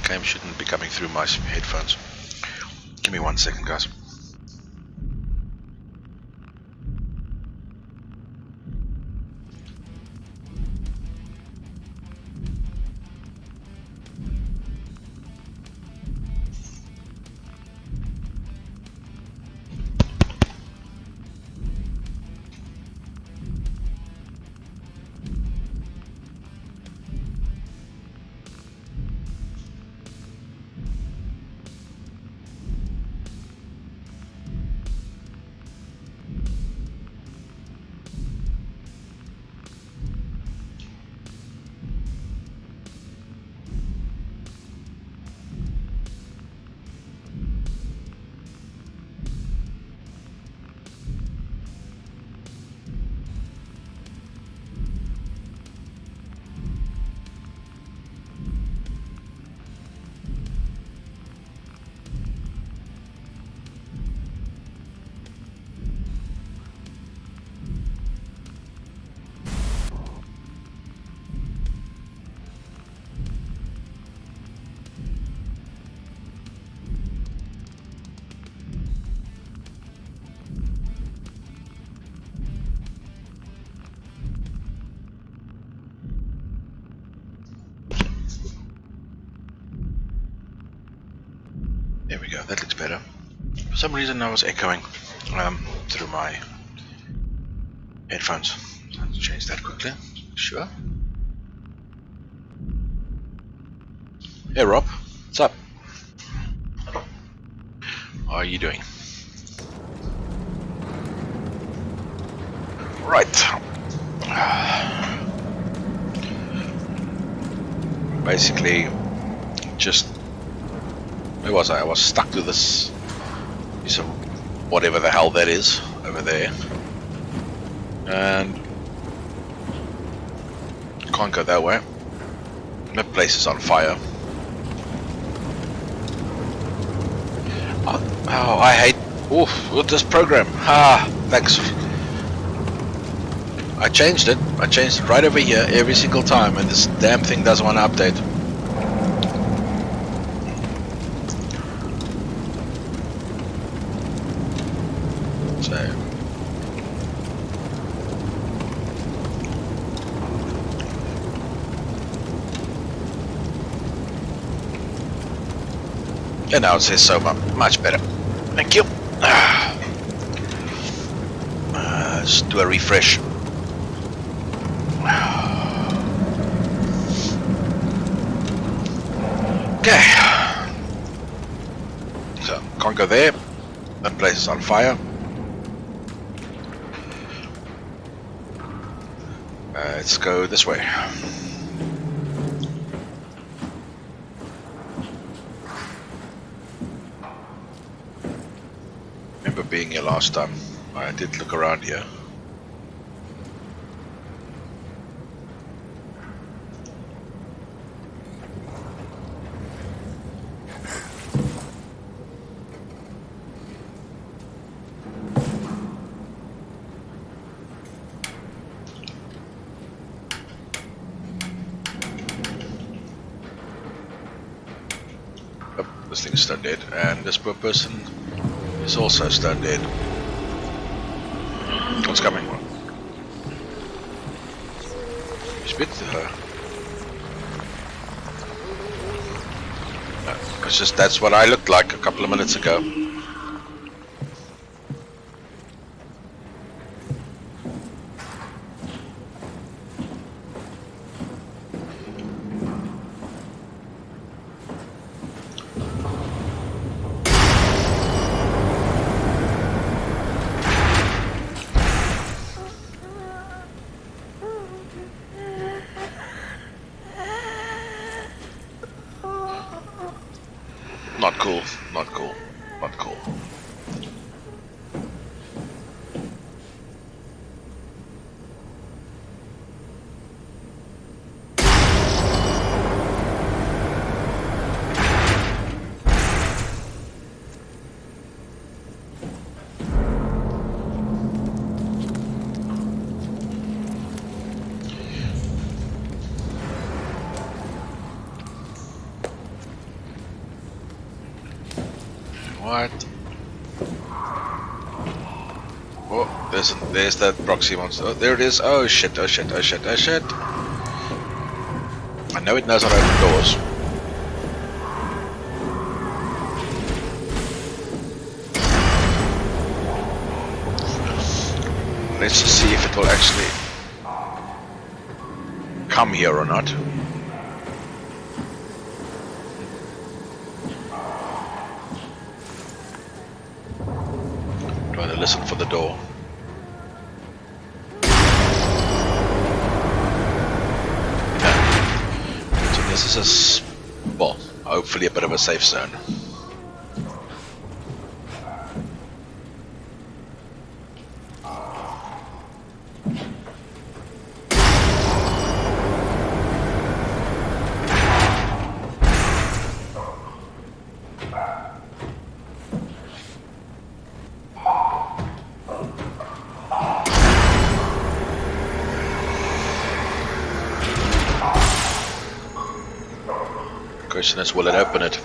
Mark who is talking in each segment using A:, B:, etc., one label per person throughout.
A: game shouldn't be coming through my headphones. Give me 1 second, guys. There we go, that looks better. For some reason I was echoing through my headphones. Let's change that quickly. Sure. Hey Rob, what's up? How are you doing? Right. Basically, just where was I? I was stuck to this piece of whatever the hell that is over there, and can't go that way. That place is on fire. Oh, I hate with this program. Thanks. I changed it right over here every single time, and this damn thing doesn't want to update. So and now it says Soma, much better. Thank you. Just do a refresh. Okay. So, can't go there. That place is on fire. Let's go this way. Remember being here last time. I did look around here. This thing's stone dead, and this poor person is also stone dead. What's coming? Speak to her. No, it's just that's what I looked like a couple of minutes ago. Not cool, not cool, not cool. What? Oh, there's that proxy monster. Oh, there it is. Oh shit, oh shit, oh shit, oh shit. I know it knows how to open doors. Let's just see if it will actually come here or not. Trying to listen for the door. Yeah. So this is well, hopefully a bit of a safe zone. Question is, will it open it?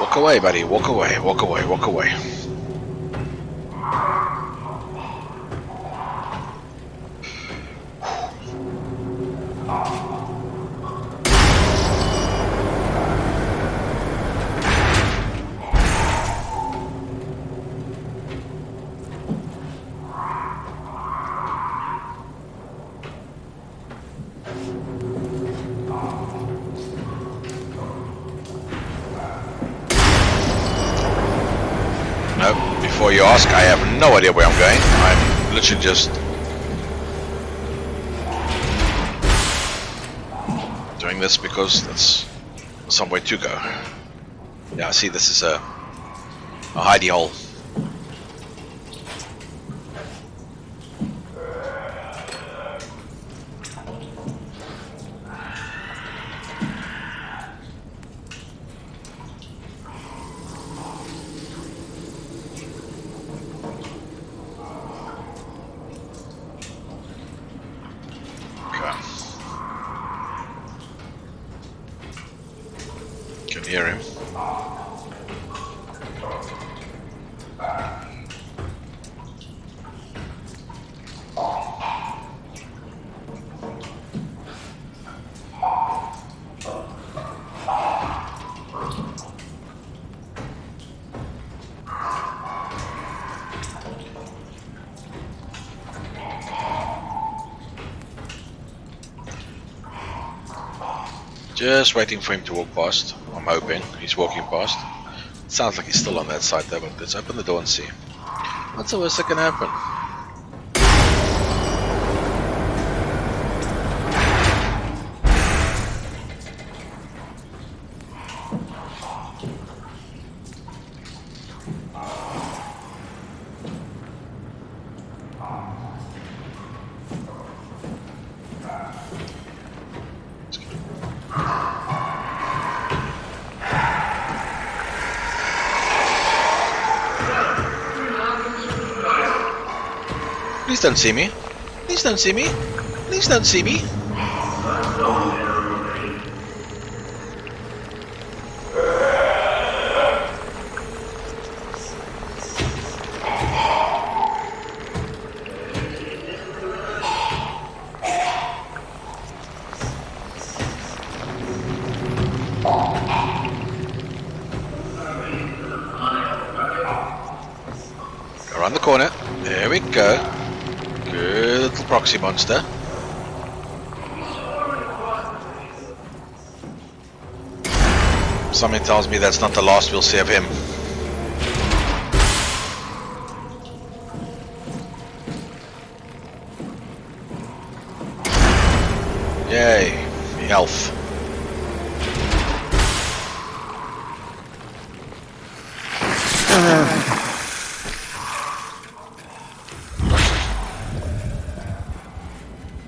A: Walk away, buddy. Walk away. Walk away. Walk away. Before you ask, I have no idea where I'm going. I'm literally just doing this because that's somewhere to go. Yeah, see, this is a hidey hole. Can hear him. Just waiting for him to walk past. I'm hoping he's walking past. It sounds like he's still on that side there, but let's open the door and see. What's the worst that can happen? Please don't see me. Please don't see me. Please don't see me. Around the corner. There we go. Good little proxy monster. Something tells me that's not the last we'll see of him. Yay, health.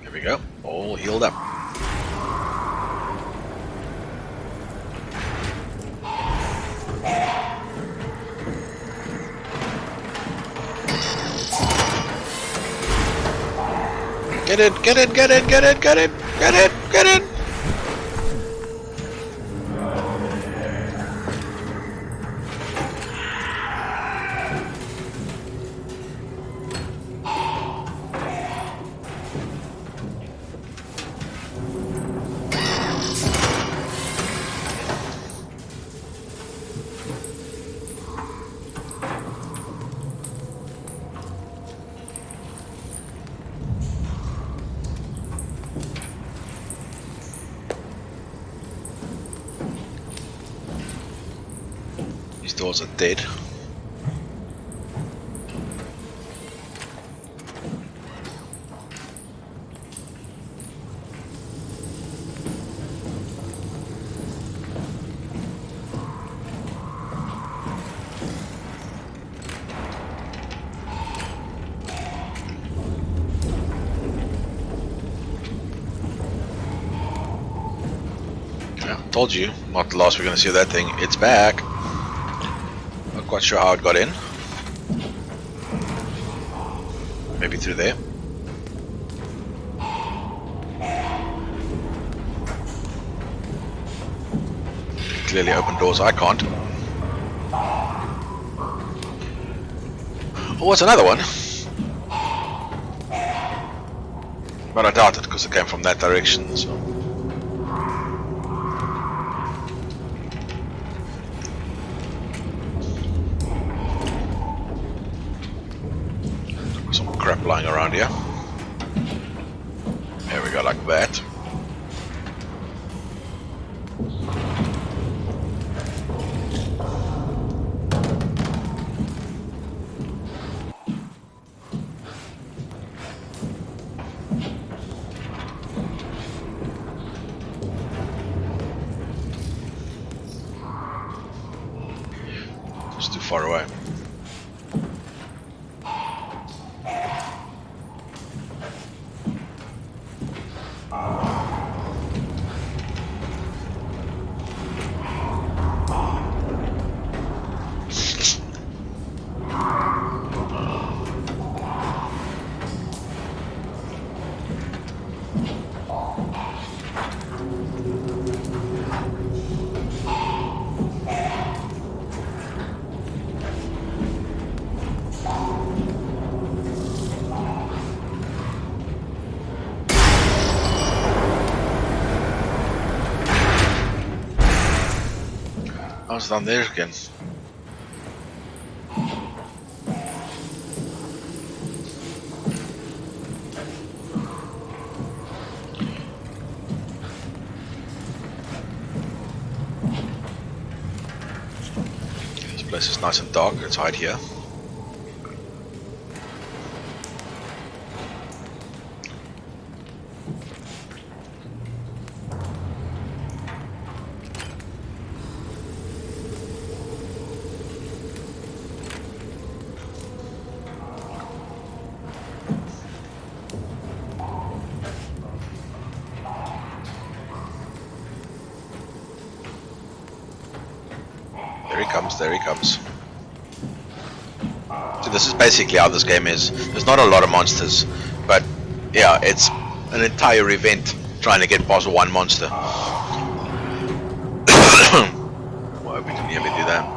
A: There we go, all healed up. Get in, get in, get in, get in, get in, get in, get in! These doors are dead. Yeah, told you, not the last we're gonna see that thing. It's back. Not quite sure how it got in. Maybe through there. Clearly open doors I can't. Oh, it's another one. But I doubt it because it came from that direction, so. Some crap lying around here. There we go, like that. It's too far away. I was down there again. This place is nice and dark. Let's hide here. There he comes. So this is basically how this game is. There's not a lot of monsters, but yeah, it's an entire event trying to get past one monster. Well, I hope you can hear me do that.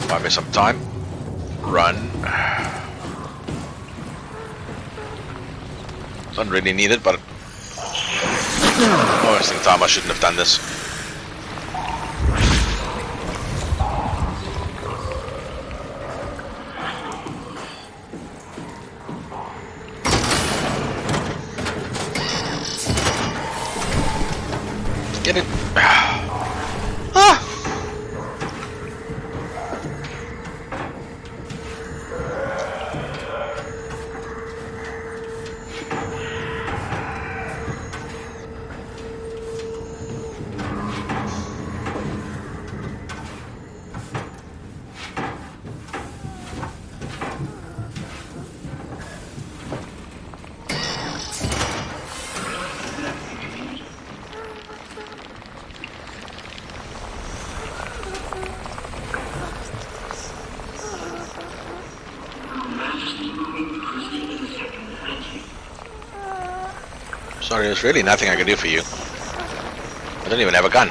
A: Buy me some time. Run. Don't really need it, but wasting time. I shouldn't have done this. Get it. Ah! Sorry, there's really nothing I can do for you. I don't even have a gun.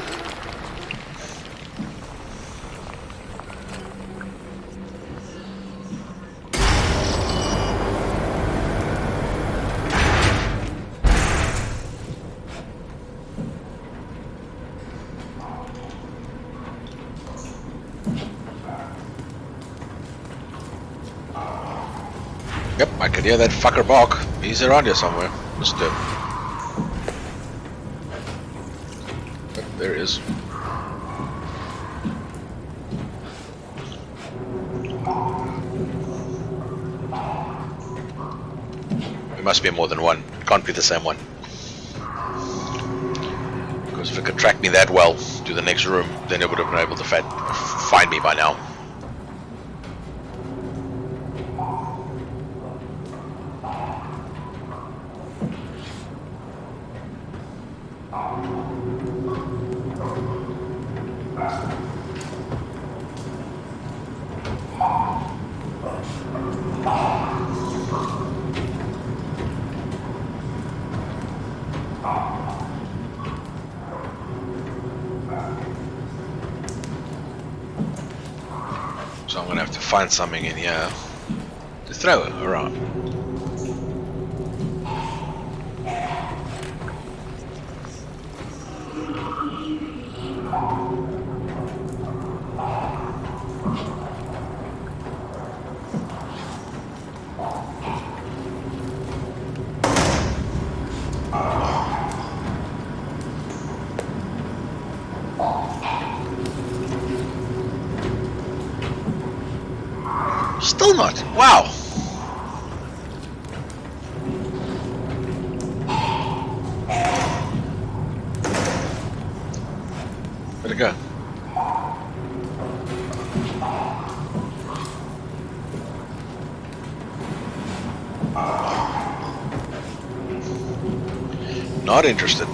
A: Yep, I could hear that fucker bark. He's around here somewhere. Mister. Yep, there he is. There must be more than one. It can't be the same one. Because if it could track me that well to the next room, then it would have been able to find me by now. So I'm gonna have to find something in here to throw it around. Still not. Wow. Where'd it go? Not interested.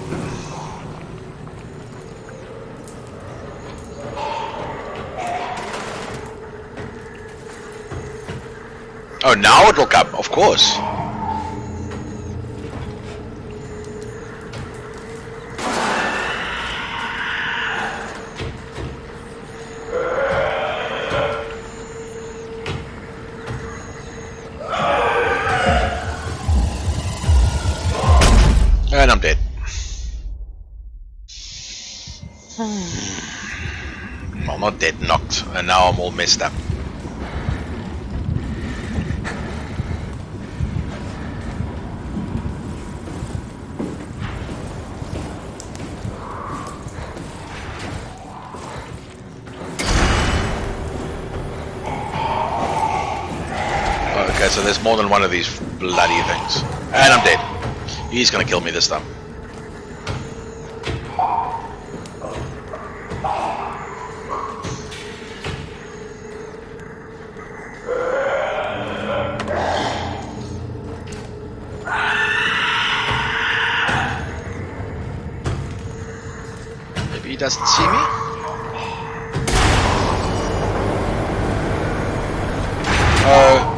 A: Oh, now it will come, of course. And I'm dead. Well, not dead, knocked. And now I'm all messed up. Okay, so there's more than one of these bloody things. And I'm dead. He's gonna kill me this time. Maybe he doesn't see me? Oh.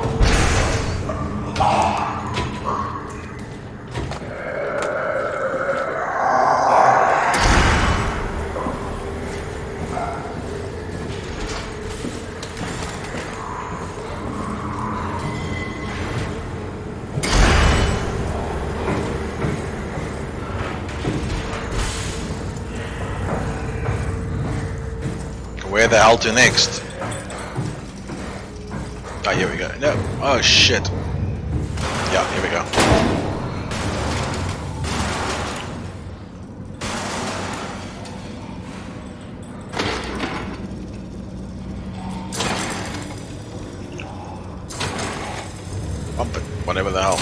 A: Where the hell to next? Oh, here we go. No. Oh, shit. Yeah, here we go. Bump it. Whatever the hell.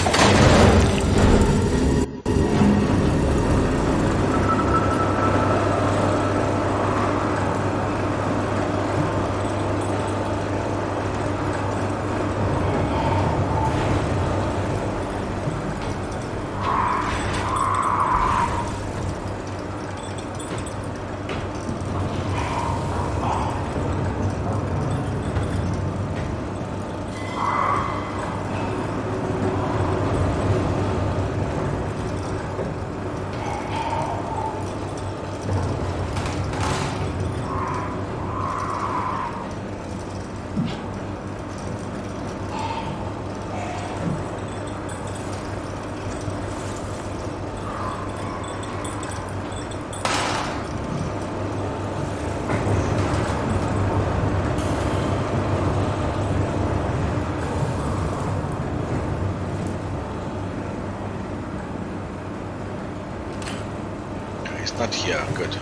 A: Not here, good.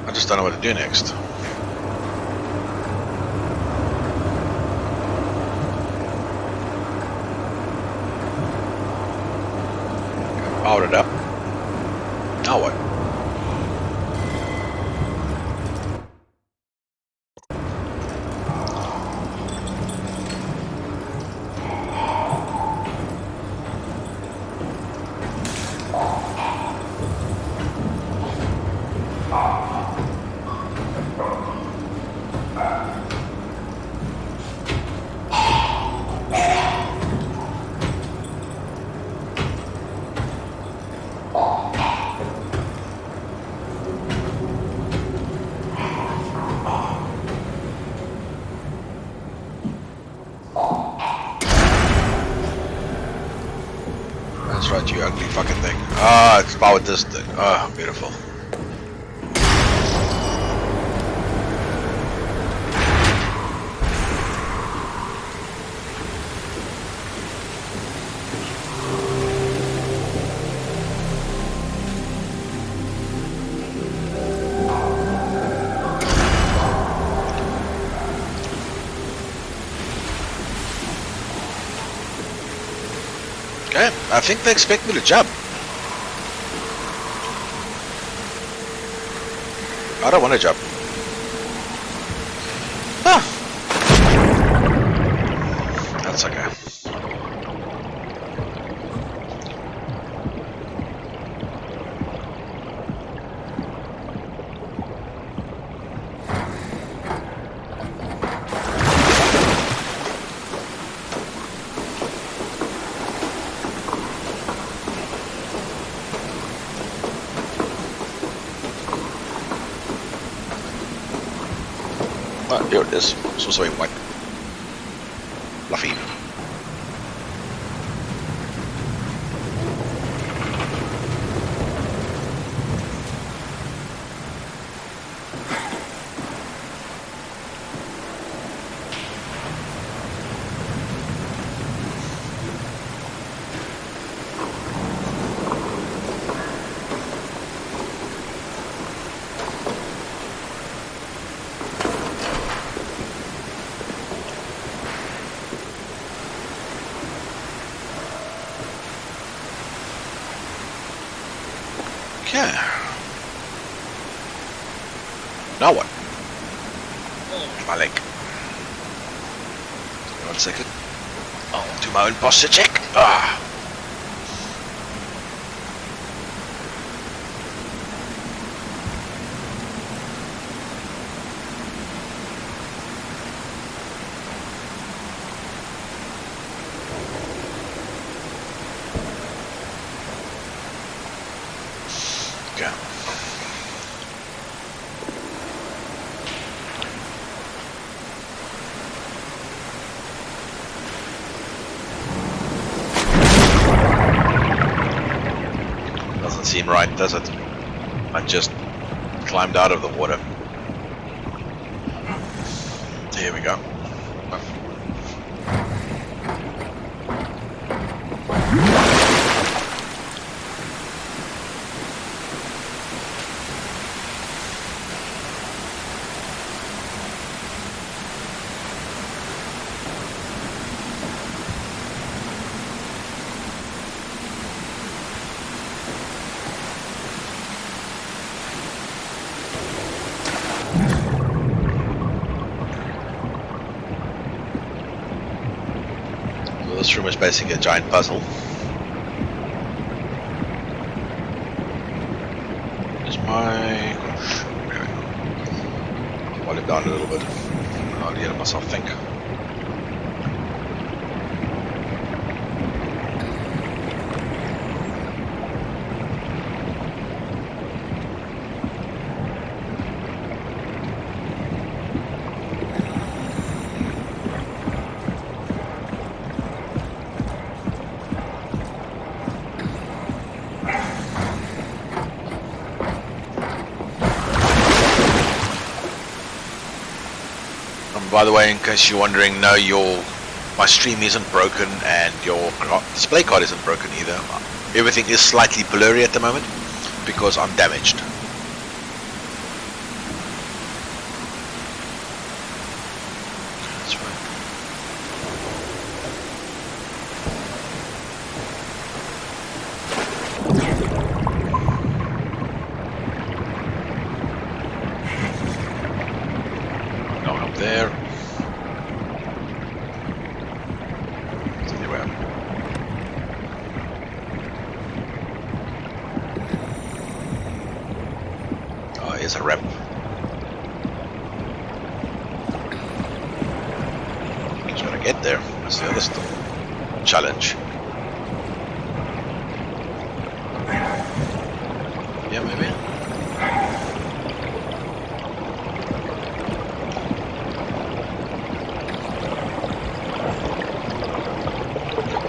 A: I just don't know what to do next. Power it up. Now what? That's right, you ugly fucking thing. Ah, it's powered this thing. Ah, beautiful. Okay, I think they expect me to jump. I don't want to jump. Ah! That's okay. Ah, here it is. It's also in white. Fluffy. Okay. Now what? My leg. 1 second. I'll do my own posture check. Ah. Okay. Doesn't seem right, does it? I just climbed out of the water. Here we go. This room is basically a giant puzzle. Is my volume down a little bit? I'll hear myself think. By the way, in case you're wondering, no, my stream isn't broken and your display card isn't broken either. Everything is slightly blurry at the moment. because I'm damaged. That's right. No, up there. Anyway. Oh, here's a ramp. Just gotta get there. That's the other challenge. Yeah, maybe.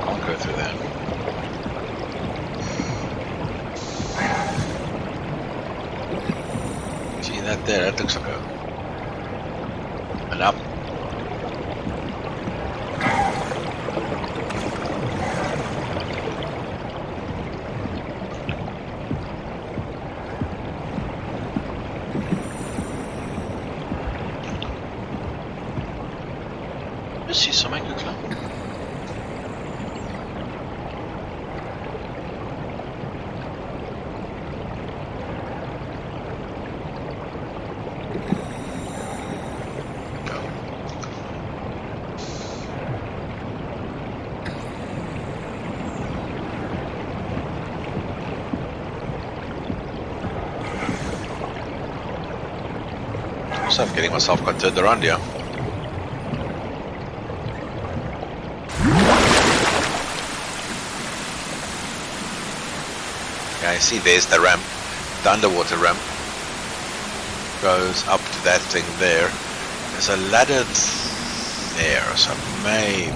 A: I'll go through there. See that there? That looks like an up. Precies, zo makkelijk klaar. I'm getting myself quite turned around here. Yeah, I see there's the ramp, the underwater ramp. Goes up to that thing there. There's a ladder there, so maybe.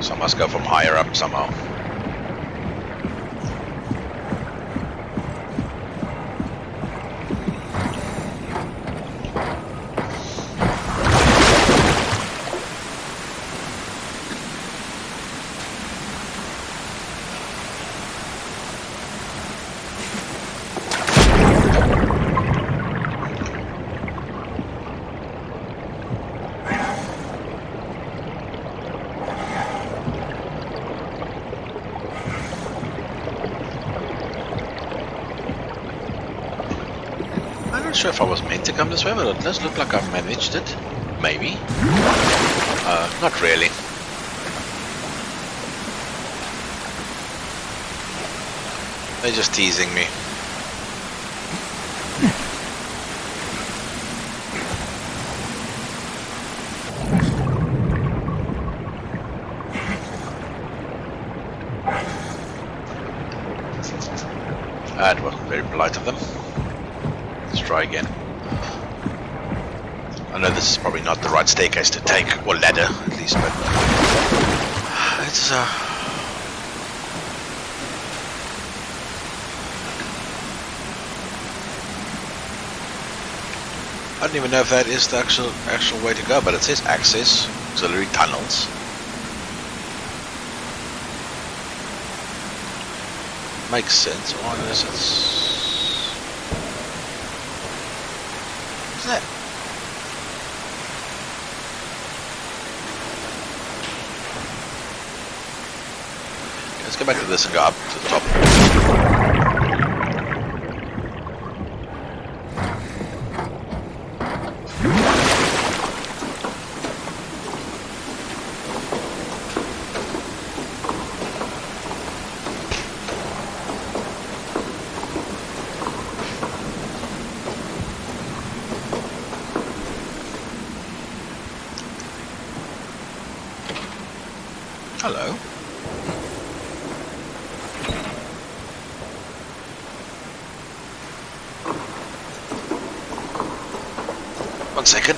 A: So I must go from higher up somehow. I'm not sure if I was meant to come this way, but it does look like I've managed it. Maybe. Not really. They're just teasing me. That wasn't very polite of them. Let's try again. I know this is probably not the right staircase to take, or ladder at least, but it's I don't even know if that is the actual way to go, but it says access auxiliary tunnels. Makes sense. Why is it? What's that? Let's go back to this and go up to the top. Hello. One second.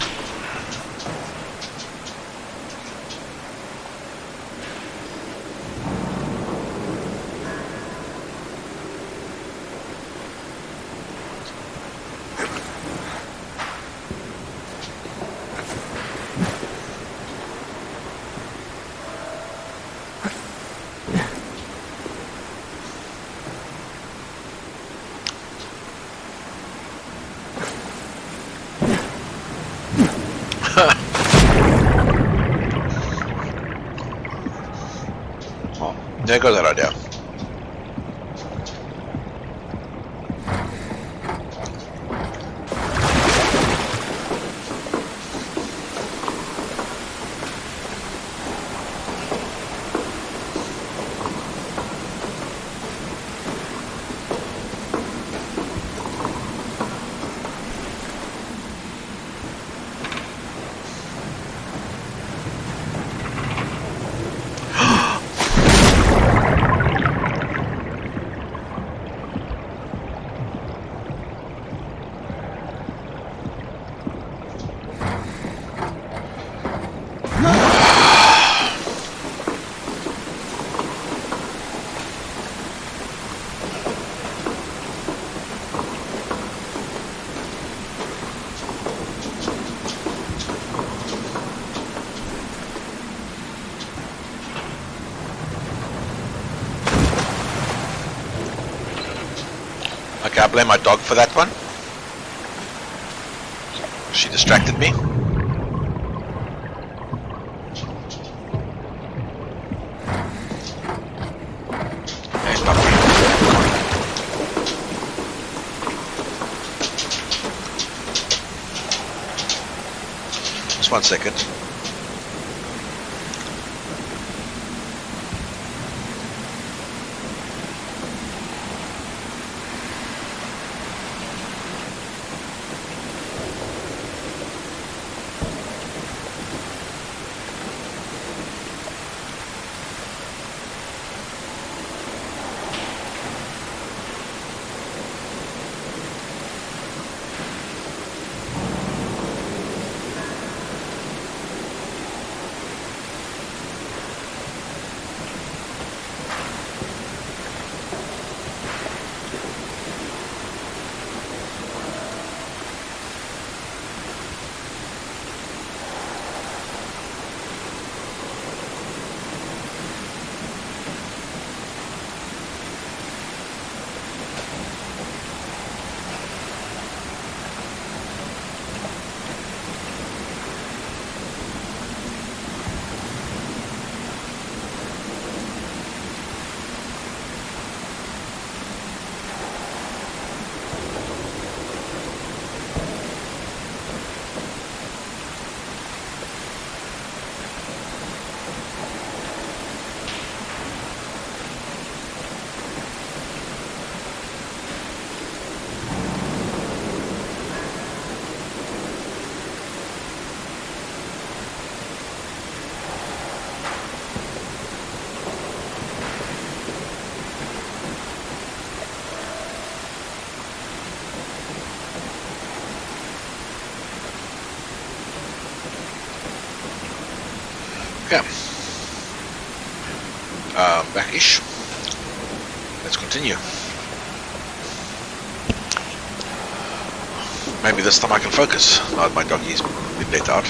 A: There goes that idea. Okay, I blame my dog for that one. She distracted me. Hey, puppy. Just 1 second. Okay. Back-ish. Let's continue. Maybe this time I can focus. Now that my doggy's been let out.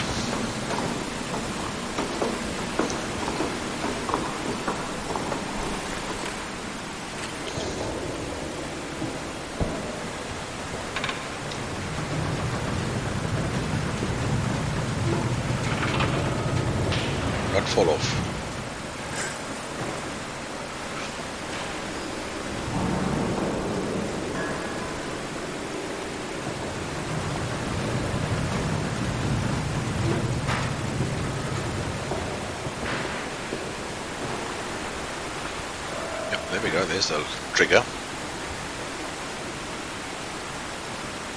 A: Don't fall off. There we go, there's the trigger.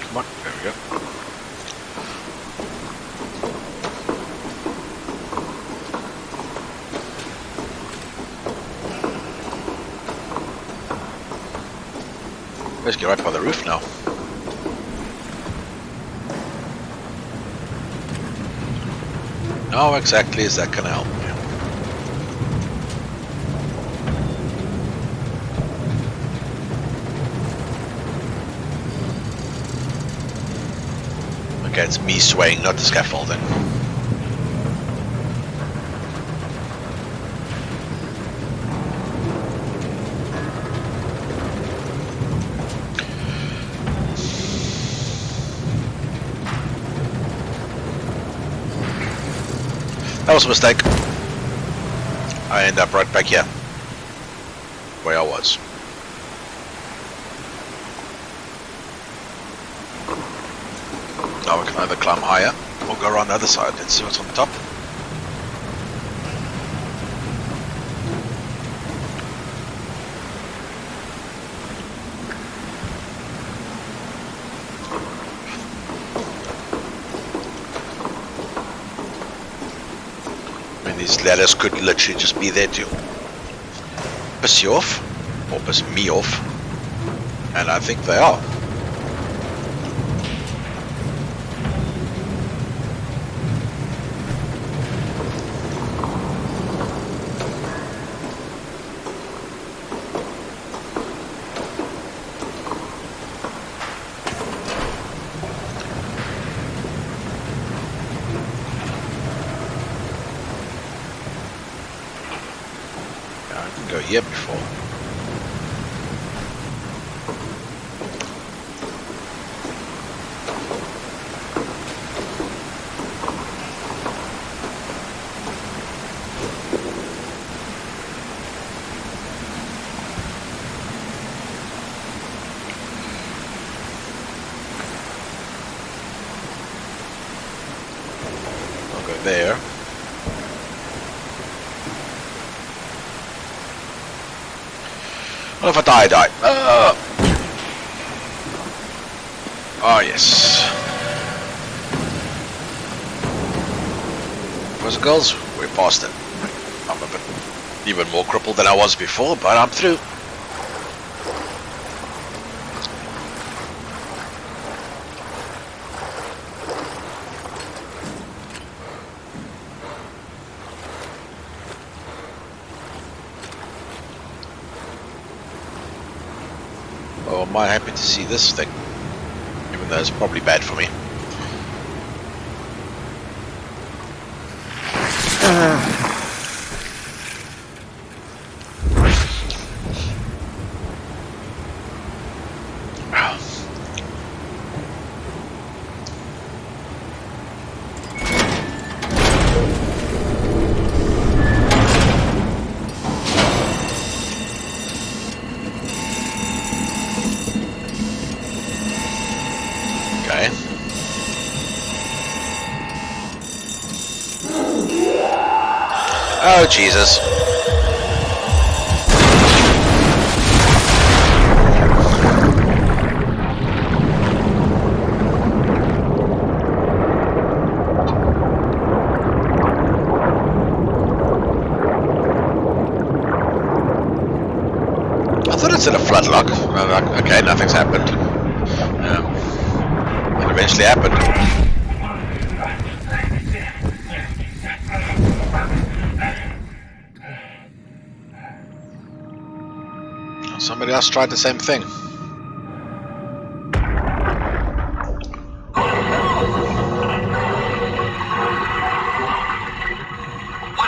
A: Come on, there we go. Let's get right by the roof now. How exactly is that canal? Okay, it's me swaying, not the scaffolding. That was a mistake. I end up right back here. where I was. Now we can either climb higher or go around the other side. Let's see what's on top. I mean, these ladders could literally just be there to piss you off, or piss me off, and I think they are. Go here before. I'll go there. Well, if I die, I die. Oh, yes. Boys and girls, we're past it. I'm a bit even more crippled than I was before, but I'm through. Oh, am I happy to see this thing, even though it's probably bad for me. Oh, Jesus. I thought it's in a flood lock. Okay, nothing's happened. It eventually happened. Somebody else tried the same thing.
B: What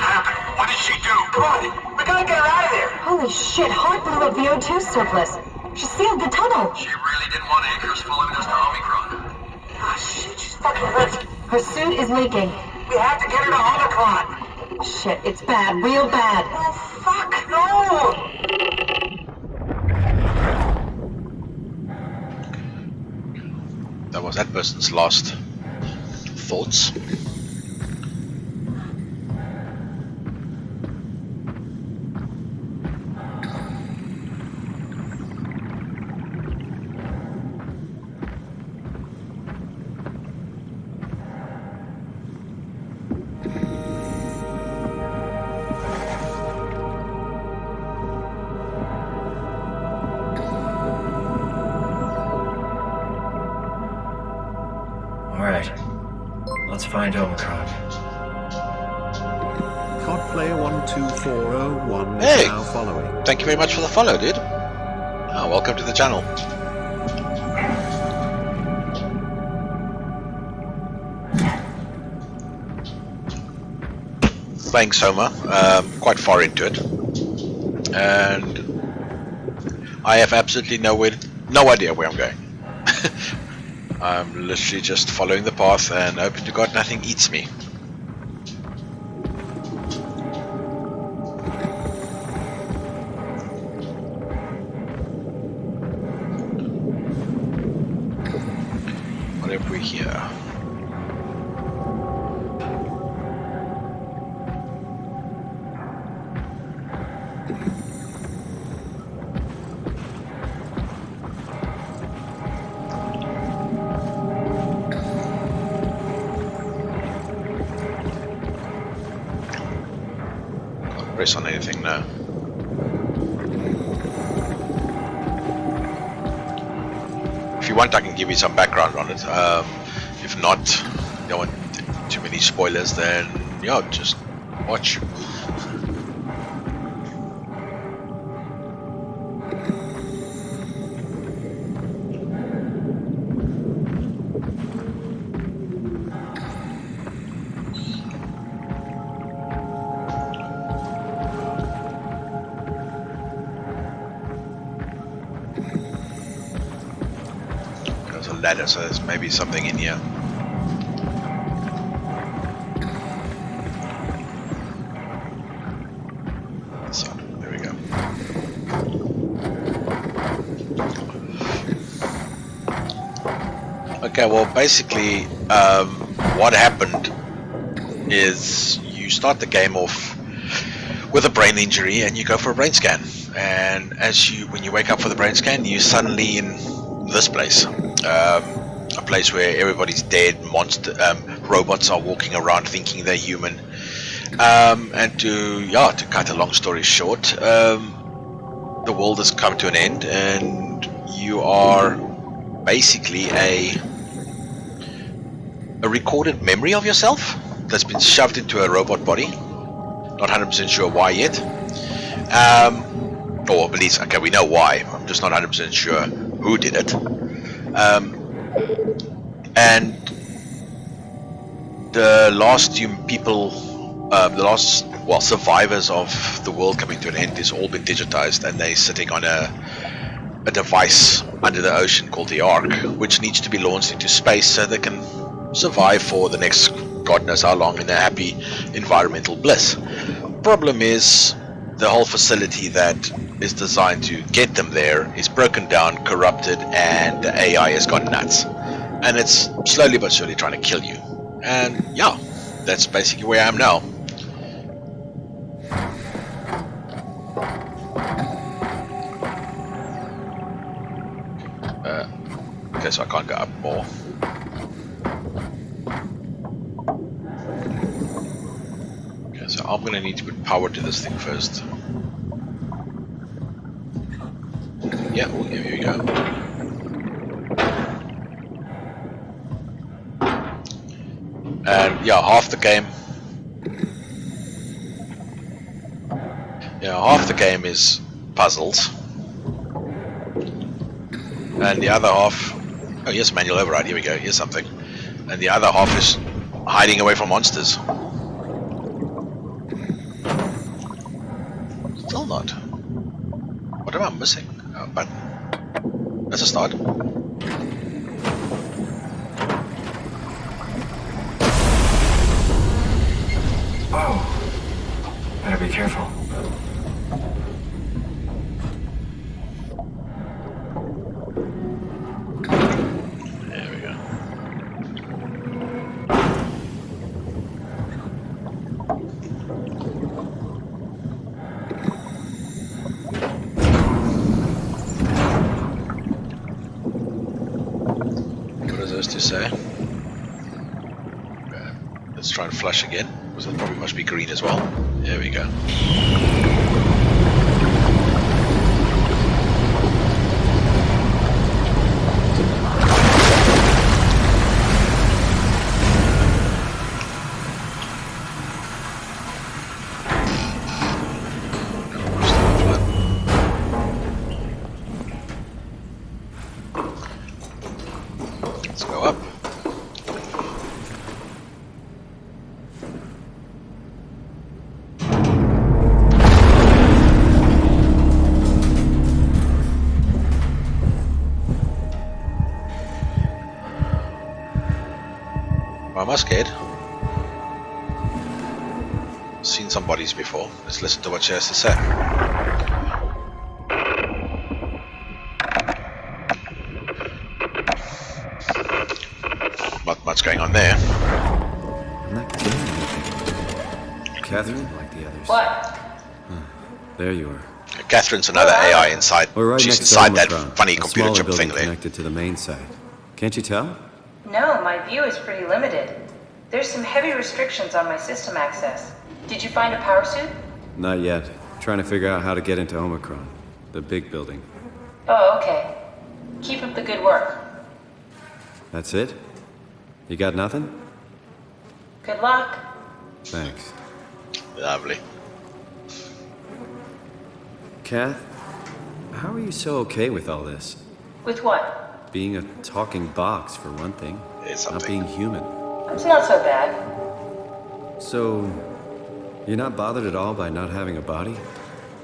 B: happened? What did she do? Come on, we gotta get her out of there.
C: Holy shit, Hart blew up the O2 surplus. She sealed the tunnel.
B: She really didn't want anchors following us to Omicron. Ah, shit, she's fucking hurt.
C: Her suit is leaking.
B: We have to get her to Omicron.
C: Shit, it's bad, real bad.
B: Oh, fuck, no!
A: That was that person's last thoughts.
D: Alright, let's find Omicron.
E: Codplayer12401
A: Hey!
E: is now following.
A: Thank you very much for the follow, dude. Oh, welcome to the channel. Playing Soma, quite far into it, and I have absolutely no idea where I'm going. I'm literally just following the path and hoping to God nothing eats me. we here? Can't press on anything now. If you want, I can give you some background on it. If not, you don't want too many spoilers, then yeah, just watch. There's a ladder, so there's maybe something in here. So, there we go. Okay, well, basically, what happened is you start the game off with a brain injury and you go for a brain scan. And when you wake up for the brain scan, you're suddenly in this place. A place where everybody's dead, robots are walking around thinking they're human. And to cut a long story short, the world has come to an end, and you are basically a recorded memory of yourself that's been shoved into a robot body. Not 100% sure why yet. Or at least, okay, we know why. I'm just not 100% sure who did it. And the last survivors of the world coming to an end is all been digitized, and they're sitting on a device under the ocean called the Ark, which needs to be launched into space so they can survive for the next God knows how long in a happy environmental bliss. Problem is, the whole facility that is designed to get them there is broken down, corrupted, and the AI has gone nuts. And it's slowly but surely trying to kill you. And yeah, that's basically where I am now. Okay, so I can't go up more. Okay, so I'm gonna need to put power to this thing first. Yeah, well, here we go. And yeah, half the game is puzzles, and the other half, oh yes, manual override, here we go, here's something, and the other half is hiding away from monsters. Still not. What am I missing? Oh, button. That's a start.
D: Whoa. Better be careful.
A: There we go. What is this to say? Let's try and flush again. So it probably must be green as well. There we go. Let's go up. Am I scared? Seen some bodies before. Let's listen to what she has to say. Not much going on there.
E: I'm not getting anything. Catherine, like the others.
C: What?
E: There you are.
A: Catherine's another AI inside.
E: We're right
A: She's
E: next to
A: inside that
E: Omicron,
A: funny
E: a
A: computer
E: smaller
A: chip
E: building
A: thing there.
E: connected to the main site. Can't you tell?
C: No, my view is pretty limited. There's some heavy restrictions on my system access. Did you find a power suit?
E: Not yet. Trying to figure out how to get into Omicron, the big building.
C: Oh, okay. Keep up the good work.
E: That's it? You got nothing?
C: Good luck.
E: Thanks.
A: Lovely.
E: Kath, how are you so okay with all this?
C: With what?
E: Being a talking box, for one thing.
A: It's
E: Not
A: something.
E: being human.
C: It's not so bad.
E: So, you're not bothered at all by not having a body?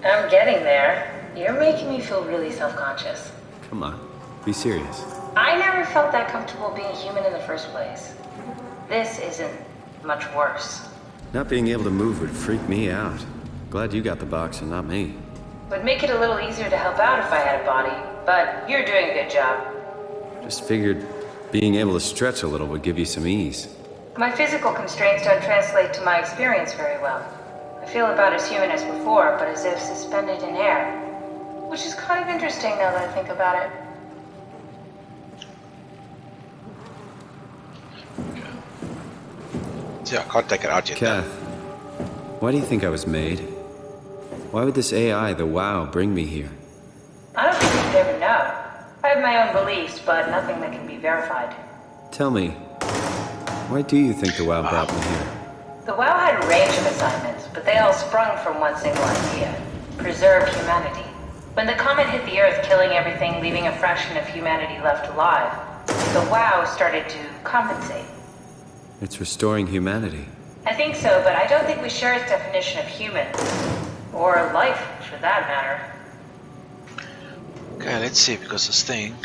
C: I'm getting there. You're making me feel really self-conscious.
E: Come on, be serious.
C: I never felt that comfortable being human in the first place. This isn't much worse.
E: Not being able to move would freak me out. Glad you got the box and not me.
C: Would make it a little easier to help out if I had a body, but you're doing a good job.
E: Just figured being able to stretch a little would give you some ease.
C: My physical constraints don't translate to my experience very well. I feel about as human as before, but as if suspended in air. Which is kind of interesting now that I think about it.
A: See, I can't take it out yet.
E: Kath, why do you think I was made? Why would this AI, the WoW, bring me here?
C: I don't think you'd ever know. I have my own beliefs, but nothing that can be verified.
E: Tell me, why do you think the WoW brought me here?
C: The WoW had a range of assignments, but they all sprung from one single idea: preserve humanity. When the comet hit the Earth, killing everything, leaving a fraction of humanity left alive, the WoW started to compensate.
E: It's restoring humanity.
C: I think so, but I don't think we share its definition of human. Or life, for that matter.
A: Okay, let's see, because this thing...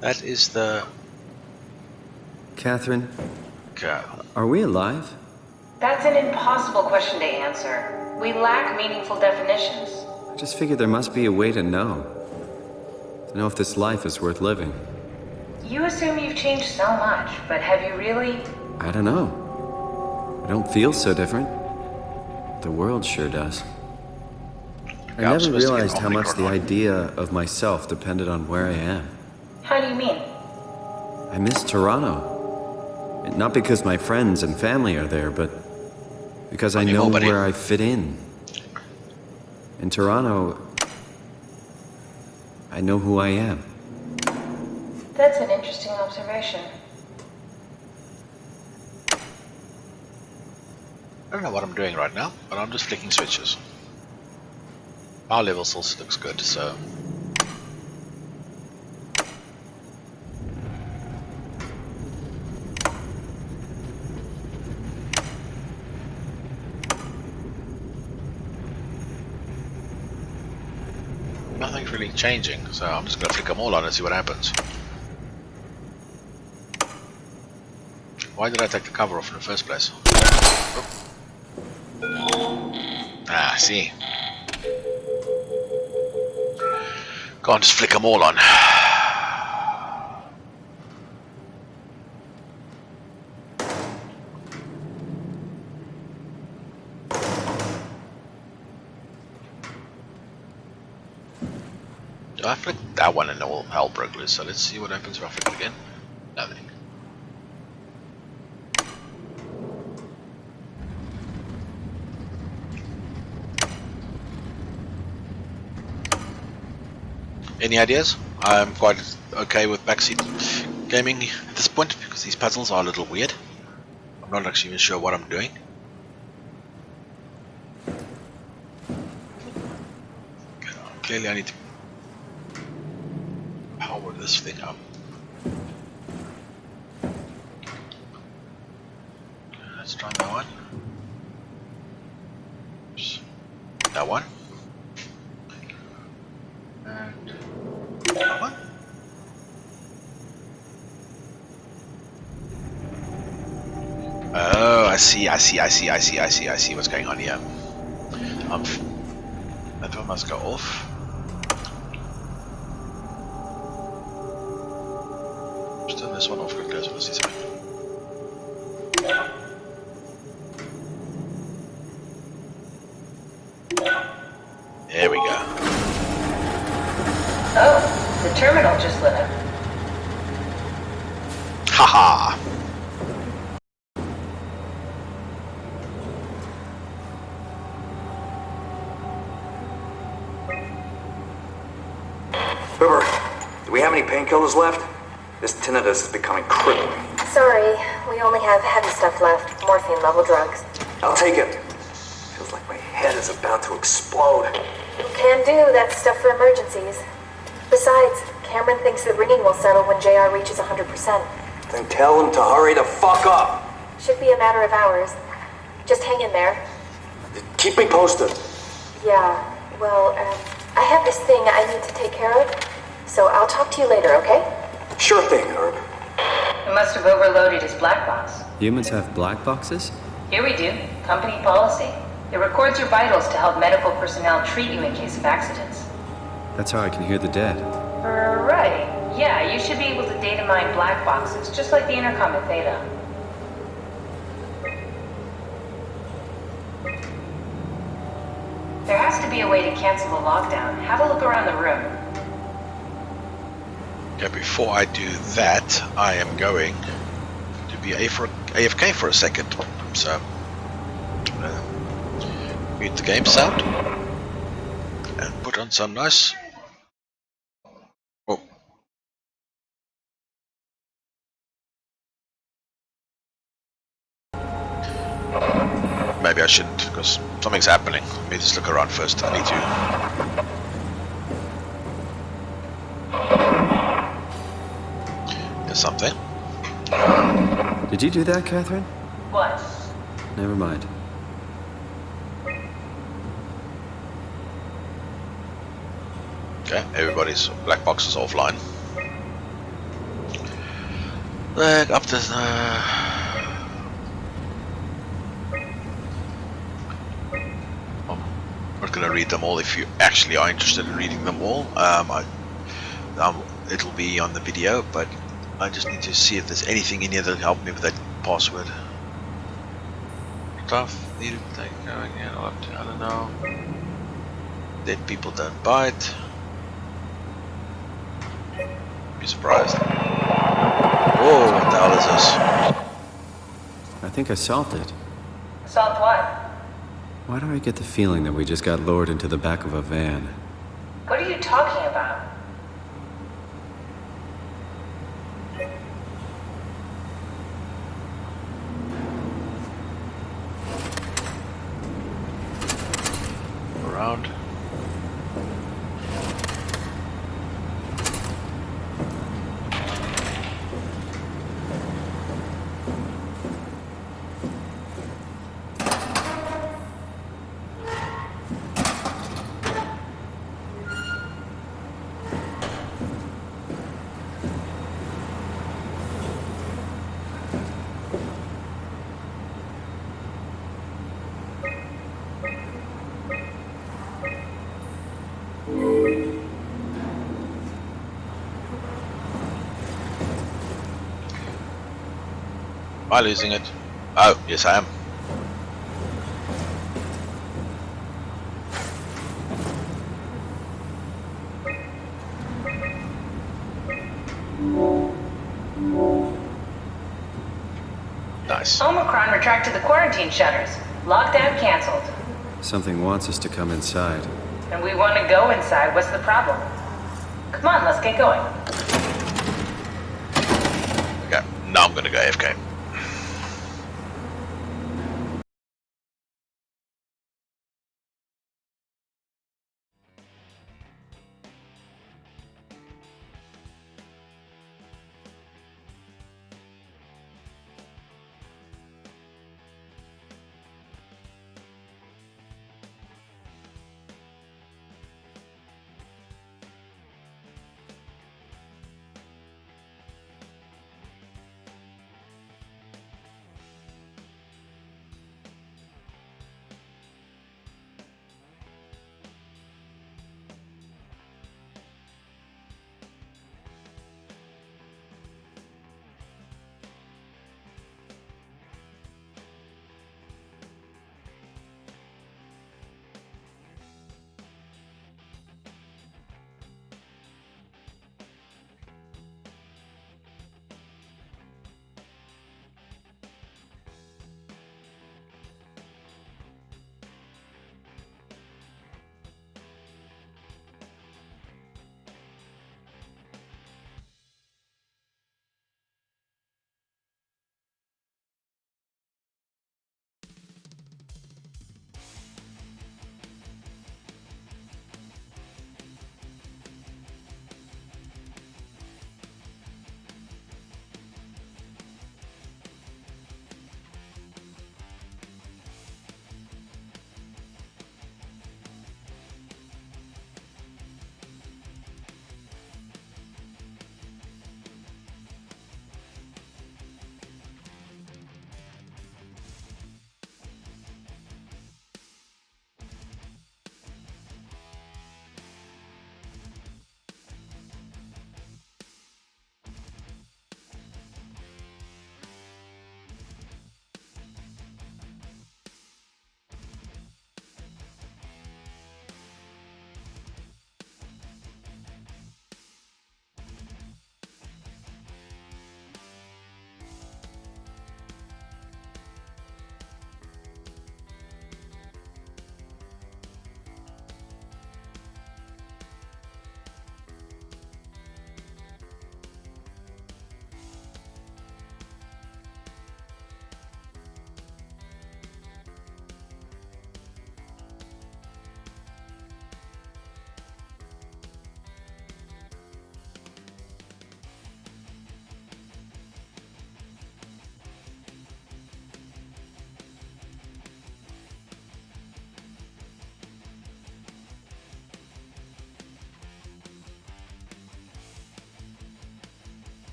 A: That is the...
E: Catherine,
A: Okay.
E: are we alive?
C: That's an impossible question to answer. We lack meaningful definitions.
E: I just figured there must be a way to know. To know if this life is worth living.
C: You assume you've changed so much, but have you really?
E: I don't know. I don't feel so different. The world sure does. I
A: Yeah, I'm
E: never
A: supposed to get
E: realized how much
A: Omicron
E: the
A: on.
E: idea of myself depended on where I am.
C: How do you mean?
E: I miss Toronto. And not because my friends and family are there, but because I
A: Funny
E: know
A: nobody.
E: where I fit in. In Toronto, I know who I am.
C: That's an interesting observation.
A: I don't know what I'm doing right now, but I'm just flicking switches. Power level still looks good, so... Nothing's really changing, so I'm just going to flick them all on and see what happens. Why did I take the cover off in the first place? Ah, see. Can't just flick them all on. I flicked that one and all hell broke loose, so let's see what happens if I flick it again. Nothing. Any ideas? I'm quite okay with backseat gaming at this point because these puzzles are a little weird. I'm not actually even sure what I'm doing. Okay, clearly I need to power this thing up. Let's try that one. Oops. That one. And that one. Oh, I see what's going on here. That one must go off. Just turn this one off quickly as well as this one. There we go.
C: Oh, the terminal just lit up.
A: Haha!
F: River, do we have any painkillers left? This tinnitus is becoming crippling.
G: Sorry, we only have heavy stuff left. Morphine level drugs.
F: I'll take it. Feels like my head is about to explode.
G: Can do, that's stuff for emergencies. Besides, Cameron thinks the ringing will settle when JR reaches 100%.
F: Then tell him to hurry the fuck up.
G: Should be a matter of hours. Just hang in there.
F: Keep me posted.
G: Yeah, well, I have this thing I need to take care of, so I'll talk to you later, okay?
F: Sure thing, Herb.
C: It must have overloaded his black box.
E: Humans have black boxes?
C: Here we do. Company policy. It records your vitals to help medical personnel treat you in case of accidents.
E: That's how I can hear the dead.
C: Right. Yeah, you should be able to data mine black boxes, just like the intercom at Theta. There has to be a way to cancel the lockdown. Have a look around the room.
A: Okay, before I do that, I am going to be AFK for a second. So, mute the game sound and put on some nice. Oh. Maybe I shouldn't, because something's happening. Let me just look around first. I need to. There's something.
E: Did you do that, Catherine?
C: What?
E: Never mind.
A: Okay, everybody's black box is offline. Back up to I'm not gonna read them all. If you actually are interested in reading them all, it'll be on the video. But I just need to see if there's anything in here that'll help me with that password. Stuff needed to take going in. I don't know. Dead people don't bite. Be surprised. Whoa, what the hell is this?
E: I think I solved it.
C: Solved what?
E: Why do I get the feeling that we just got lured into the back of a van?
C: What are you talking about?
A: Around. Am I losing it? Oh, yes I am. Nice.
C: Omicron retracted the quarantine shutters. Lockdown canceled.
E: Something wants us to come inside.
C: And we want to go inside. What's the problem? Come on, let's get going.
A: Okay, now I'm gonna go AFK.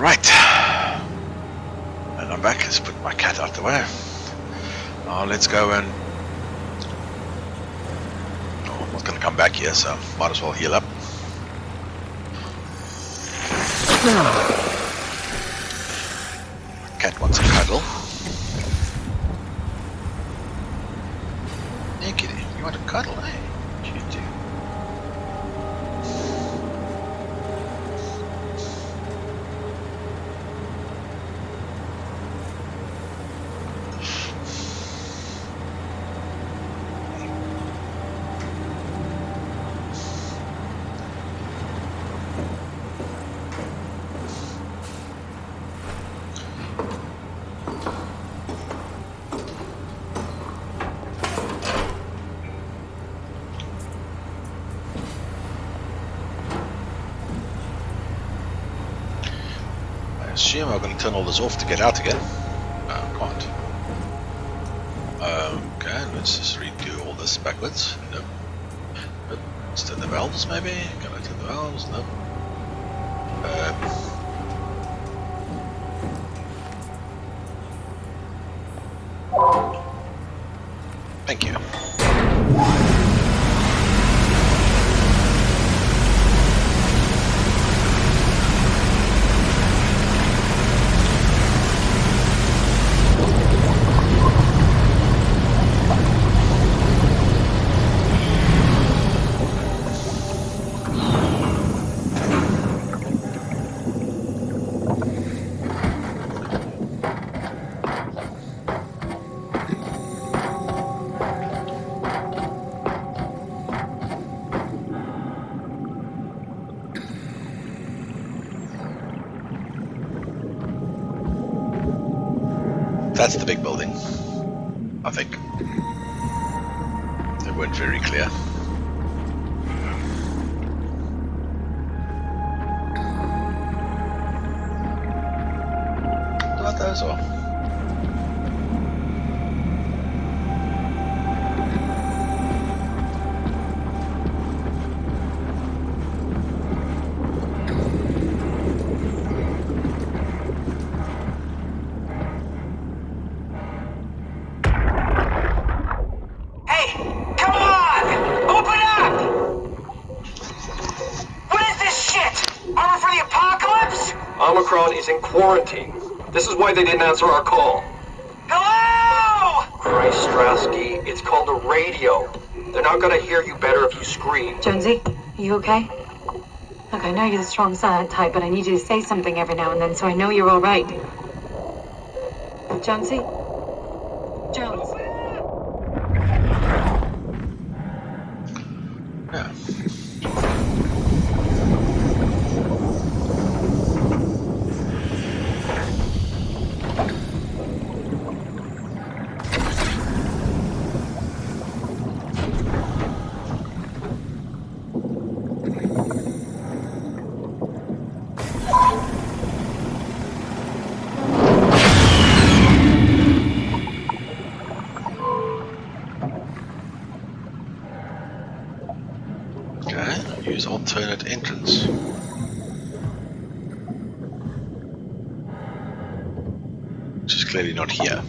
A: Right. And I'm back. Let's put my cat out the way. Now let's go and... Oh, I'm not going to come back here, so might as well heal up. Cat wants a cuddle. Hey kitty, you want a cuddle, eh? You do. I assume I'm going to turn all this off to get out again. No, I can't. Okay, let's just redo all this backwards. Nope. Nope. Let's turn the valves maybe. Can I turn the valves? Nope. Thank you. That's the big building, I think. They weren't very clear. What those are?
B: Hey, come on! Open up! What is this shit? Armor for the apocalypse?
H: Omicron is in quarantine. This is why they didn't answer our call.
B: Hello!
H: Christ, Strasky, it's called a radio. They're not gonna hear you better if you scream.
I: Jonesy, are you okay? Look, I know you're the strong silent type, but I need you to say something every now and then so I know you're all right. Jonesy? Jones?
A: Yeah. Okay, use alternate entrance. Which is clearly not here.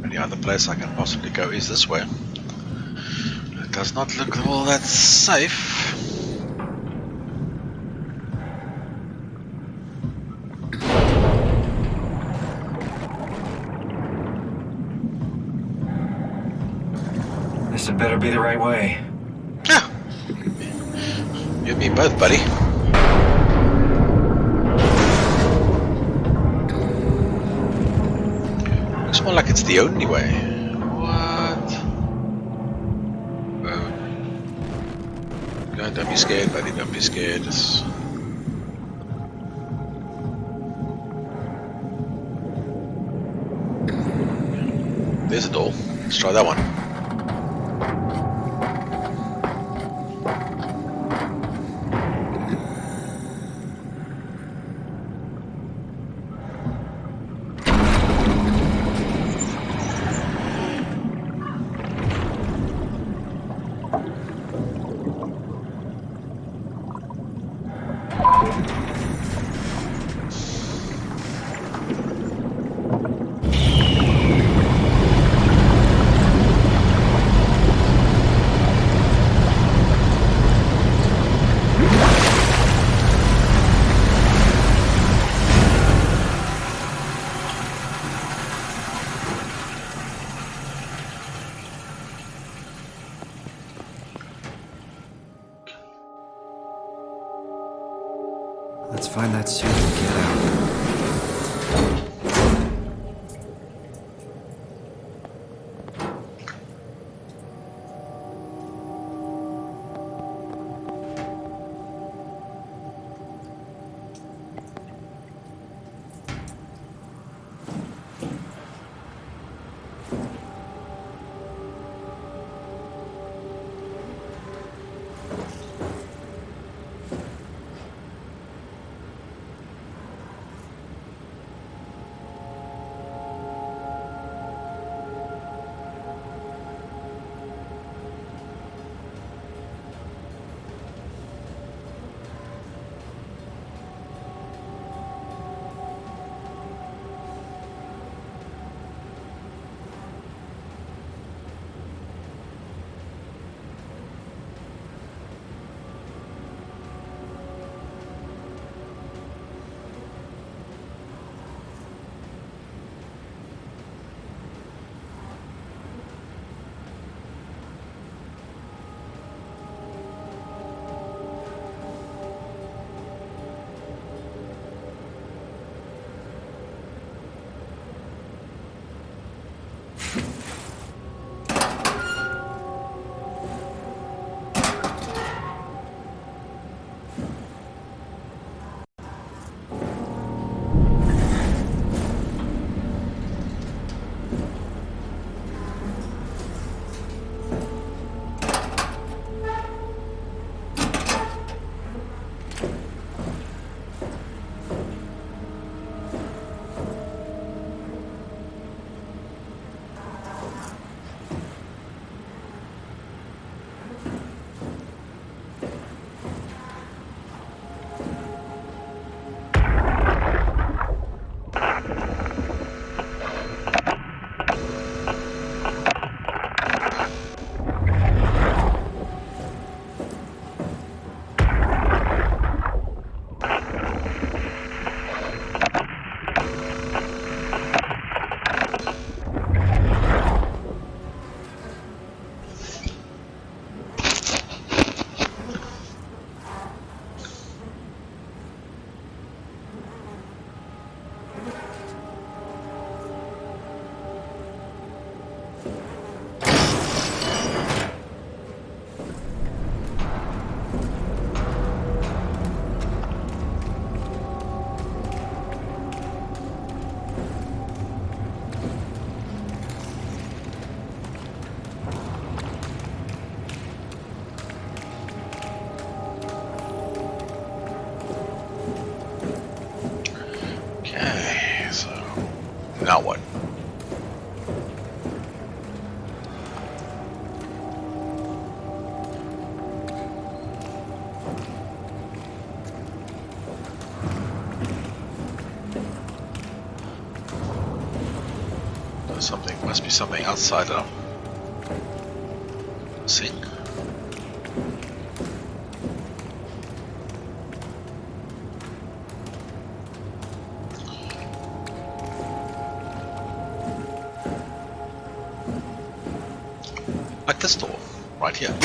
A: Any other place I can possibly go is this way. It does not look all that safe.
D: This had better be the right way.
A: Yeah. You and me both, buddy. Looks more like it's the only way. What? God, don't be scared, buddy. Don't be scared. There's a door. Let's try that one.
E: Let's find that suit and get out.
A: Now what? There's something, must be something outside of sink. Like this door, right here.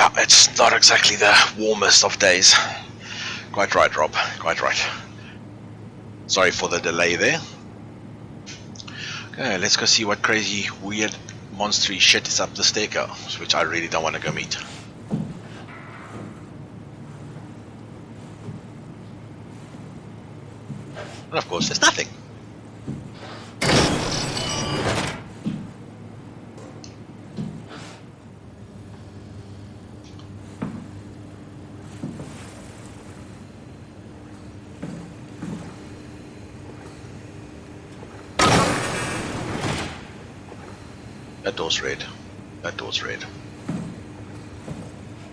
A: Yeah, it's not exactly the warmest of days. Quite right, Rob. Quite right. Sorry for the delay there. Okay, let's go see what crazy, weird, monstery shit is up the staircase, which I really don't want to go meet. And of course, there's nothing. That door's red. That door's red.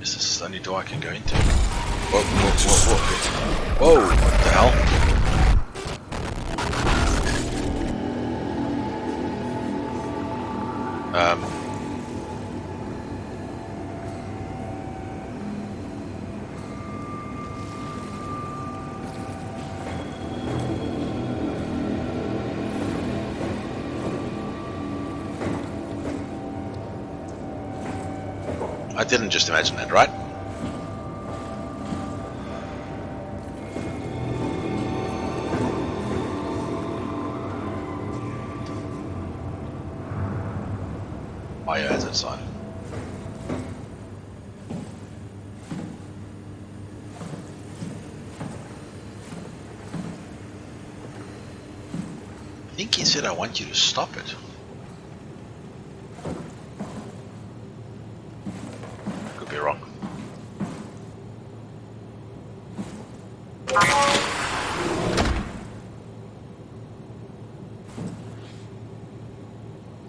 A: Is this the only door I can go into? Whoa, whoa, whoa, whoa. Whoa, what the hell? I didn't just imagine that, right? Biohazard sign. I think he said I want you to stop it. Could be wrong.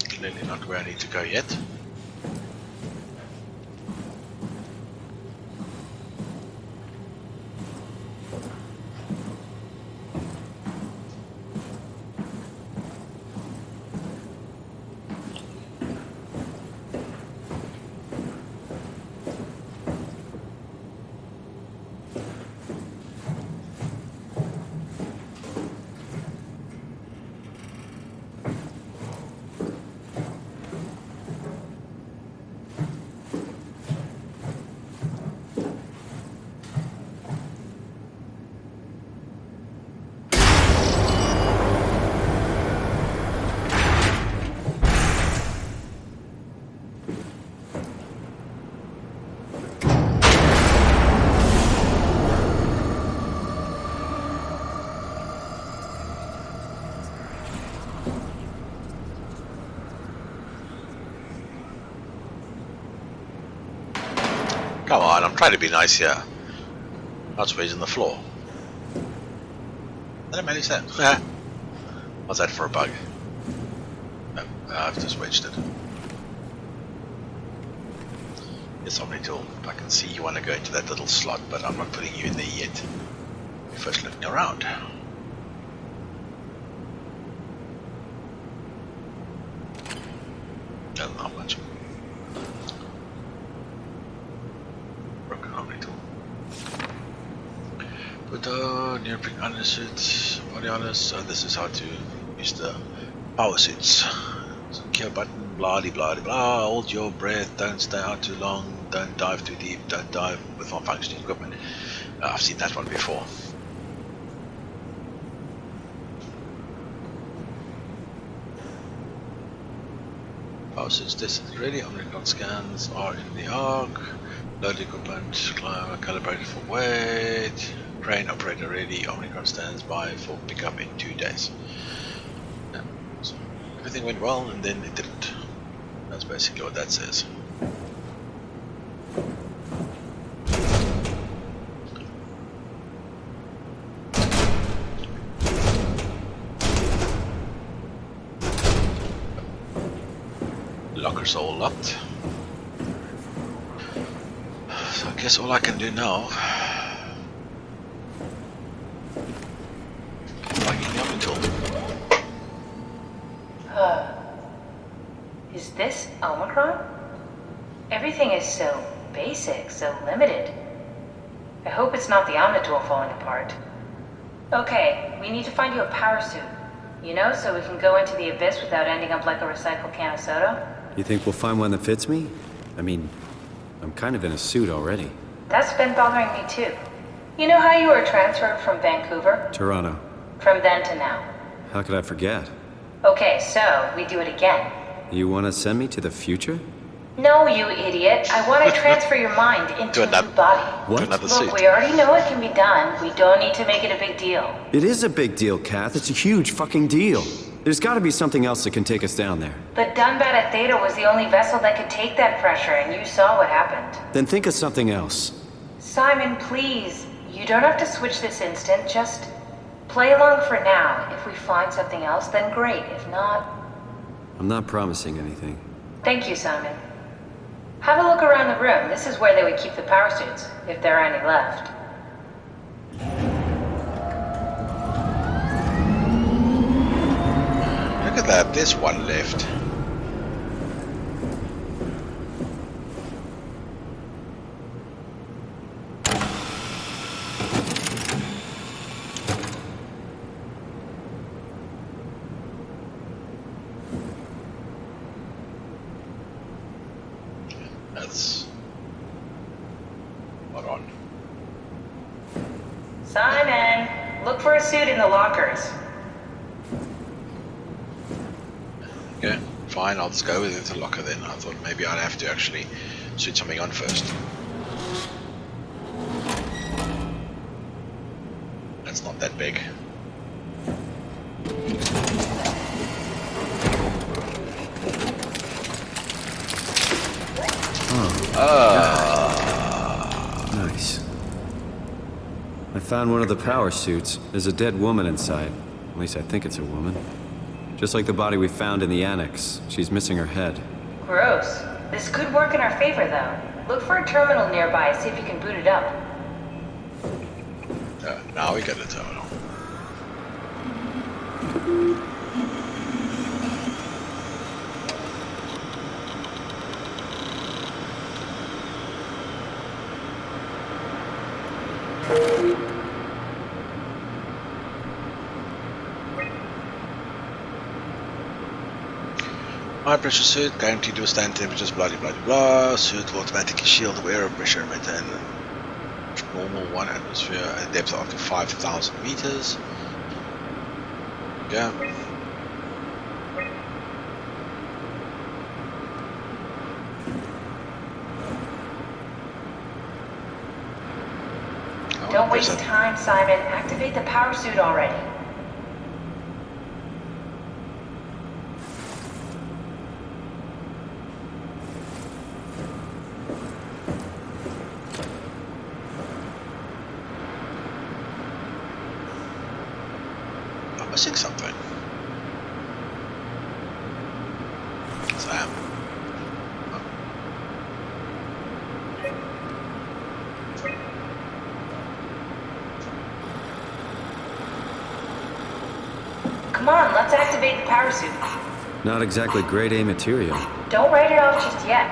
A: Clearly not where I need to go yet. Come on, I'm trying to be nice here. Not wedged in the floor. Did I manage that? What's that for a bug? No, I've just wedged it. Yes, Omni tool. I can see you want to go into that little slot, but I'm not putting you in there yet. You're first looking around. No, not much. Broken Omni tool. Put on your big undersuit, body armor. So this is how to use the power suits. Secure button, blah blah blah. Hold your breath. Don't stay out too long. Don't dive too deep. Don't dive with non-functioning equipment. I've seen that one before. Power suits tested ready. Omnicron scans are in the arc. Load equipment calibrated for weight. Crane operator ready. Omnicron stands by for pickup in 2 days. Yeah. So everything went well, and then it didn't. That's basically what that says. Lockers are all locked. So I guess all I can do now is plug in the Omni tool.
C: Is this Omicron? Everything is so basic, so limited. I hope it's not the Omnitool falling apart. Okay, we need to find you a power suit. You know, so we can go into the abyss without ending up like a recycled can of soda?
E: You think we'll find one that fits me? I mean, I'm kind of in a suit already.
C: That's been bothering me too. You know how you were transferred from Vancouver?
E: Toronto.
C: From then to now.
E: How could I forget?
C: Okay, so we do it again.
E: You want to send me to the future?
C: No, you idiot. I want to transfer your mind into a new body.
E: What?
C: Look, we already know it can be done. We don't need to make it a big deal.
E: It is a big deal, Kath. It's a huge fucking deal. There's got to be something else that can take us down there.
C: But Dunbat at Theta was the only vessel that could take that pressure, and you saw what happened.
E: Then think of something else.
C: Simon, please. You don't have to switch this instant. Just play along for now. If we find something else, then great. If not...
E: I'm not promising anything.
C: Thank you, Simon. Have a look around the room. This is where they would keep the power suits, if there are any left.
A: Look at that, there's one left. That's... What on?
C: Simon! Look for a suit in the lockers.
A: Yeah, fine, I'll just go with it to locker then. I thought maybe I'd have to actually switch something on first. That's not that big.
E: Nice. I found one of the power suits. There's a dead woman inside. At least I think it's a woman. Just like the body we found in the annex. She's missing her head.
C: Gross. This could work in our favor, though. Look for a terminal nearby, see if you can boot it up.
A: Now we get the terminal. High pressure suit, guaranteed to withstand temperatures, blah blah blah. Suit will automatically shield the wearer pressure, maintain normal 1 atmosphere at depth of up to 5,000 meters. Yeah.
C: Don't waste time, Simon. Activate the power suit already.
A: I'm missing something. Sam.
C: Come on, let's activate the power suit.
E: Not exactly grade A material.
C: Don't write it off just yet.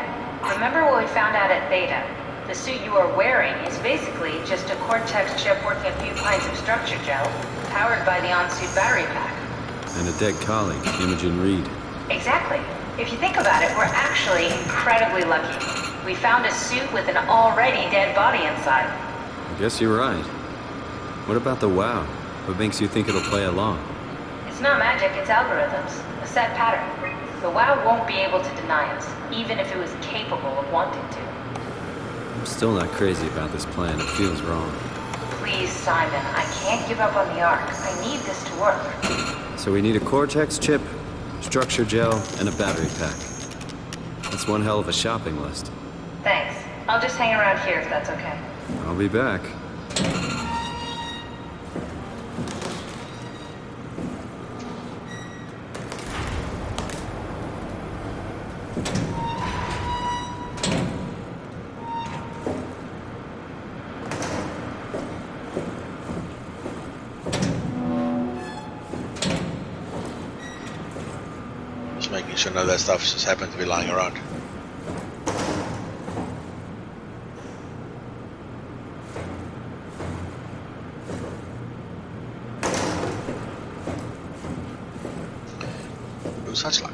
C: Remember what we found out at Theta? The suit you are wearing is basically just a Cortex chip working a few pints of structure gel, powered by the on-suit battery pack.
E: And a dead colleague, Imogen Reed.
C: Exactly. If you think about it, we're actually incredibly lucky. We found a suit with an already dead body inside.
E: I guess you're right. What about the WoW? What makes you think it'll play along?
C: It's not magic, it's algorithms. A set pattern. The WoW won't be able to deny us, even if it was capable of wanting to.
E: I'm still not crazy about this plan. It feels wrong.
C: Please, Simon, I can't give up on the Ark. I need this to work.
E: So we need a Cortex chip, structure gel, and a battery pack. That's one hell of a shopping list.
C: Thanks. I'll just hang around here if that's okay.
E: I'll be back.
A: Just making sure none of that stuff just happened to be lying around. No such luck.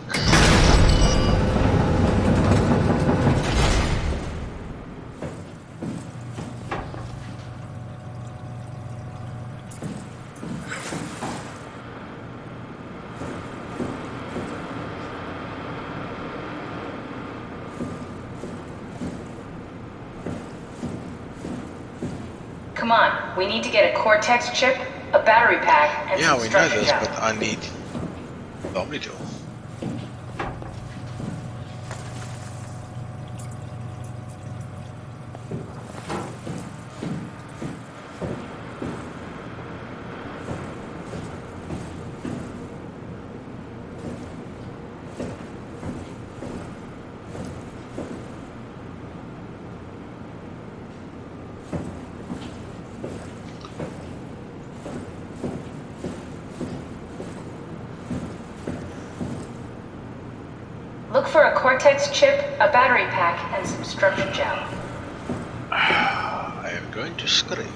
C: Come on, we need to get a Cortex chip, a battery pack, and
A: Yeah,
C: some
A: we know
C: structure
A: this,
C: gel.
A: but I need the Omni tool.
C: Look for a Cortex chip, a battery pack, and some structure gel.
A: I am going to scream.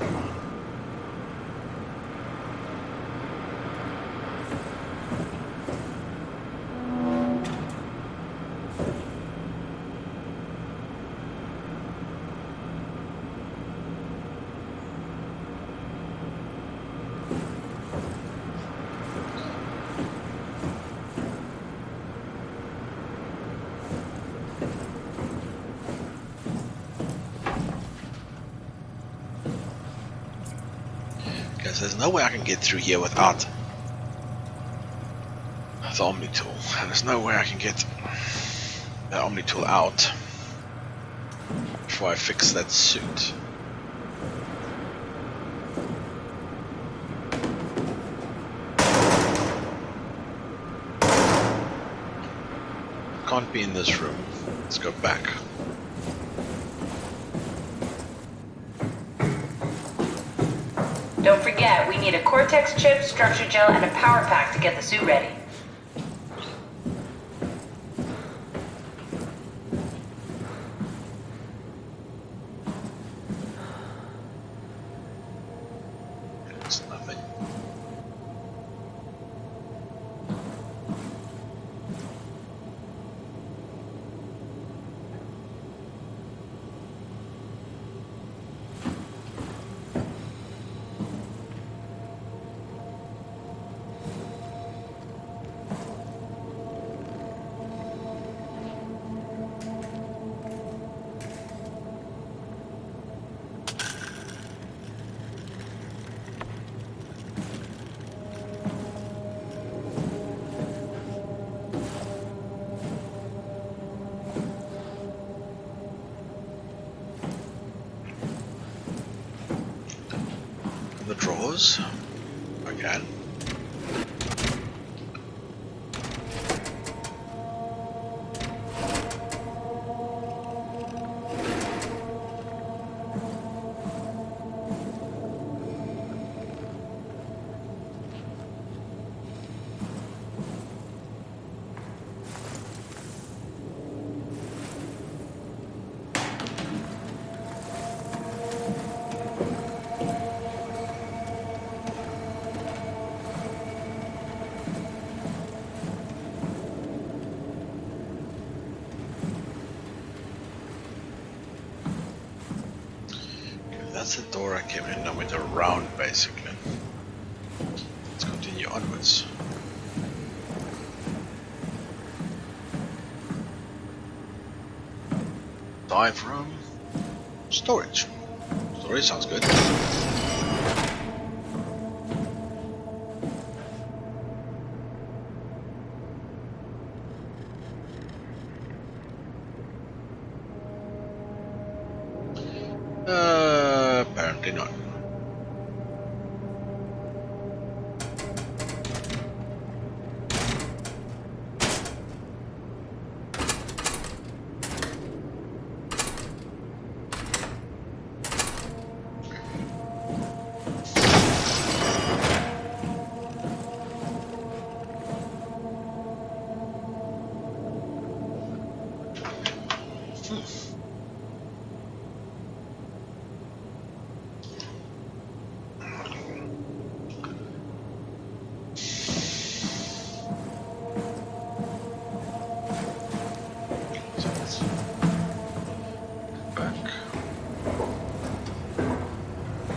A: Because there's no way I can get through here without the Omni tool. And there's no way I can get the Omni tool out before I fix that suit. Can't be in this room. Let's go back.
C: Don't forget, we need a Cortex chip, structure gel, and a power pack to get the suit ready.
A: It's nothing. The drawers again. That's the door I came in. Now went around basically. Let's continue onwards. Dive room. Storage. Storage sounds good. Apparently not.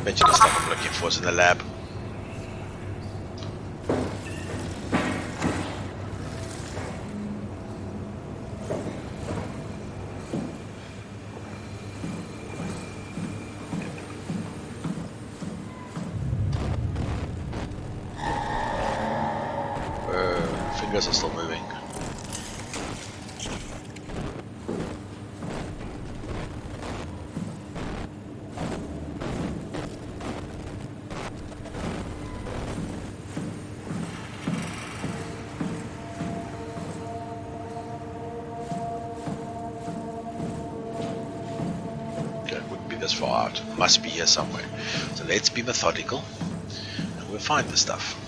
A: Bet you the stuff I'm looking for is in the lab. fingers are still moving. Okay, it wouldn't be this far out. Must be here somewhere. So let's be methodical and we'll find the stuff.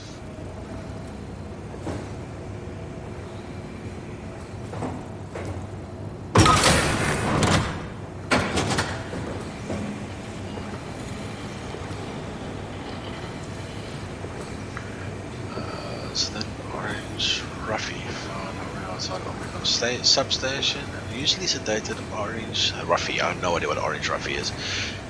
A: So then orange Ruffy found hovering outside Omicron substation. Usually sedated orange Ruffy. I have no idea what orange Ruffy is.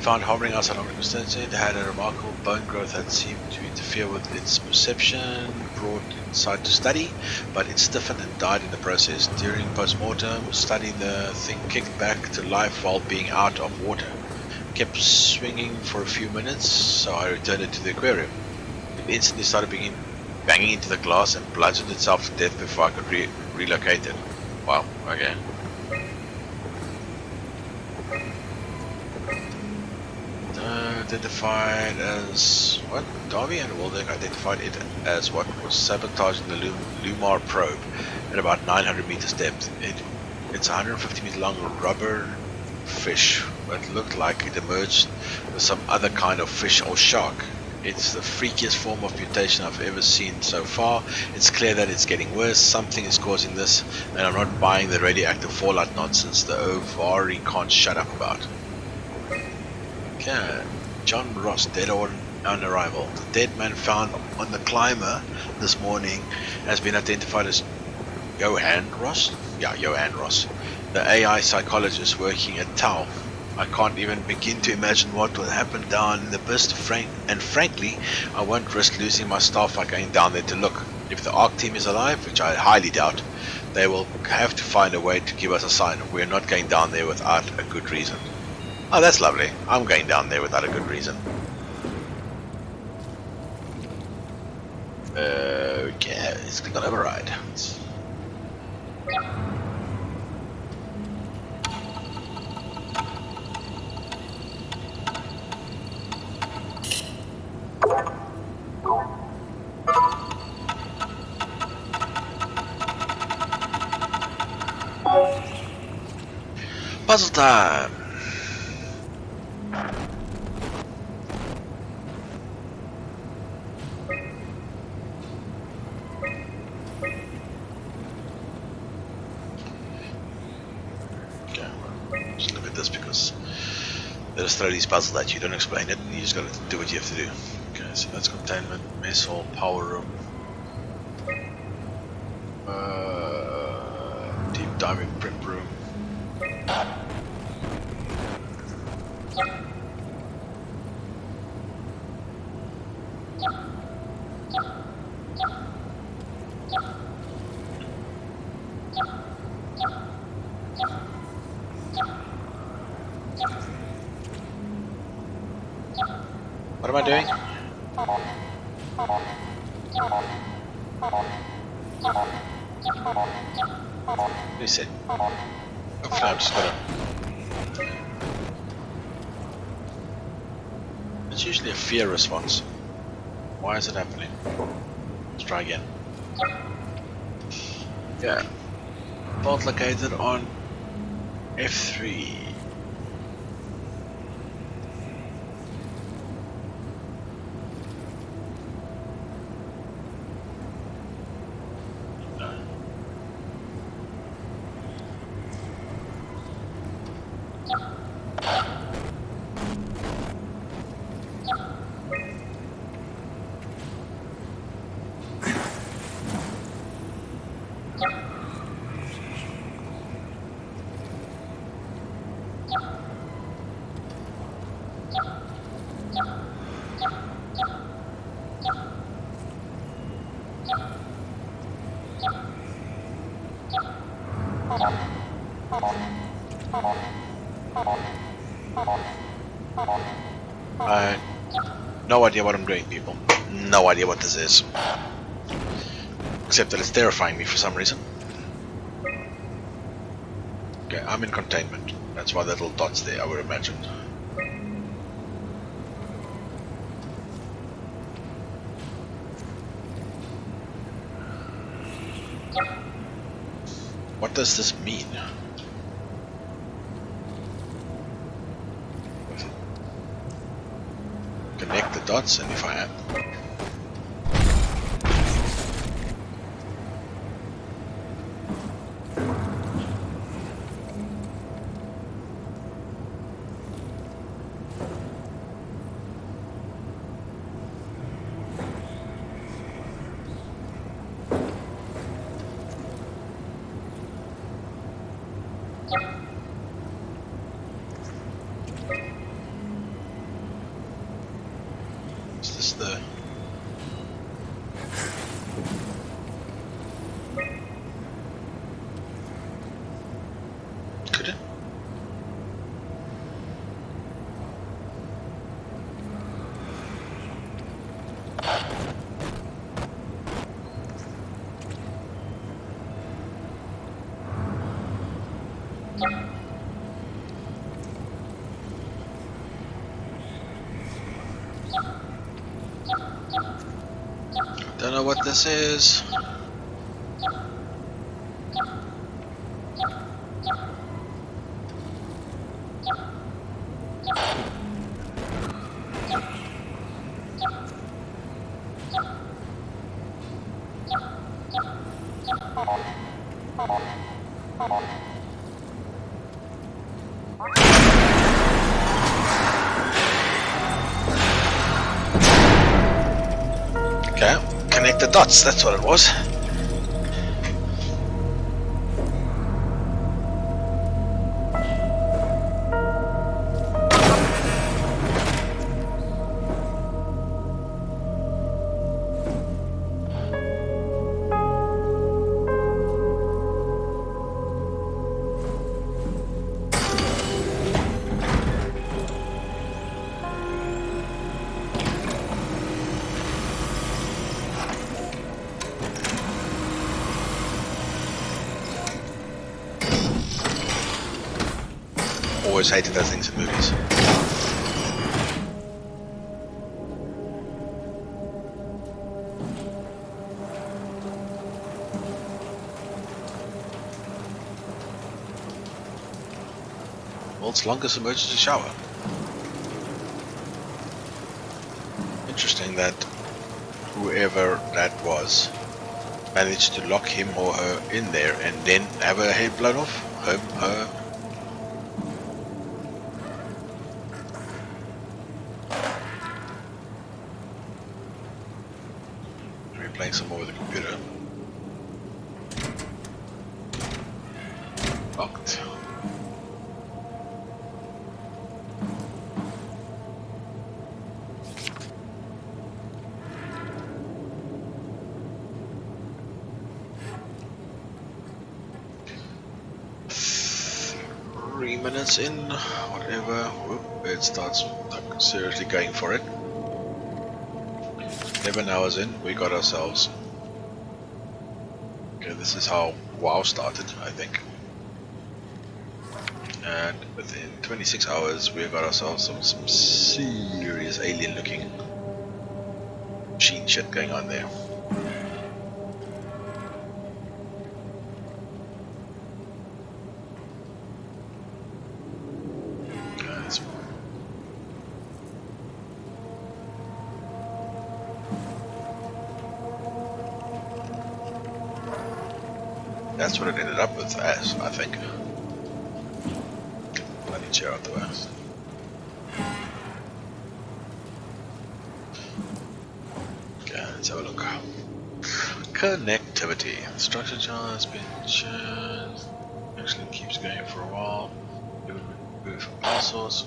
A: Found hovering outside Omicron station. It had a remarkable bone growth that seemed to interfere with its perception. Brought inside to study, but it stiffened and died in the process. During post-mortem study, the thing kicked back to life while being out of water. Kept swinging for a few minutes, so I returned it to the aquarium. It instantly started banging into the glass and bludgeoned itself to death before I could relocate it. Wow, okay. Identified as what? Darby and Waldeck identified it as what was sabotaging the Lumar probe at about 900 meters depth. It's a 150 meter long rubber fish, but looked like it emerged with some other kind of fish or shark. It's the freakiest form of mutation I've ever seen so far. It's clear that it's getting worse. Something is causing this, and I'm not buying the radioactive fallout nonsense the Ovari can't shut up about. Okay, John Ross, dead on arrival. The dead man found on the climber this morning has been identified as Johan Ross? Yeah, Johan Ross, the AI psychologist working at Tau. I can't even begin to imagine what will happen down in the abyss, and frankly, I won't risk losing my staff by going down there to look. If the ARC team is alive, which I highly doubt, they will have to find a way to give us a sign. We're not going down there without a good reason. Oh, that's lovely. I'm going down there without a good reason. Okay, let's click on override. Puzzle time! Okay, well, just look at this because they just throw these puzzles at you, don't explain it, you just gotta do what you have to do. Okay, so that's containment, mess hall, power room. Deep diving prep room. What am I doing? Reset. Hopefully I'm just gonna... It's usually a fear response. Why is it happening? Let's try again. Yeah. Vault located on F3. No idea what I'm doing, people. No idea what this is. Except that it's terrifying me for some reason. Okay, I'm in containment. That's why that little dot's there, I would imagine. What does this mean? Connect the dots, and if I am... Is this the... Could it? Don't know what this is. Okay, connect the dots, that's what it was. Always hated those things in movies. World's longest emergency shower. Interesting that whoever that was managed to lock him or her in there and then have her head blown off. Her. Playing some more with the computer. Locked. Three minutes in, whatever. Whoop, it starts like, seriously going for it. 11 hours in, we got ourselves. Okay, this is how WoW started, I think. And within 26 hours, we got ourselves some serious alien-looking machine shit going on there. That's what it ended up with as, I think. Bloody chair out the way. Okay, let's have a look. Connectivity. The structure chart has been changed. Actually keeps going for a while. It would remove from power source.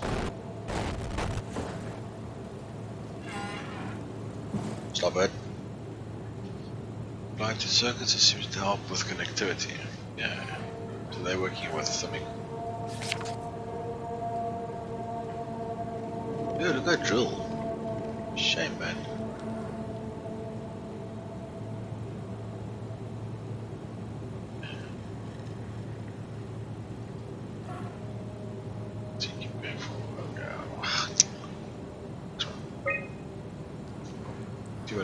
A: Stop it. Applied to circuits, it seems to help with connectivity. Yeah. So they're working with something. Dude, look at that drill. Shame, man.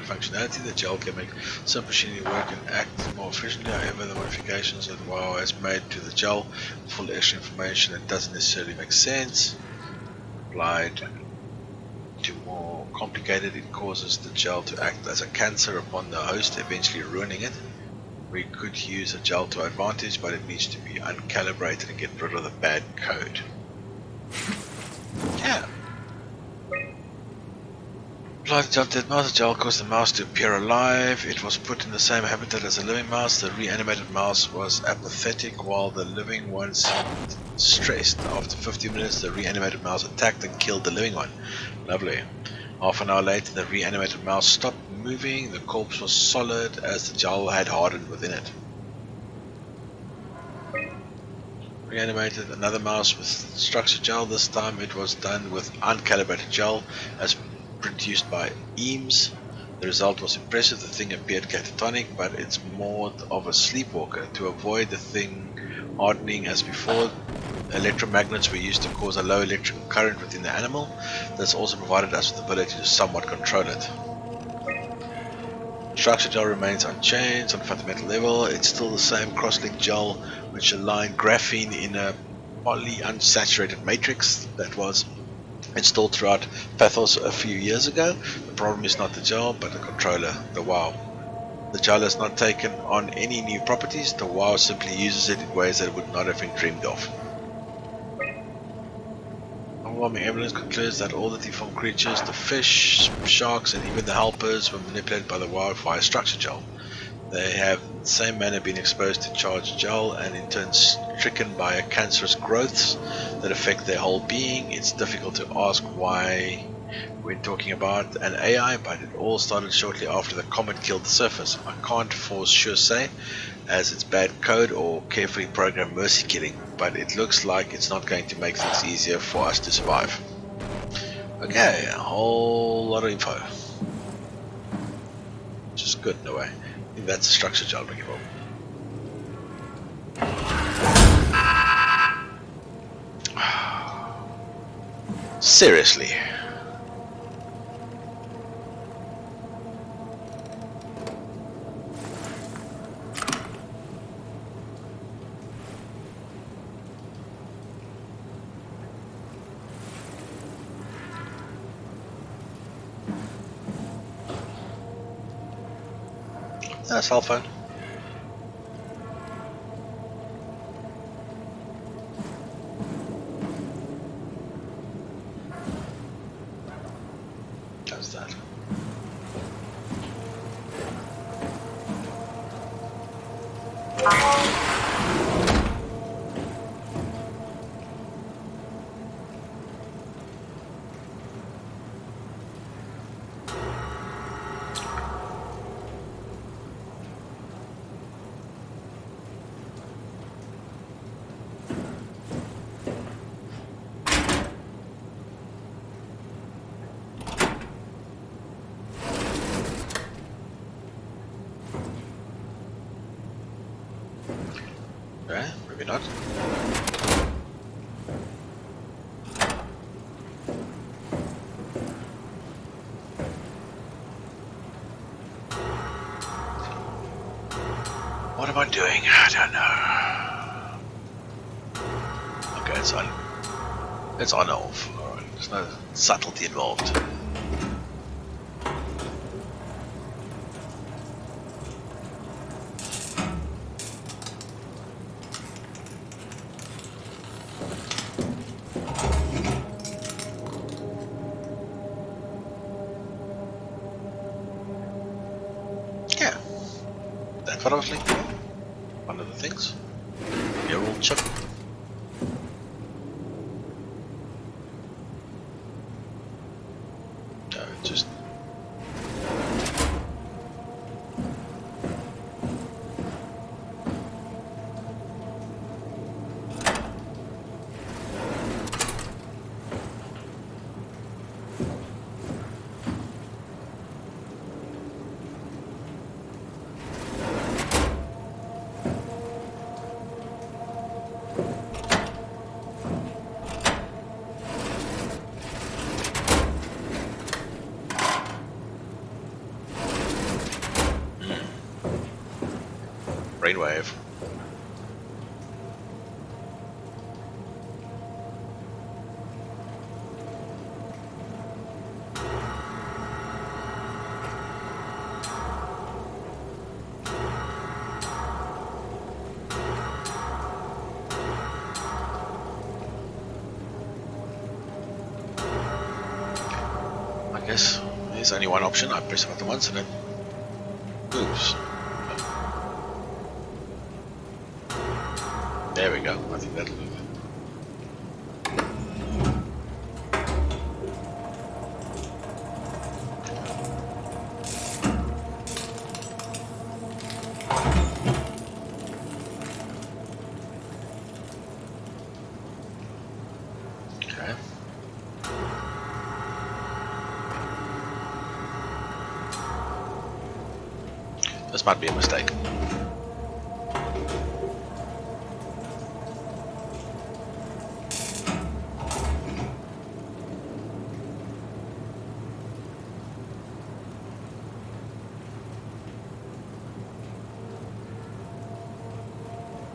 A: limited functionality. The gel can make some machinery work and act more efficiently. However, the modifications that WoW has made to the gel, full of extra information that doesn't necessarily make sense. Applied to more complicated, it causes the gel to act as a cancer upon the host, eventually ruining it. We could use a gel to our advantage, but it needs to be uncalibrated and get rid of the bad code. Yeah. Applied to jump dead mouse, the gel caused the mouse to appear alive. It was put in the same habitat as a living mouse. The reanimated mouse was apathetic while the living one seemed stressed. After 50 minutes, the reanimated mouse attacked and killed the living one. Lovely. Half an hour later, the reanimated mouse stopped moving. The corpse was solid as the gel had hardened within it. Reanimated another mouse with structured gel. This time it was done with uncalibrated gel as produced by Eames. The result was impressive. The thing appeared catatonic, but it's more of a sleepwalker. To avoid the thing hardening as before, electromagnets were used to cause a low electrical current within the animal. This also provided us with the ability to somewhat control it. Structure gel remains unchanged on a fundamental level. It's still the same cross-link gel which aligned graphene in a polyunsaturated matrix that was installed throughout Pathos a few years ago. The problem is not the gel, but the controller, the WoW. The gel has not taken on any new properties. The WoW simply uses it in ways that it would not have been dreamed of. Overwhelming evidence concludes that all the deformed creatures, the fish, sharks, and even the helpers were manipulated by the WoW via structure gel. They have in the same manner been exposed to charged gel and in turn stricken by cancerous growths that affect their whole being. It's difficult to ask why we're talking about an AI, but it all started shortly after the comet killed the surface. I can't for sure say, as it's bad code or carefully programmed mercy killing, but it looks like it's not going to make things easier for us to survive. Okay, a whole lot of info. Which is good in a way. I think that's the structure gel bringing up. Seriously. Cell phone. How's that? Okay, maybe not. What am I doing? I don't know. Okay, it's on. It's on off. Alright, there's no subtlety involved. Yeah, that's what I was thinking. One of the things. Your old chip. Just brainwave. I guess there's only one option. I press the button once and it moves. There we go. I think that'll move it. Okay. This might be a mistake.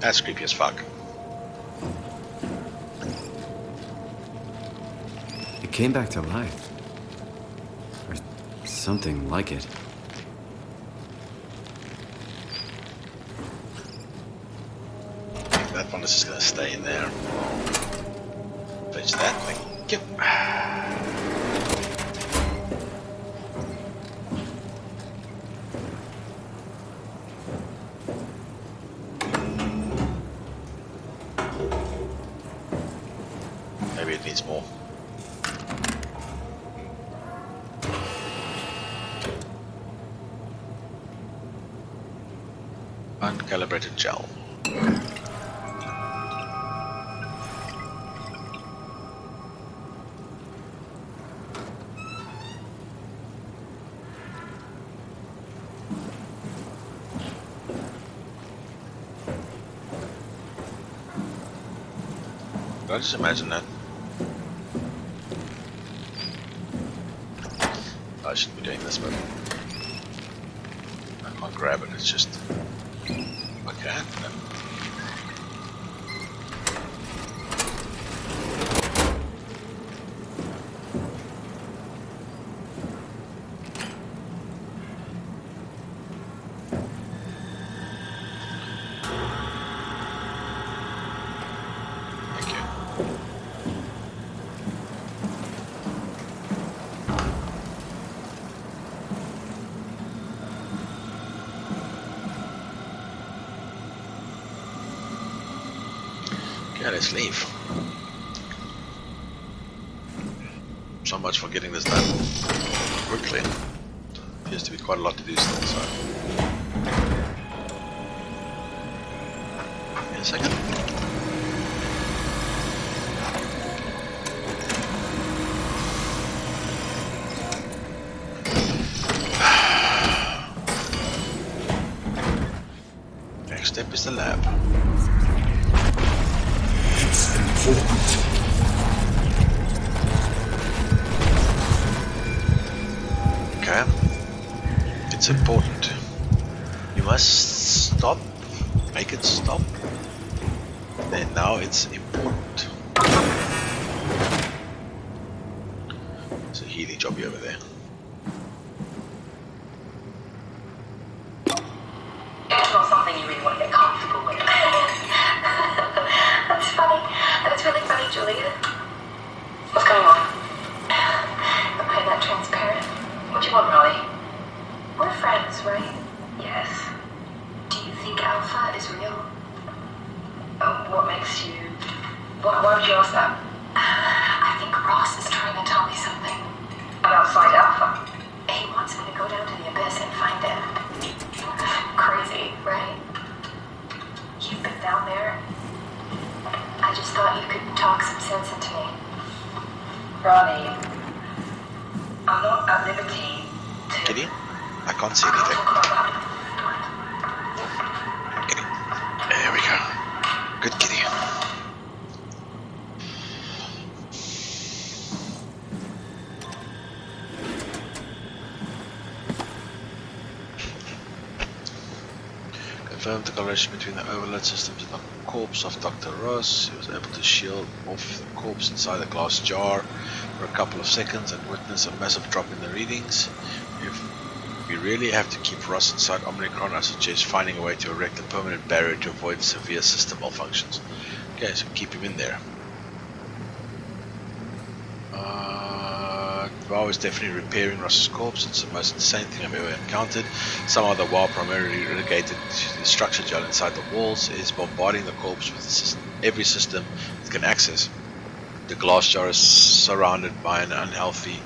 A: That's creepy as fuck.
E: It came back to life. Or something like it.
A: I think that one is just gonna stay in there. Fetch that, thank you. Maybe it needs more. Uncalibrated gel. I just imagine that. I shouldn't be doing this, but I can't grab it. It's just okay. Thank you. Okay, let's leave. So much for getting this done quickly. Appears to be quite a lot to do still, so. Give me a second. Next step is the lab. Okay. It's important. You must stop. Make it stop. And now it's important. There's a healing jobby over there.
C: It's not something you really want to get comfortable with. That's funny. That's really funny, Julia. What's going on? Am I that transparent? What do you want, Molly? We're friends, right? Yes. Do you think Alpha is real? What makes you... Why would you ask that? I think Ross is trying to tell me something. About Site Alpha? He wants me to go down to the abyss and find it. Crazy, right? You've been down there. I just thought you could talk some sense into me. Ronnie, I'm not at liberty to...
A: Kitty? I can't see anything. Kitty. There we go. Good kitty. confirmed the correlation between the overload systems and the corpse of Dr. Ross. He was able to shield off the corpse inside a glass jar for a couple of seconds and witness a massive drop in the readings. If we really have to keep Ross inside Omicron, I suggest finding a way to erect a permanent barrier to avoid severe system malfunctions. Okay, so keep him in there. WoW is definitely repairing Ross's corpse. It's the most insane thing I've ever encountered. Somehow the WoW, primarily relegated to the structure gel inside the walls, is bombarding the corpse with every system it can access. The glass jar is surrounded by an unhealthy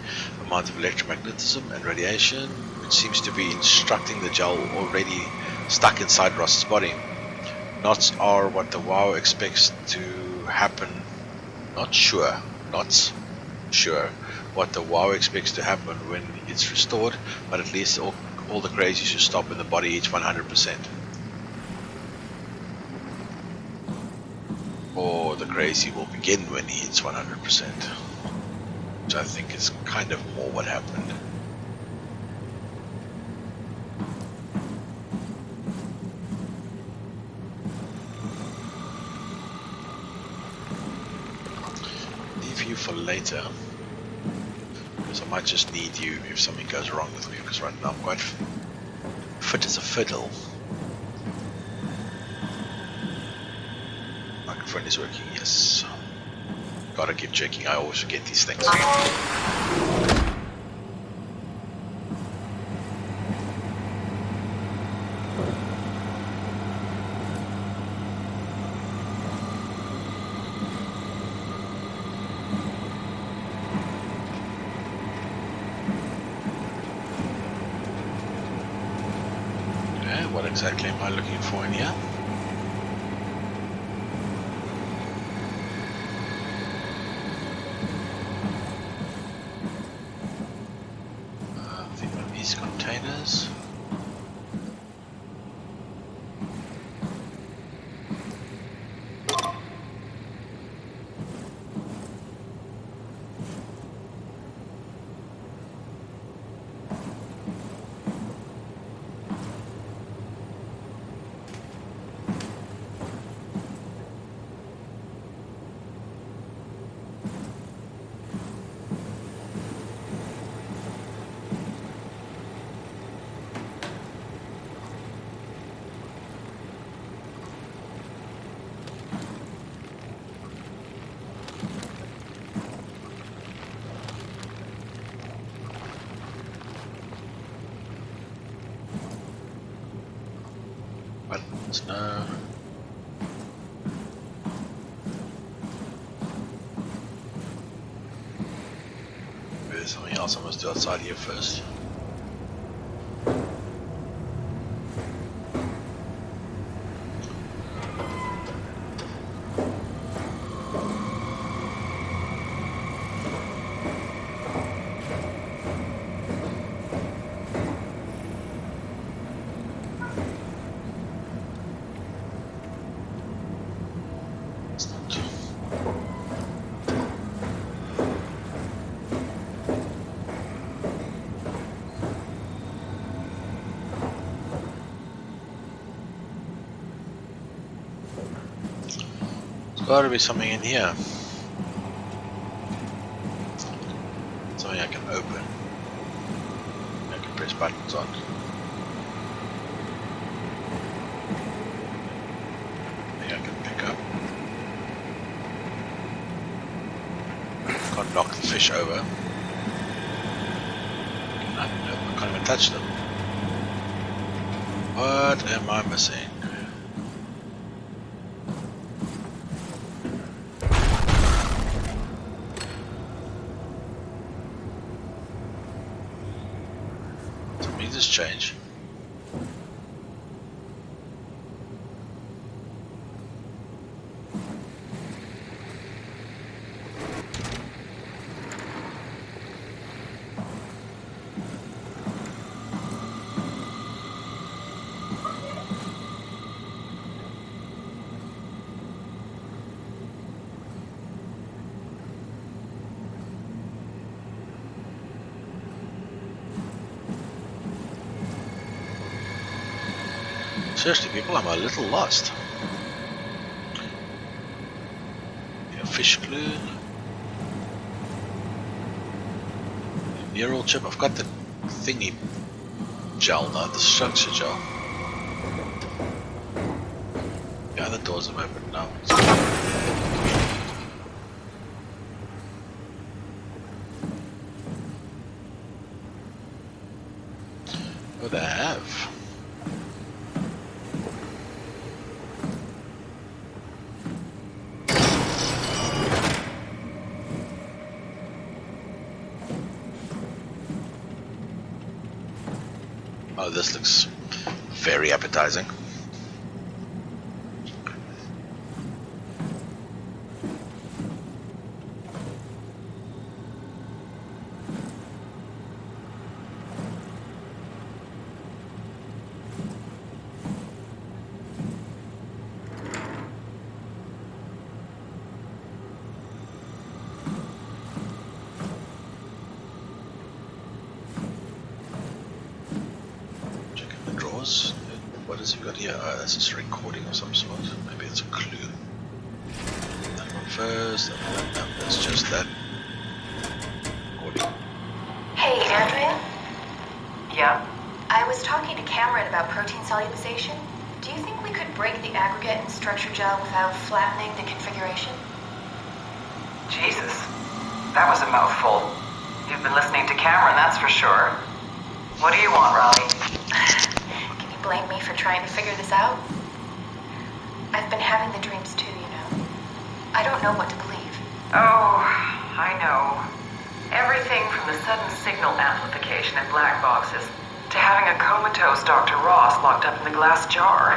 A: amount of electromagnetism and radiation, which seems to be instructing the gel already stuck inside Ross's body. Knots are what the WoW expects to happen. Not sure what the WoW expects to happen when it's restored, but at least all the crazy should stop when the body hits 100%. Or the crazy will begin when he hits 100%. Which I think is kind of more what happened. Leave you for later. I might just need you if something goes wrong with me, because right now I'm quite fit as a fiddle. Microphone is working, yes. Gotta keep checking, I always forget these things. What exactly am I looking for in here? I think of these containers. Buttons, no. There's something else I must do outside here first. Gotta be something in here. Something I can open. I can press buttons on. Maybe I can pick up. Can't knock the fish over. I can't even touch them. What am I missing? Change. Seriously, people, I'm a little lost. Yeah, fish glue. Neural chip. I've got the thingy gel now, the structure gel. Yeah, the doors are open now. Oh, they have. Oh, this looks very appetizing. What has he got here? Oh, that's just a recording of some sort. Maybe it's a clue. That one first. No, that's just that recording.
G: Hey, Andrea?
I: Yeah?
G: I was talking to Cameron about protein solubilization. Do you think we could break the aggregate and structure gel without flattening the configuration?
I: Jesus. That was a mouthful. You've been listening to Cameron, that's for sure. What do you want, Raleigh?
G: Can you blame me for trying to figure this out? I've been having the dreams too, you know. I don't know what to believe.
I: Oh, I know. Everything from the sudden signal amplification in black boxes to having a comatose Dr. Ross locked up in the glass jar.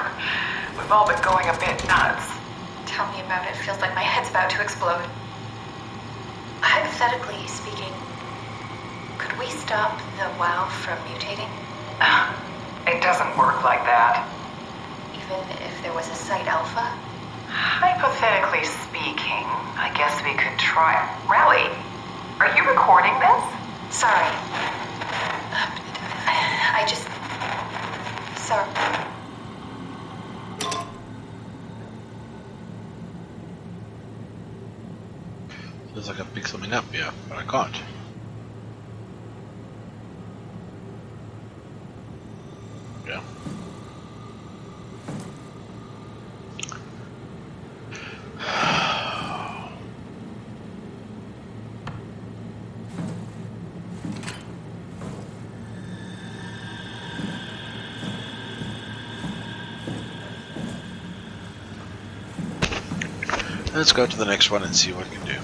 I: We've all been going a bit nuts.
G: Tell me about it. Feels like my head's about to explode. Hypothetically speaking, could we stop the WoW from mutating?
I: It doesn't work like that.
G: Even if there was a Site Alpha?
I: Hypothetically speaking, I guess we could try. Raleigh, are you recording this?
G: Sorry. I just... Sorry.
A: Feels like I picked something up, yeah, but I can't. Yeah. Let's go to the next one and see what we can do.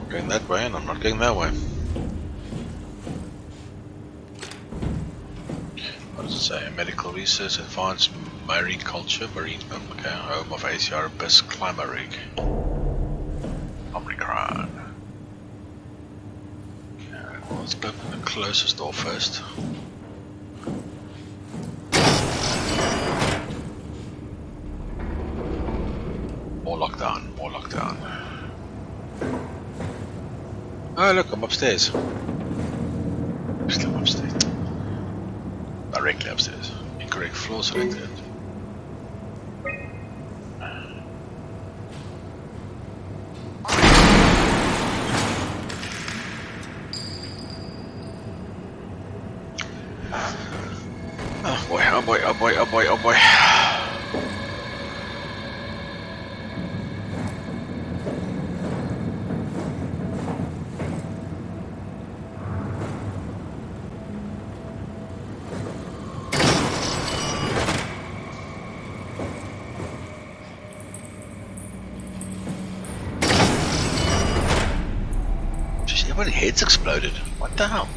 A: Going that way and I'm not going that way. What does it say? Medical research, advanced marine culture, marine, okay, home of ACR Abyss climber rig. Omicron. Okay, well, let's open the closest door first. More lockdown, more lockdown. Oh look, I'm upstairs. Still upstairs. Directly upstairs. Incorrect floor selected. Oh boy, oh boy, oh boy, oh boy, oh boy. Everybody's head's exploded. What the hell?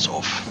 A: that's off.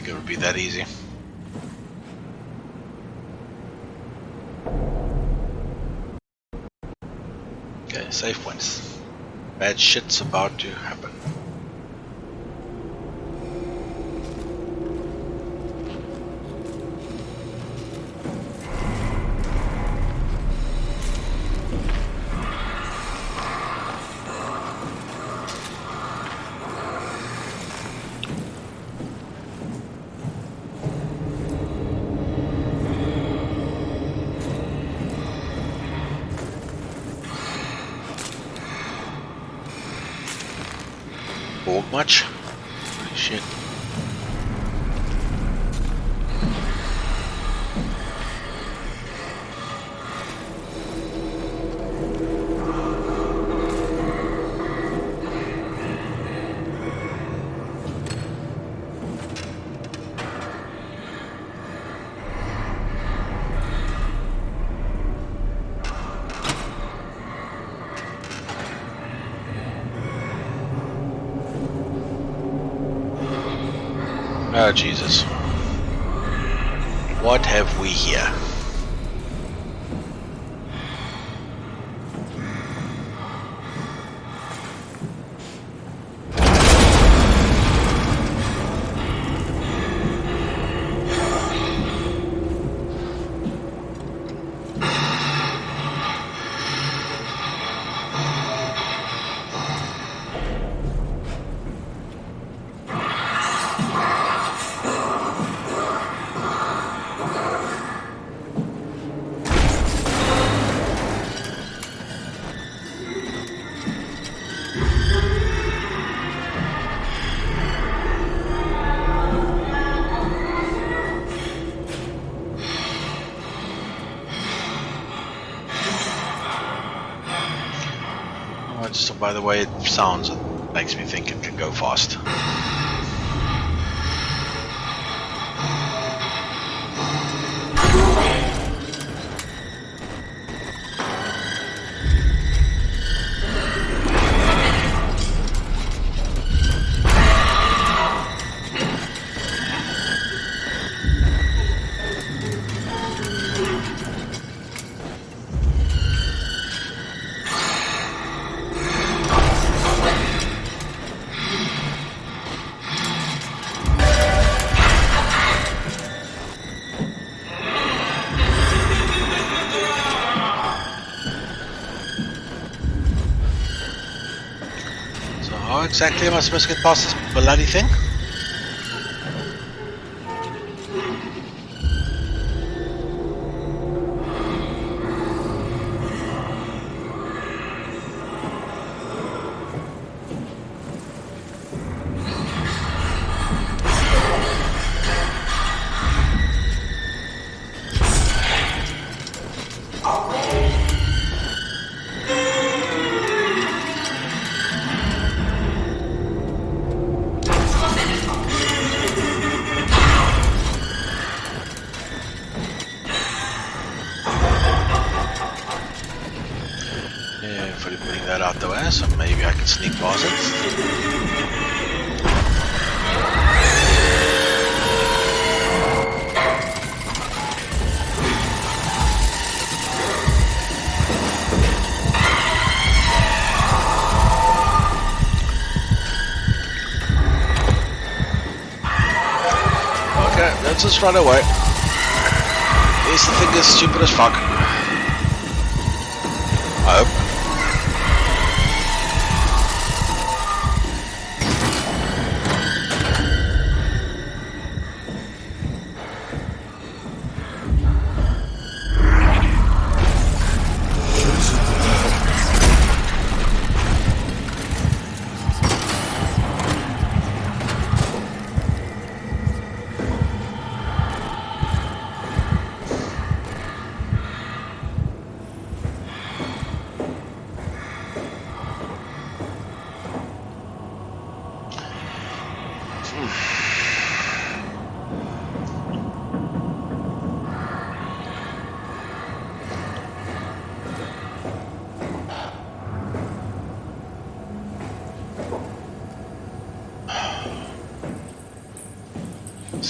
A: It would be that easy. Okay, save points. Bad shit's about to happen. Bold much? Holy shit. Oh Jesus. What have we here? Just by the way it sounds, it makes me think it can go fast. How exactly am I supposed to get past this bloody thing? Fully putting that out the way, so maybe I can sneak past it. Okay, let's just run away. This thing is stupid as fuck. I hope.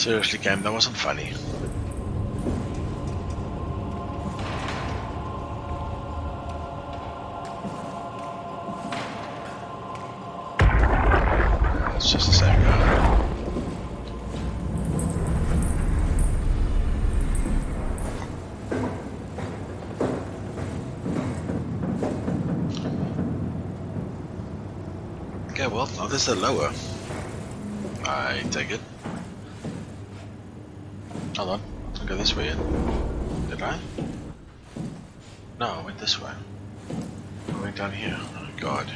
A: Seriously, game, that wasn't funny. It's just the same guy. Okay, well, now this is lower. I take it. Hold on, I'll go this way in. Did I? No, I went this way. I went down here. Oh god.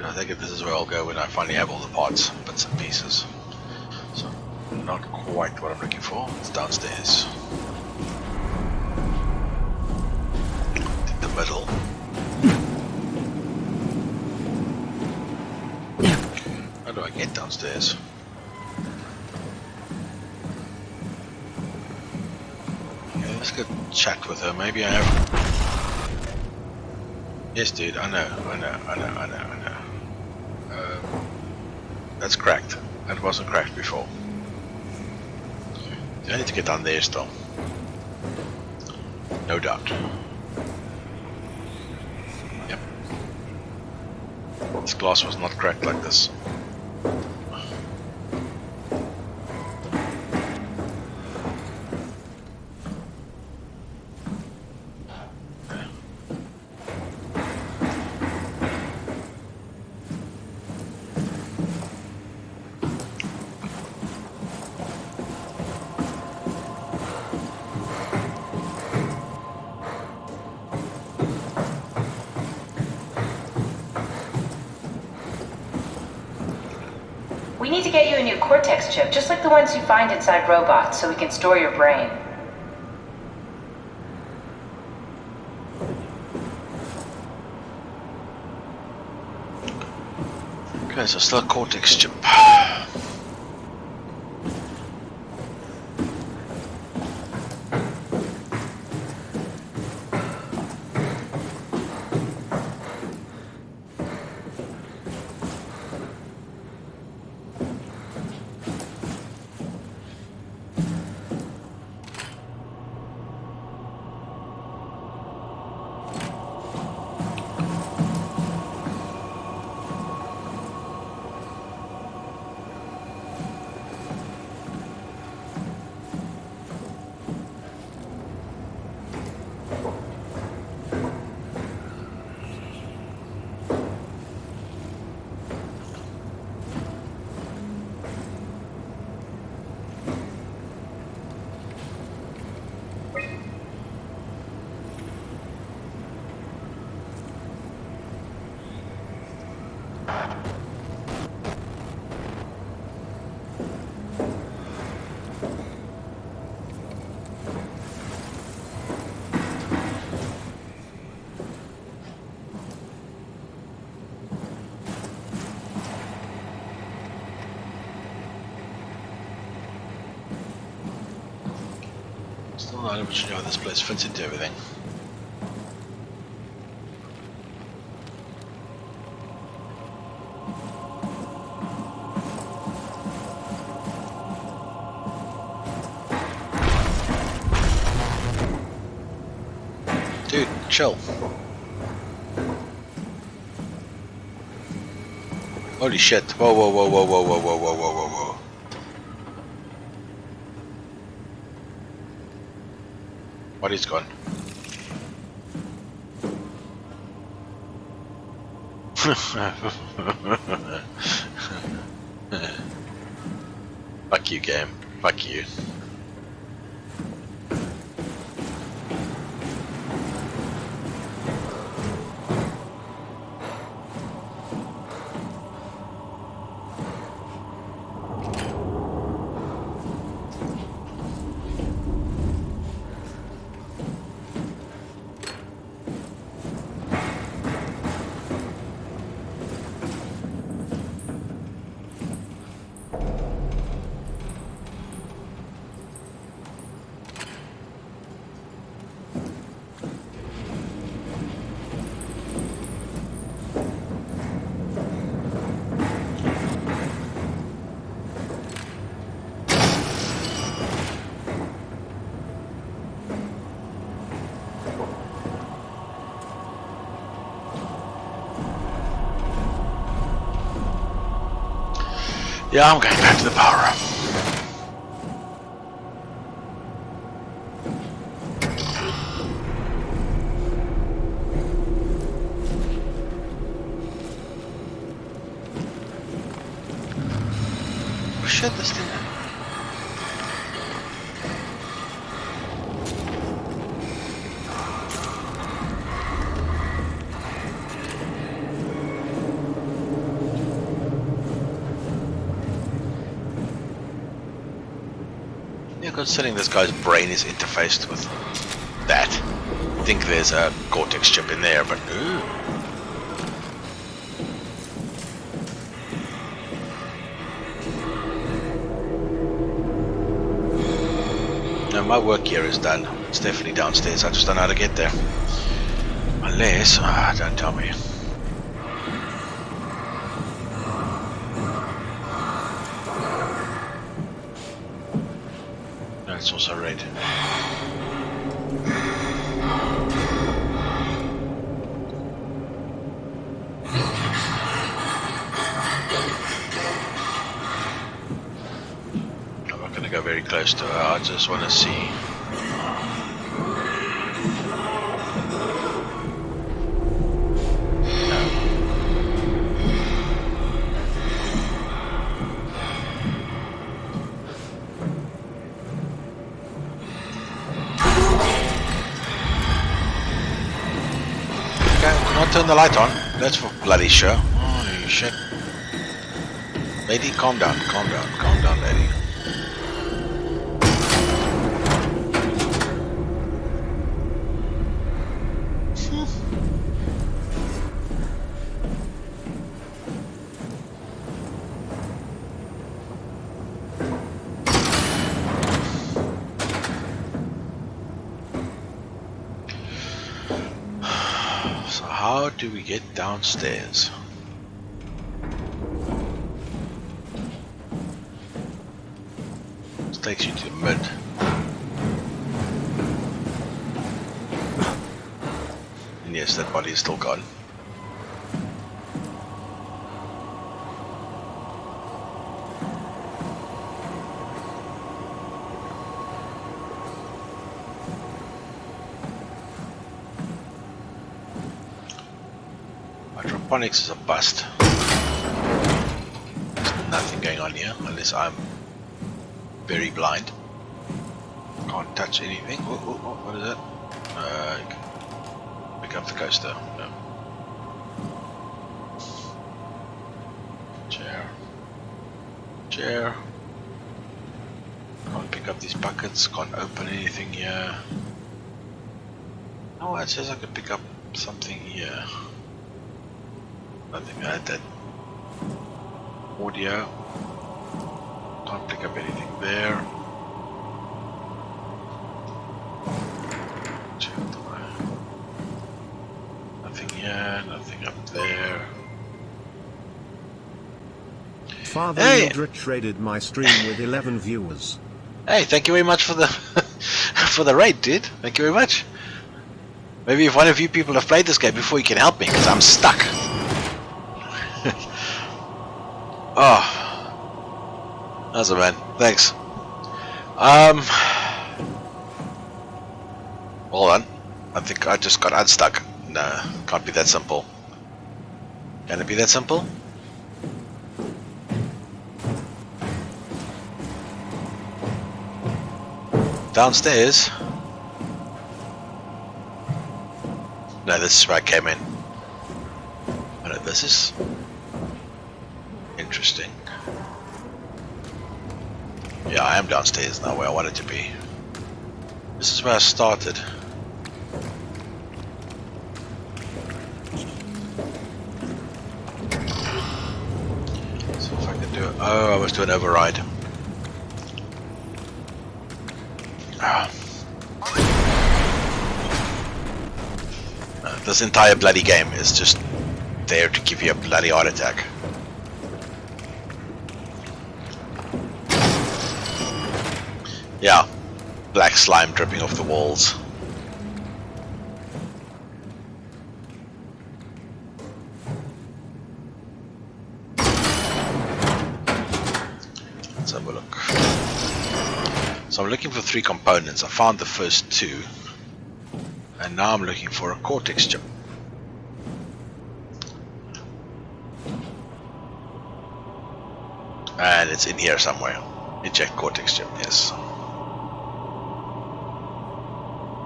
A: I think this is where I'll go when I finally have all the parts, bits and pieces. So, not quite what I'm looking for. It's downstairs. In the middle. How do I get downstairs? Okay, let's go chat with her. Maybe I have... Yes, dude, I know. That's cracked. That wasn't cracked before. I need to get down there still. No doubt. Yep. This glass was not cracked like this.
C: We need to get you a new Cortex chip, just like the ones you find inside robots, so we can store your brain.
A: Okay, so still a Cortex chip. Still not able to know how this place fits into everything. Dude, chill. Holy shit. Whoa, whoa, whoa, whoa, whoa, whoa, whoa, whoa, whoa, whoa. Body's gone. Fuck you, game. Fuck you. Yeah, I'm going back to the power room. Oh shit, this thing. Yeah, considering this guy's brain is interfaced with that. I think there's a Cortex chip in there, but ooh. No, my work here is done. It's definitely downstairs. I just don't know how to get there. Unless, don't tell me. No, it's also red. I'm not going to go very close to her. I just want to see. Not turn the light on. That's for bloody sure. Holy shit. Lady, calm down, lady. So how do we get downstairs? This takes you to mid. And yes, that body is still gone. Hydroponics is a bust. There's nothing going on here unless I'm very blind. Can't touch anything. What is that? Pick up the coaster. No. Chair. Can't pick up these buckets. Can't open anything here. Oh, it says I can pick up something here. Nothing. I had that audio. Can't pick up anything there. Nothing here. Nothing up there.
J: Father Mildred traded my stream with 11 viewers.
A: Hey, thank you very much for the for the raid, dude. Thank you very much. Maybe if one of you people have played this game before, you can help me, because I'm stuck. Oh, awesome, man. Thanks. Hold on. I think I just got unstuck. No, can't be that simple. Can it be that simple? Downstairs? No, this is where I came in. Oh, no, this is interesting. Yeah, I am downstairs now where I wanted to be. This is where I started. So if I can do it. Oh, I must do an override. This entire bloody game is just there to give you a bloody heart attack. Yeah, black slime dripping off the walls. Let's have a look. So I'm looking for 3 components. I found the first 2. And now I'm looking for a cortex chip. And it's in here somewhere. Eject cortex chip, yes.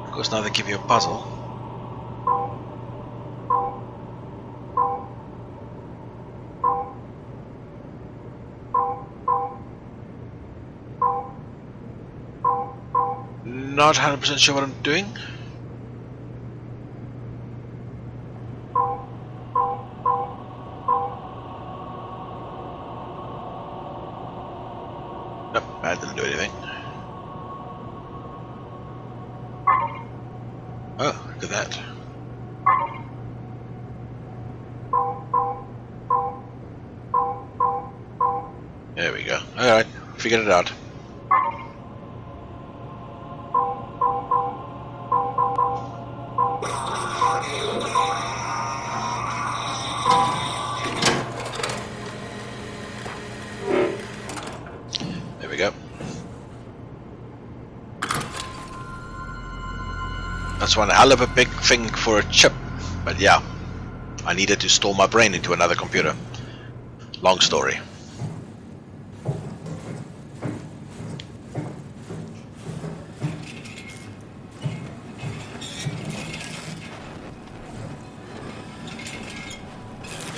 A: Of course, now they give you a puzzle. Not 100% sure what I'm doing. Nope, I didn't do anything. Oh, look at that. There we go. Alright, figured it out. There we go. That's one hell of a big thing for a chip, but yeah, I needed to store my brain into another computer. Long story.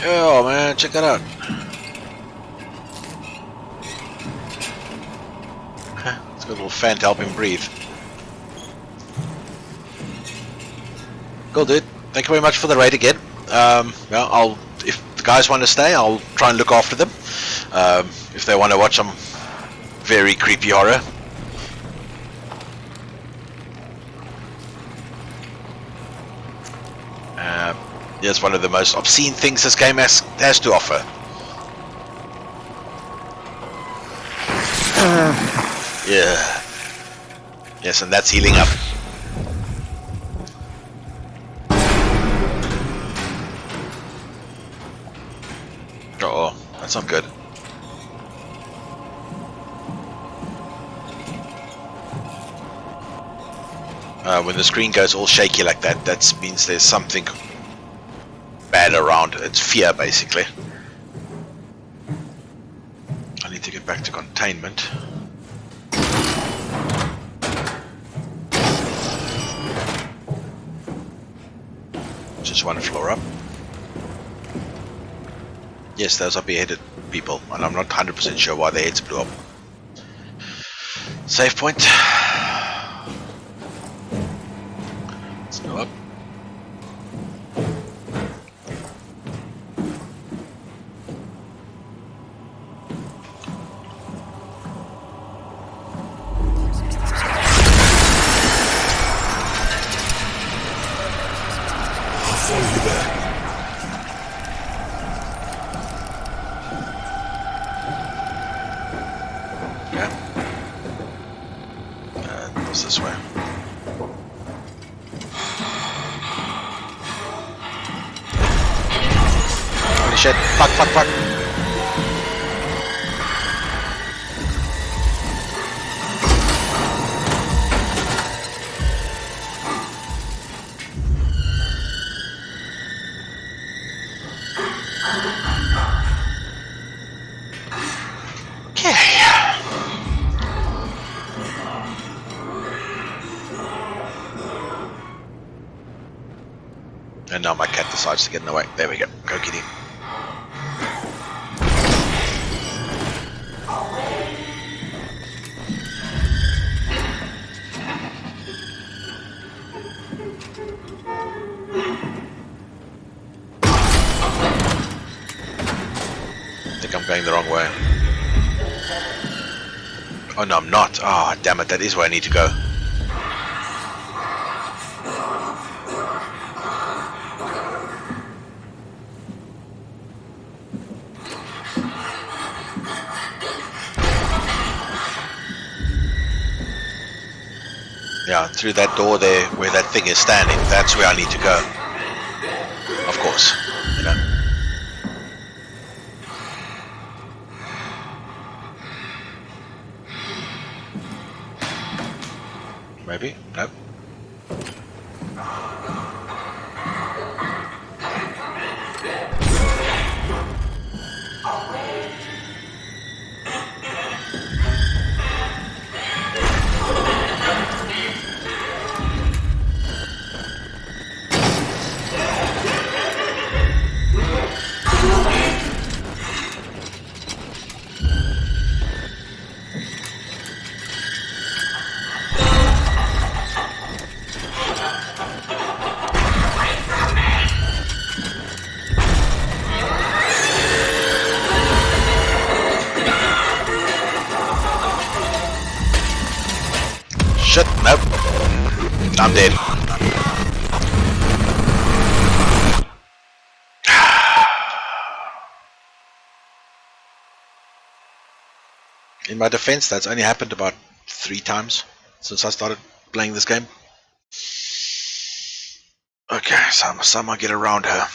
A: Oh man, check that out. It's got a little fan to help him breathe. Cool, dude. Thank you very much for the raid again. Well, if the guys want to stay, I'll try and look after them. If they want to watch some very creepy horror. It's one of the most obscene things this game has to offer. Yeah. Yes, and that's healing up. Uh-oh, that's not good. When the screen goes all shaky like that, that means there's something bad around. It's fear, basically. I need to get back to containment. Just one floor up. Yes, those are beheaded people, and I'm not 100% sure why their heads blew up. Save point. Let's go up. This way. Holy shit. Fuck, fuck, fuck. And now my cat decides to get in the way. There we go. Go, kitty. I think I'm going the wrong way. Oh no, I'm not. Oh, damn it. That is where I need to go. Yeah, through that door there where that thing is standing, that's where I need to go. Of course, you know. Maybe? Nope. Shit, nope. I'm dead. In my defense, that's only happened about 3 times since I started playing this game. Okay, so I must somehow get around her.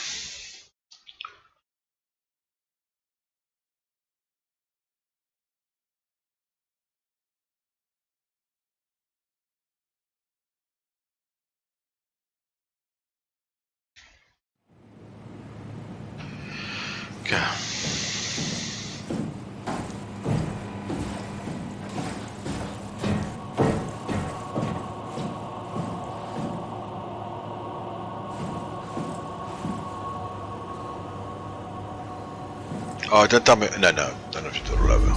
A: Okay. Oh, don't tell me. No, don't have to do it all over.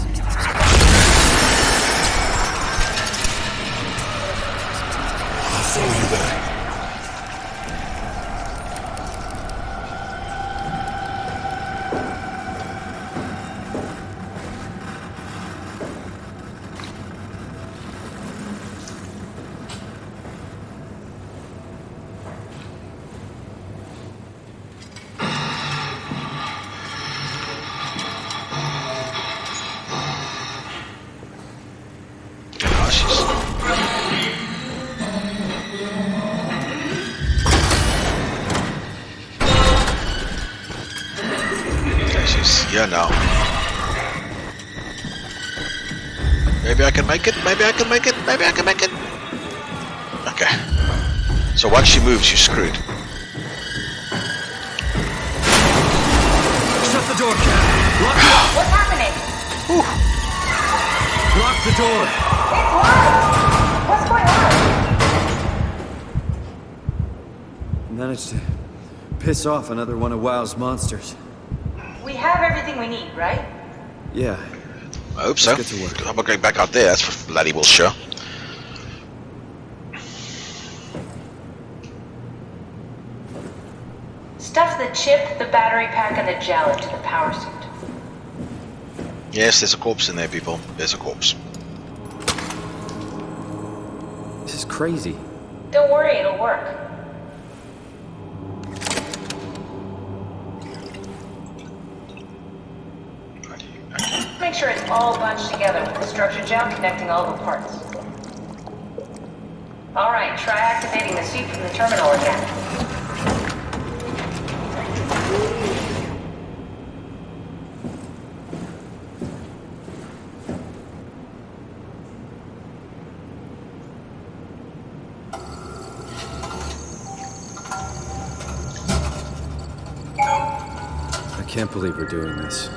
A: I'll see you there. Yeah, now. Maybe I can make it. Maybe I can make it. Maybe I can make it. Okay. So once she moves, you're screwed.
B: Shut the door, Cat. Lock it up.
C: What's happening?
B: Whew. Lock the door.
C: It's locked. What's going on?
E: Managed to piss off another one of WoW's monsters.
C: We have everything we need, right?
E: Yeah.
A: I hope so.
E: Let's get to work.
A: I'm not going back out there, that's for bloody well sure.
C: Stuff the chip, the battery pack, and the gel into the power suit.
A: Yes, there's a corpse in there, people. There's a corpse.
E: This is crazy.
C: Don't worry, it'll work. Make sure it's all bunched together with the structure gel connecting all the parts. Alright, try activating the suit from the terminal again.
E: I can't believe we're doing this.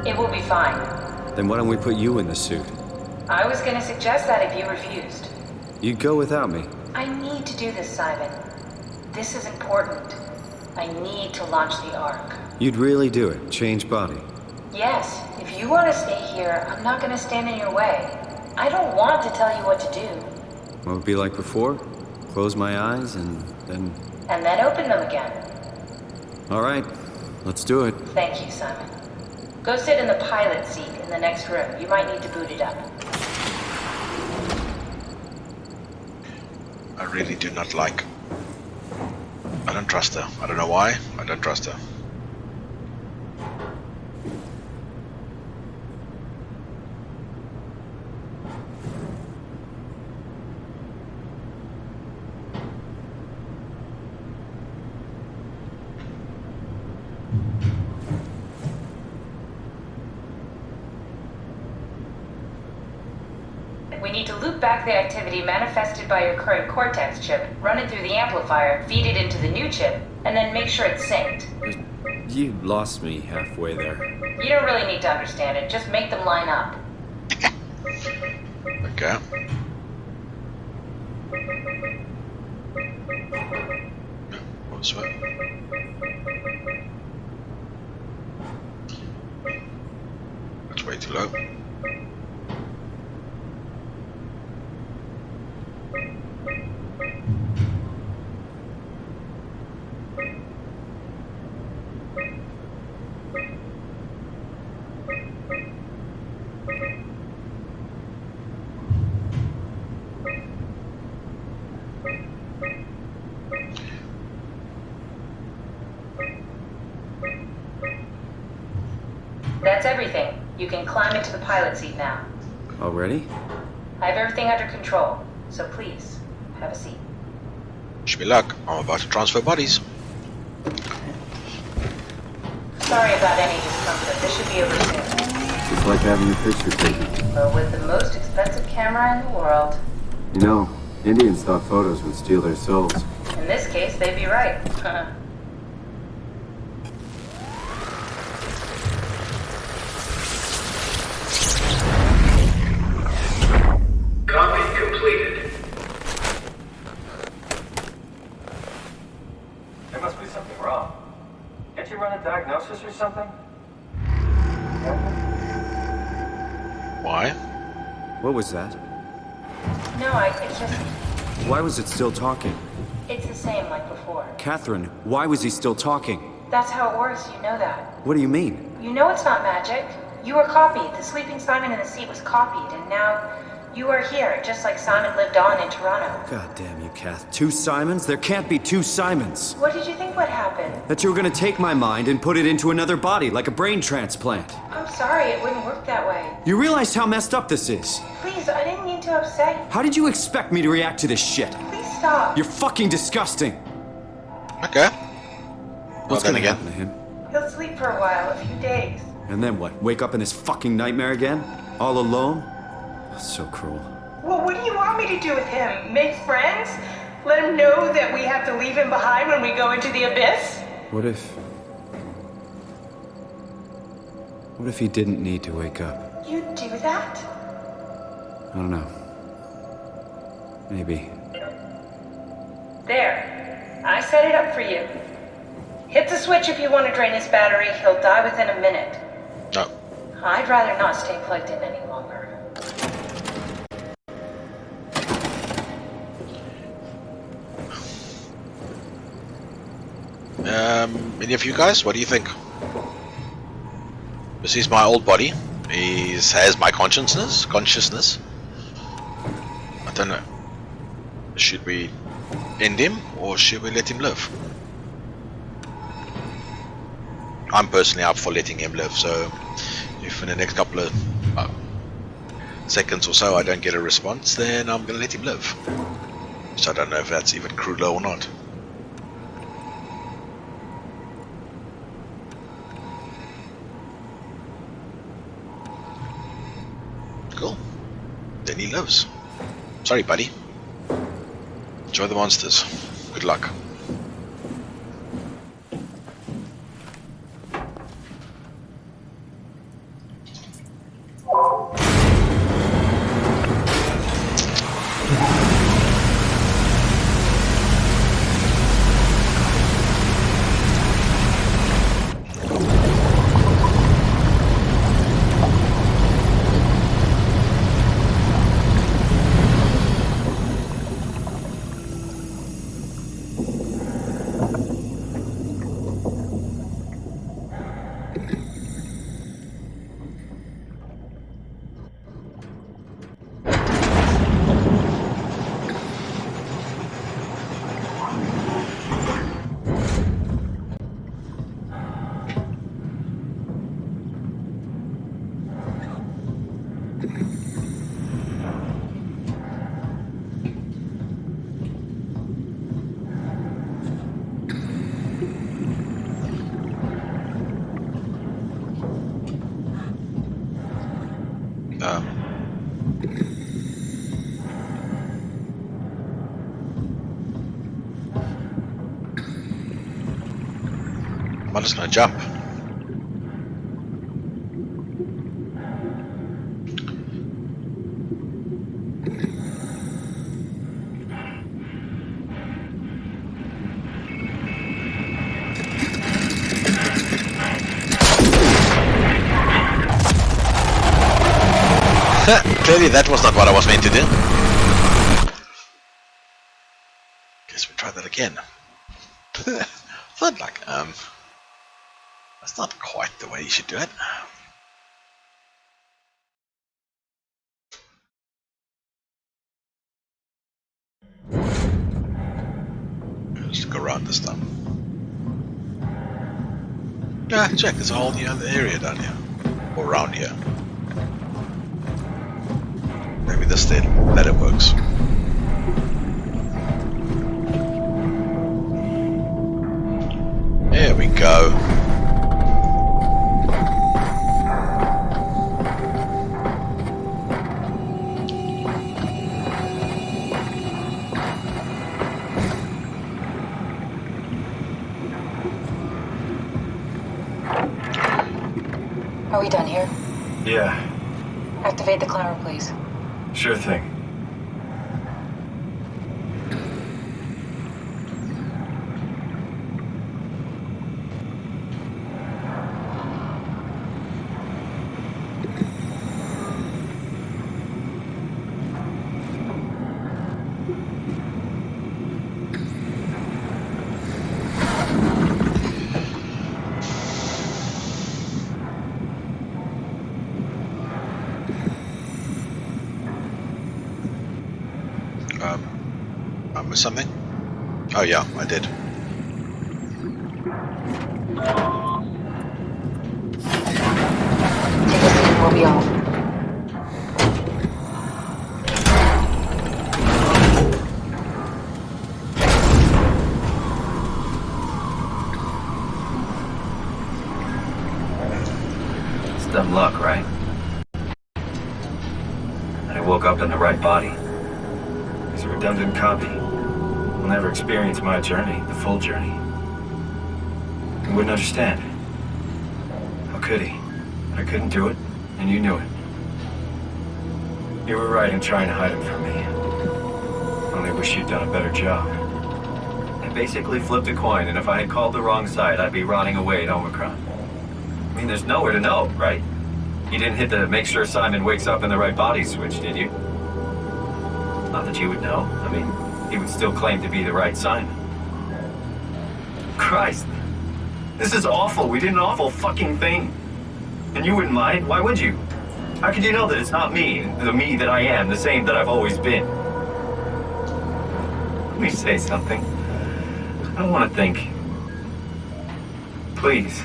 C: It will be fine.
E: Then why don't we put you in the suit?
C: I was gonna suggest that if you refused.
E: You'd go without me.
C: I need to do this, Simon. This is important. I need to launch the Ark.
E: You'd really do it? Change body?
C: Yes, if you want to stay here, I'm not going to stand in your way. I don't want to tell you what to do.
E: What would it be like before? Close my eyes and then...
C: And then open them again.
E: All right, let's do it.
C: Thank you, Simon. Go sit in the pilot seat in the next room. You might need to boot it up.
A: I really do not like... I don't trust her. I don't know why. I don't trust her.
C: We need to loop back the activity manifested by your current Cortex chip, run it through the amplifier, feed it into the new chip, and then make sure it's synced.
E: You lost me halfway there.
C: You don't really need to understand it, just make them line up.
A: Okay. What's that? That's way too low.
C: That's everything. You can climb into the pilot seat now.
E: Already?
C: I have everything under control, so please, have a seat.
A: Wish me luck. I'm about to transfer bodies.
C: Sorry about any discomfort. This should be over soon.
E: It's like having your picture taken.
C: But with the most expensive camera in the world.
E: You know, Indians thought photos would steal their souls.
C: In this case, they'd be right.
B: Copy completed.
D: There must be something wrong. Can't you run a diagnosis or something?
A: Why?
E: What was that?
C: No, it's just...
E: Why was it still talking?
C: It's the same like before.
E: Catherine, why was he still talking?
C: That's how it works, you know that.
E: What do you mean?
C: You know it's not magic. You were copied. The sleeping Simon in the seat was copied, and now you are here, just like Simon lived on in Toronto.
E: God damn you, Kath. 2 Simons? There can't be 2 Simons.
C: What did you think would happen?
E: That you were gonna take my mind and put it into another body, like a brain transplant.
C: I'm sorry, it wouldn't work that way.
E: You realize how messed up this is?
C: Please, I didn't mean to upset you.
E: How did you expect me to react to this shit?
C: Please stop.
E: You're fucking disgusting.
A: Okay.
E: What's
A: then
E: gonna
A: again.
E: happen to him?
C: He'll sleep for a while, a few days.
E: And then what? Wake up in this fucking nightmare again? All alone? So cruel.
C: Well, what do you want me to do with him? Make friends? Let him know that we have to leave him behind when we go into the abyss?
E: What if he didn't need to wake up?
C: You'd do that?
E: I don't know. Maybe.
C: There. I set it up for you. Hit the switch if you want to drain his battery. He'll die within a minute.
A: No.
C: I'd rather not stay plugged in any longer.
A: Any of you guys, what do you think? This is my old body. He has my consciousness. I don't know. Should we end him or should we let him live? I'm personally up for letting him live, so if in the next couple of seconds or so I don't get a response, then I'm going to let him live. So I don't know if that's even cruel or not. Cool. Then he lives. Sorry, buddy. Enjoy the monsters. Good luck. I'm just gonna jump. Clearly that was not what I was meant to do. Guess we try that again. Thought like, that's not quite the way you should do it. Let's go around this time. Yeah, check, there's a whole new other area down here. Or around here. Maybe this did. That it works. There we go.
C: Are we done here?
K: Yeah,
C: Activate the climber, please.
K: sure thing.
A: I missed something? Oh yeah, I did.
C: Take a seat, we'll be off.
K: It's dumb luck, right? And I woke up in the right body. He's a redundant copy. He'll never experience my journey, the full journey. He wouldn't understand. How could he? I couldn't do it, and you knew it. You were right in trying to hide him from me. Only wish you'd done a better job. I basically flipped a coin, and if I had called the wrong side, I'd be rotting away at Omicron. I mean, there's nowhere to know, right? You didn't hit the make sure Simon wakes up in the right body switch, did you? Not that you would know. I mean, he would still claim to be the right Simon. Christ. This is awful. We did an awful fucking thing. And you wouldn't mind? Why would you? How could you know that it's not me, the me that I am, the same that I've always been? Let me say something. I don't want to think. Please.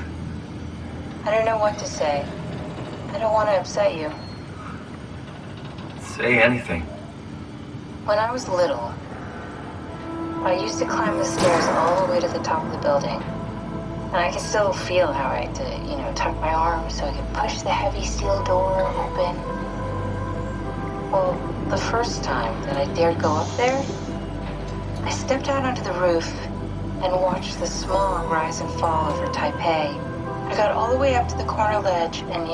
C: I don't know what to say. I don't want to upset you.
K: Say anything.
C: When I was little, I used to climb the stairs all the way to the top of the building. And I could still feel how I had to, tuck my arms so I could push the heavy steel door open. Well, the first time that I dared go up there, I stepped out onto the roof and watched the smog rise and fall over Taipei. I got all the way up to the corner ledge and,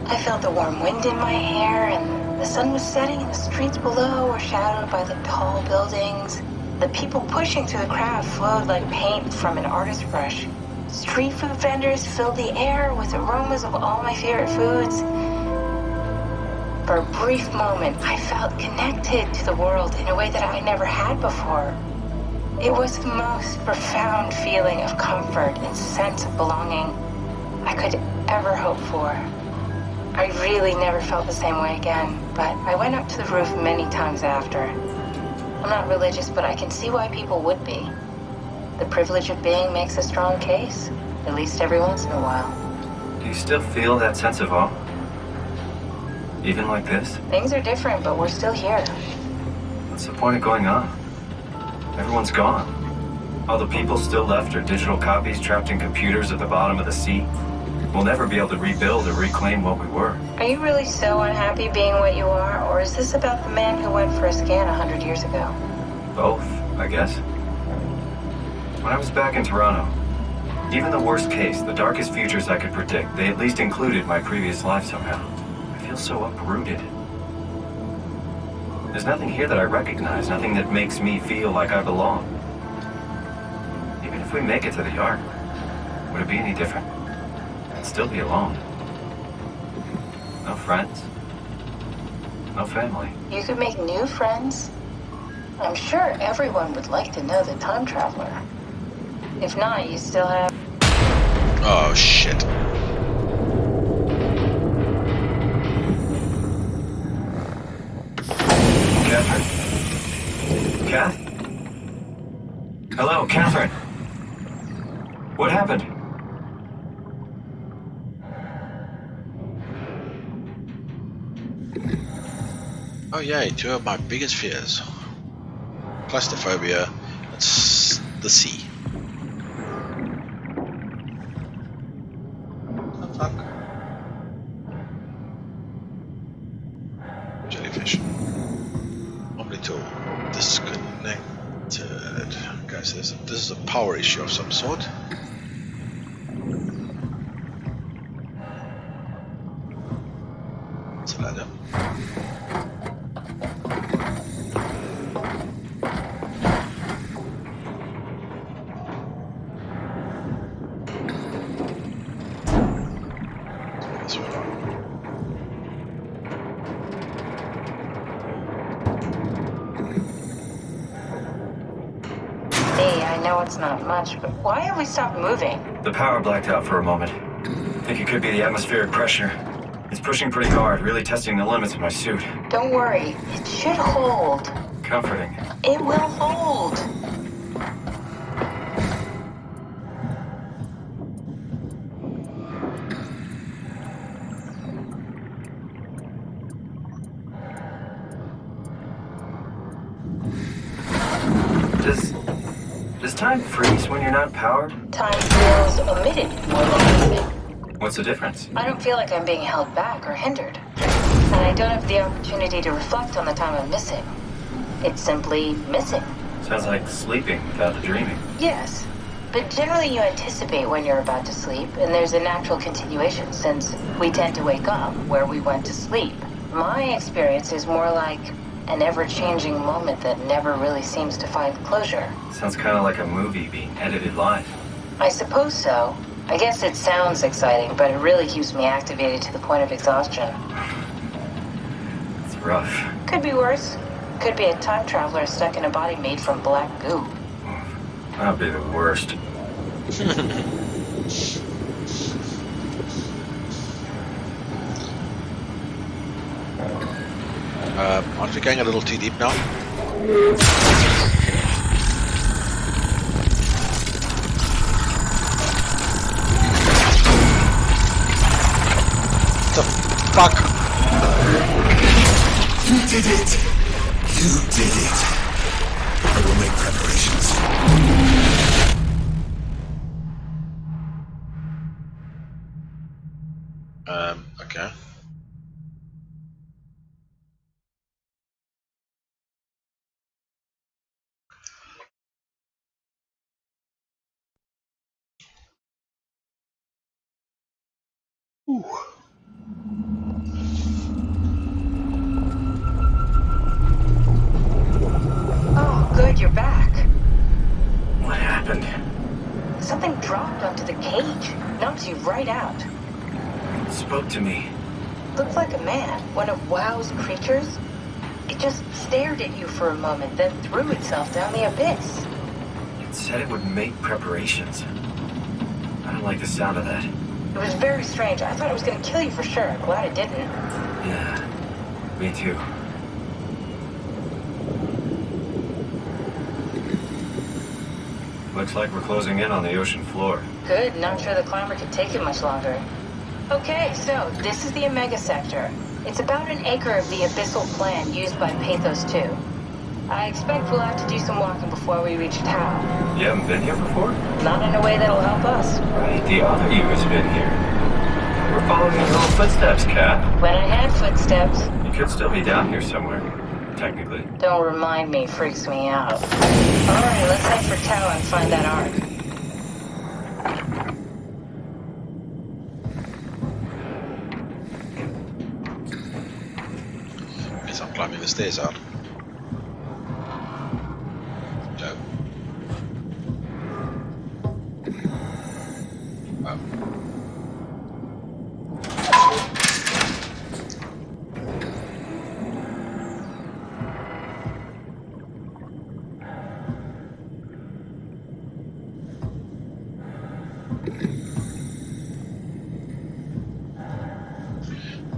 C: I felt the warm wind in my hair and the sun was setting and the streets below were shadowed by the tall buildings. The people pushing through the crowd flowed like paint from an artist's brush. Street food vendors filled the air with aromas of all my favorite foods. For a brief moment, I felt connected to the world in a way that I never had before. It was the most profound feeling of comfort and sense of belonging I could ever hope for. I really never felt the same way again, but I went up to the roof many times after. I'm not religious, but I can see why people would be. The privilege of being makes a strong case, at least every once in a while.
K: Do you still feel that sense of awe? Even like this?
C: Things are different, but we're still here.
K: What's the point of going on? Everyone's gone. All the people still left are digital copies trapped in computers at the bottom of the sea. We'll never be able to rebuild or reclaim what we were.
C: Are you really so unhappy being what you are, or is this about the man who went for a scan 100 years ago?
K: Both, I guess. When I was back in Toronto, Even the worst case, the darkest futures I could predict, they at least included my previous life somehow. I feel so uprooted. There's nothing here that I recognize, nothing that makes me feel like I belong. Even if we make it to the Ark, would it be any different? I'd still be alone. No friends. No family.
G: You could make new friends. I'm sure everyone would like to know the time traveler. If not, you still have...
A: Oh, shit.
K: Catherine? Kath? Hello, Catherine. What happened?
A: Oh yay, two of my biggest fears. Claustrophobia and the sea. Oh fuck. Jellyfish. Omni-tool. Disconnected. Okay, so this is a power issue of some sort. What's a ladder?
G: It's not much, but why have we stopped moving?
K: The power blacked out for a moment. Think it could be the atmospheric pressure. It's pushing pretty hard, really testing the limits of my suit.
G: Don't worry, it should hold.
K: Comforting.
G: It will hold.
K: Does time freeze when you're not powered?
G: Time feels omitted more than anything.
K: What's the difference?
G: I don't feel like I'm being held back or hindered. And I don't have the opportunity to reflect on the time I'm missing. It's simply missing.
K: Sounds like sleeping without the dreaming.
G: Yes. But generally you anticipate when you're about to sleep, and there's a natural continuation since we tend to wake up where we went to sleep. My experience is more like an ever-changing moment that never really seems to find closure.
K: Sounds kind of like a movie being edited live.
G: I suppose so. I guess it sounds exciting, but it really keeps me activated to the point of exhaustion.
K: It's rough.
G: Could be worse. Could be a time traveler stuck in a body made from black goo.
K: That'd be the worst.
A: Aren't we going a little too deep now? What the fuck?
L: You did it! You did it! I will make preparations.
A: Okay. Ooh.
G: Oh, good, you're back.
K: What happened?
G: Something dropped onto the cage. Knocks you right out.
K: It spoke to me.
G: Looked like a man, one of WoW's creatures. It just stared at you for a moment, then threw itself down the abyss.
K: It said it would make preparations. I don't like the sound of that.
G: It was very strange. I thought it was going to kill you for sure. Glad it didn't.
K: Yeah, me too. Looks like we're closing in on the ocean floor.
G: Good. Not sure the climber could take it much longer. Okay, so this is the Omega Sector. It's about an acre of the abyssal plan used by Pathos 2. I expect we'll have to do some walking before we reach Tau.
K: You haven't been here before?
G: Not in a way that'll help us.
K: Right, the other you has been here. We're following your own footsteps, Kat.
G: When I had footsteps.
K: You could still be down here somewhere, technically.
G: Don't remind me, freaks me out. Alright, let's head for Tau and find that ark.
A: stairs out. No. Oh.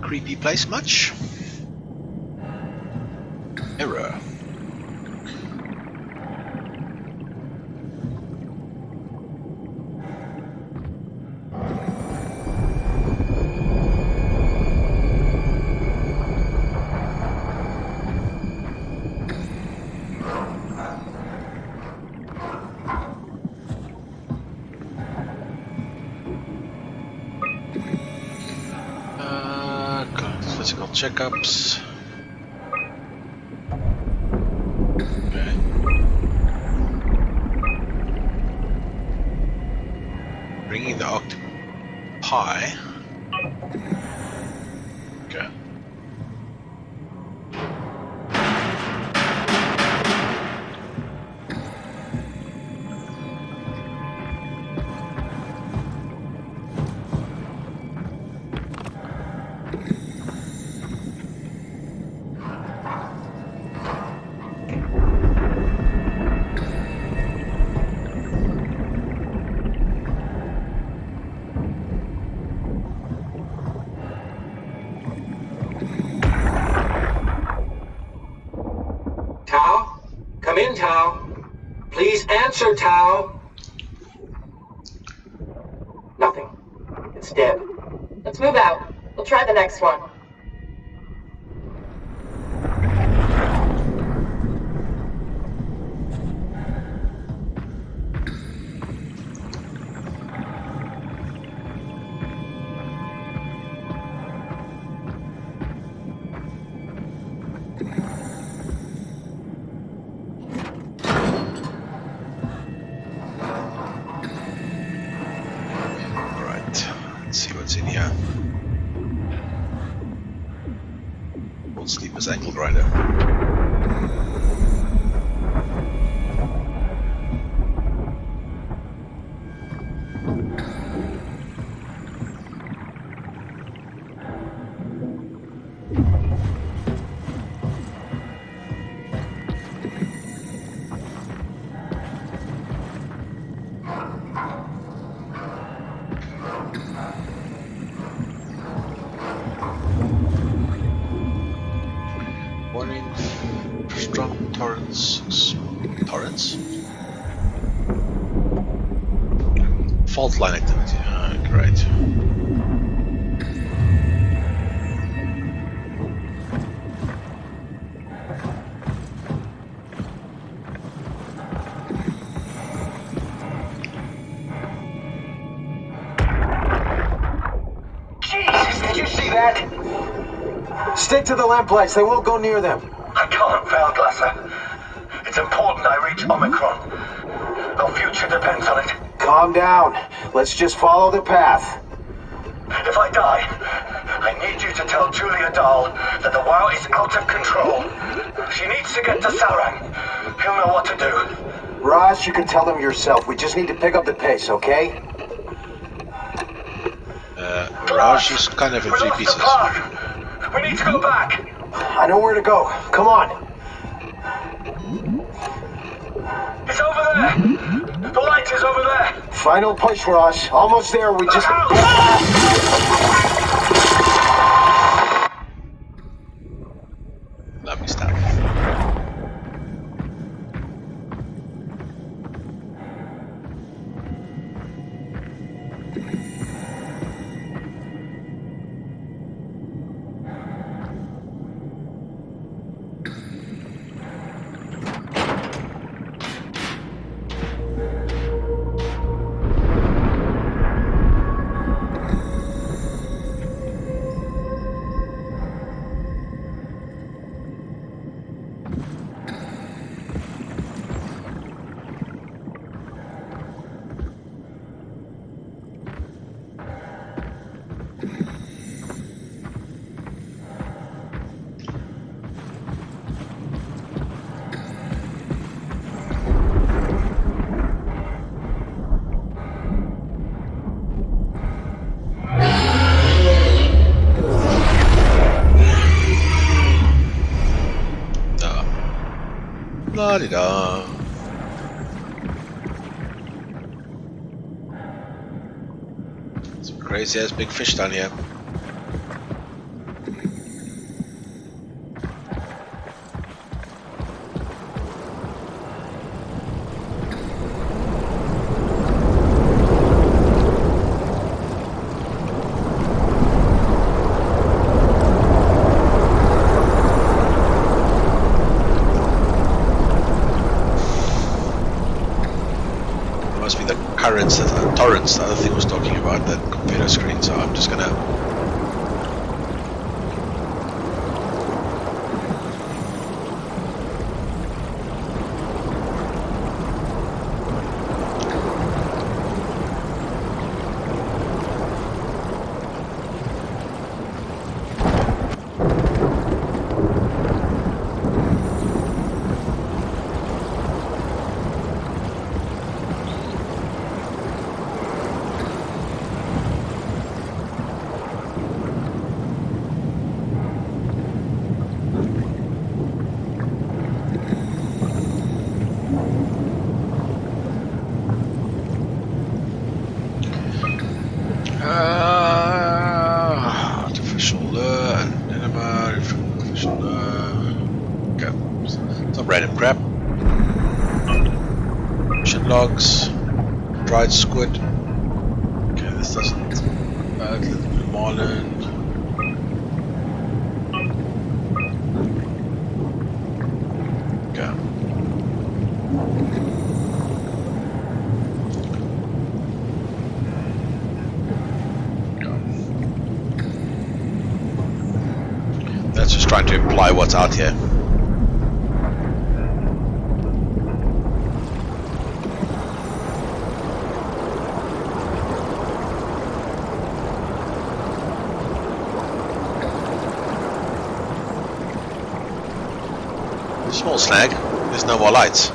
A: Creepy place much? Error. Physical checkups. Okay. Bringing the octopi. Okay.
H: Tao? Come in, Tao. Please answer, Tao. Nothing. It's dead.
M: Let's move out. We'll try the next one.
A: Let's see what's in here. Old Sleeper's ankle grinder. Warning, strong torrents. Torrents? Fault line activity. Ah, great.
H: Jesus, did you see that?
N: Stick to the lamplights, they won't go near them.
H: I can't, Valglasser. It's important I reach Omicron. Our future depends on it.
N: Calm down. Let's just follow the path.
H: If I die, I need you to tell Julia Dahl that the WoW is out of control. She needs to get to Sarang. He'll know what to do.
N: Ross, you can tell them yourself. We just need to pick up the pace, okay?
A: Raj is kind of in three pieces.
H: We need to go back.
N: I know where to go. Come on.
H: It's over there. The light is over there.
N: Final push, Ross. Almost there. We just...
A: Let me stop. La-di-da. Some crazy ass big fish down here. Torrents, the other thing was talking about, that computer screen, so I'm just gonna artificial and enema, artificial okay. Some random crap. Mission logs, dried squid. Okay, this doesn't. Blue marlin. Okay. That's just trying to imply what's out here. Small snag, there's no more lights.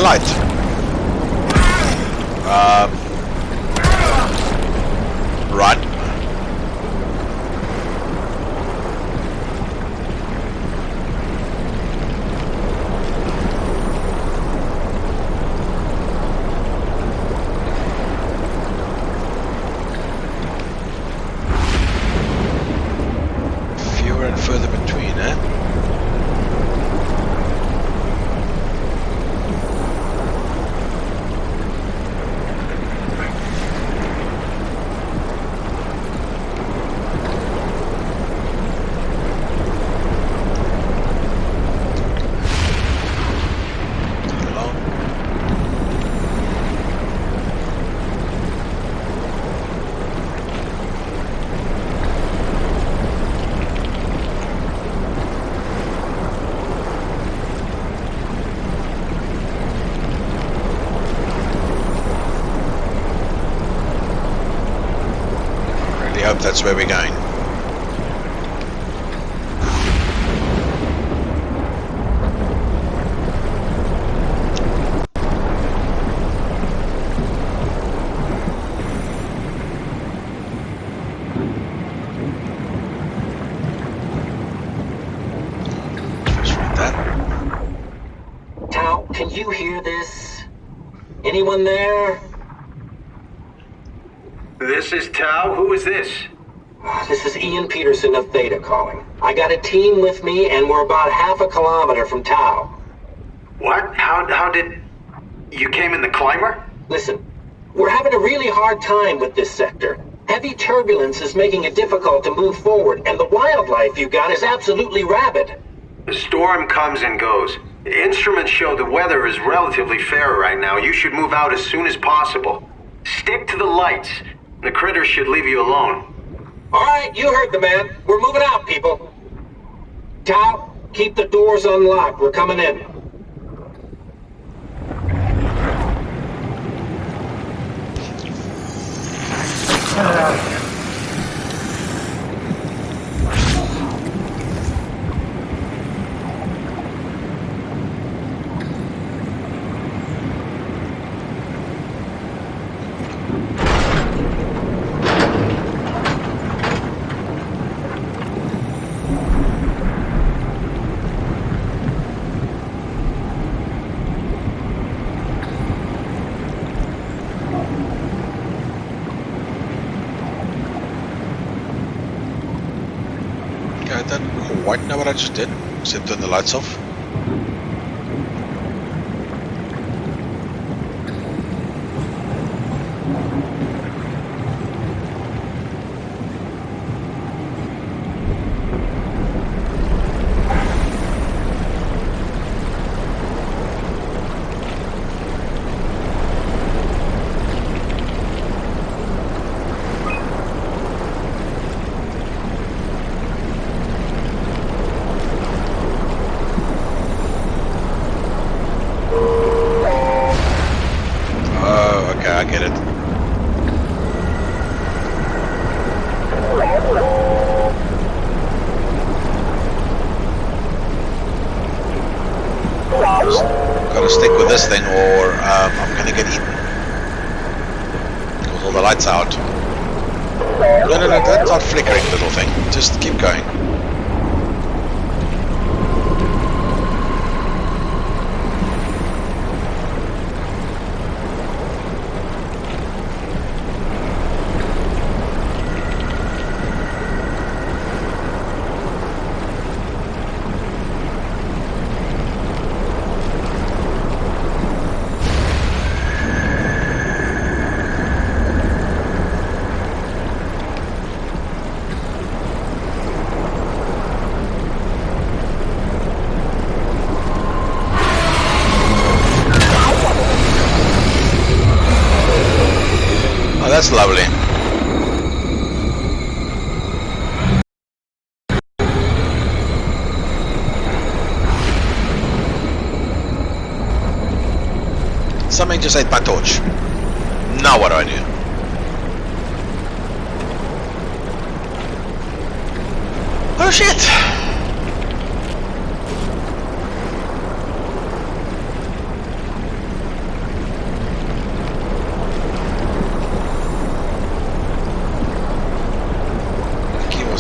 A: Light. Run. Fewer and further between, eh? hope that's where we're going. Just read that.
N: Tao, can you hear this? Anyone there?
H: This is Tao. Who is this?
N: This is Ian Peterson of Theta calling. I got a team with me and we're about half a kilometer from Tao.
H: What? How did... You came in the climber?
N: Listen, we're having a really hard time with this sector. Heavy turbulence is making it difficult to move forward, and the wildlife you got is absolutely rabid.
H: The storm comes and goes. The instruments show the weather is relatively fair right now. You should move out as soon as possible. Stick to the lights. The critters should leave you alone.
N: All right, you heard the man. We're moving out, people. Tao, keep the doors unlocked. We're coming in.
A: I don't quite know what I just did, except turn the lights off. I get it. Gotta stick with this thing or I'm gonna get eaten. With all the lights out. No, that's not flickering, little thing. Just keep going. That's lovely. Something just ate my torch. Now what do I do? Oh shit!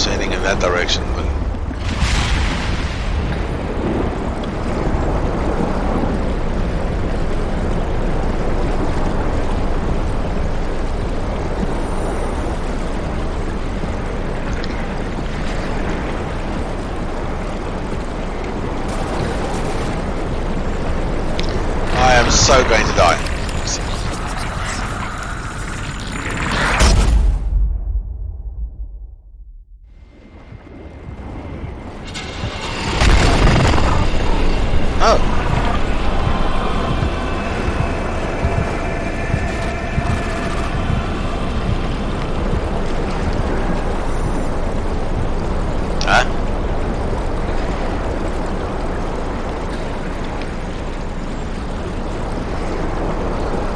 A: Heading in that direction, but I am so going to die.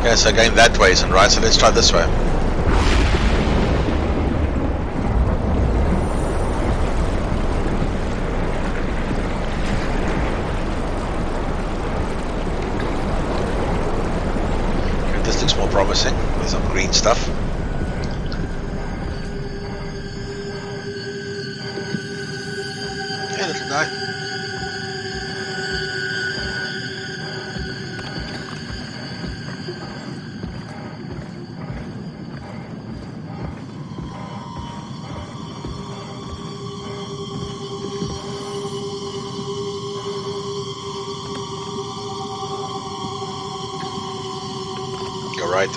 A: Okay, so going that way isn't right, so let's try this way. looks more promising. There's some green stuff. Hey, little guy. You're right.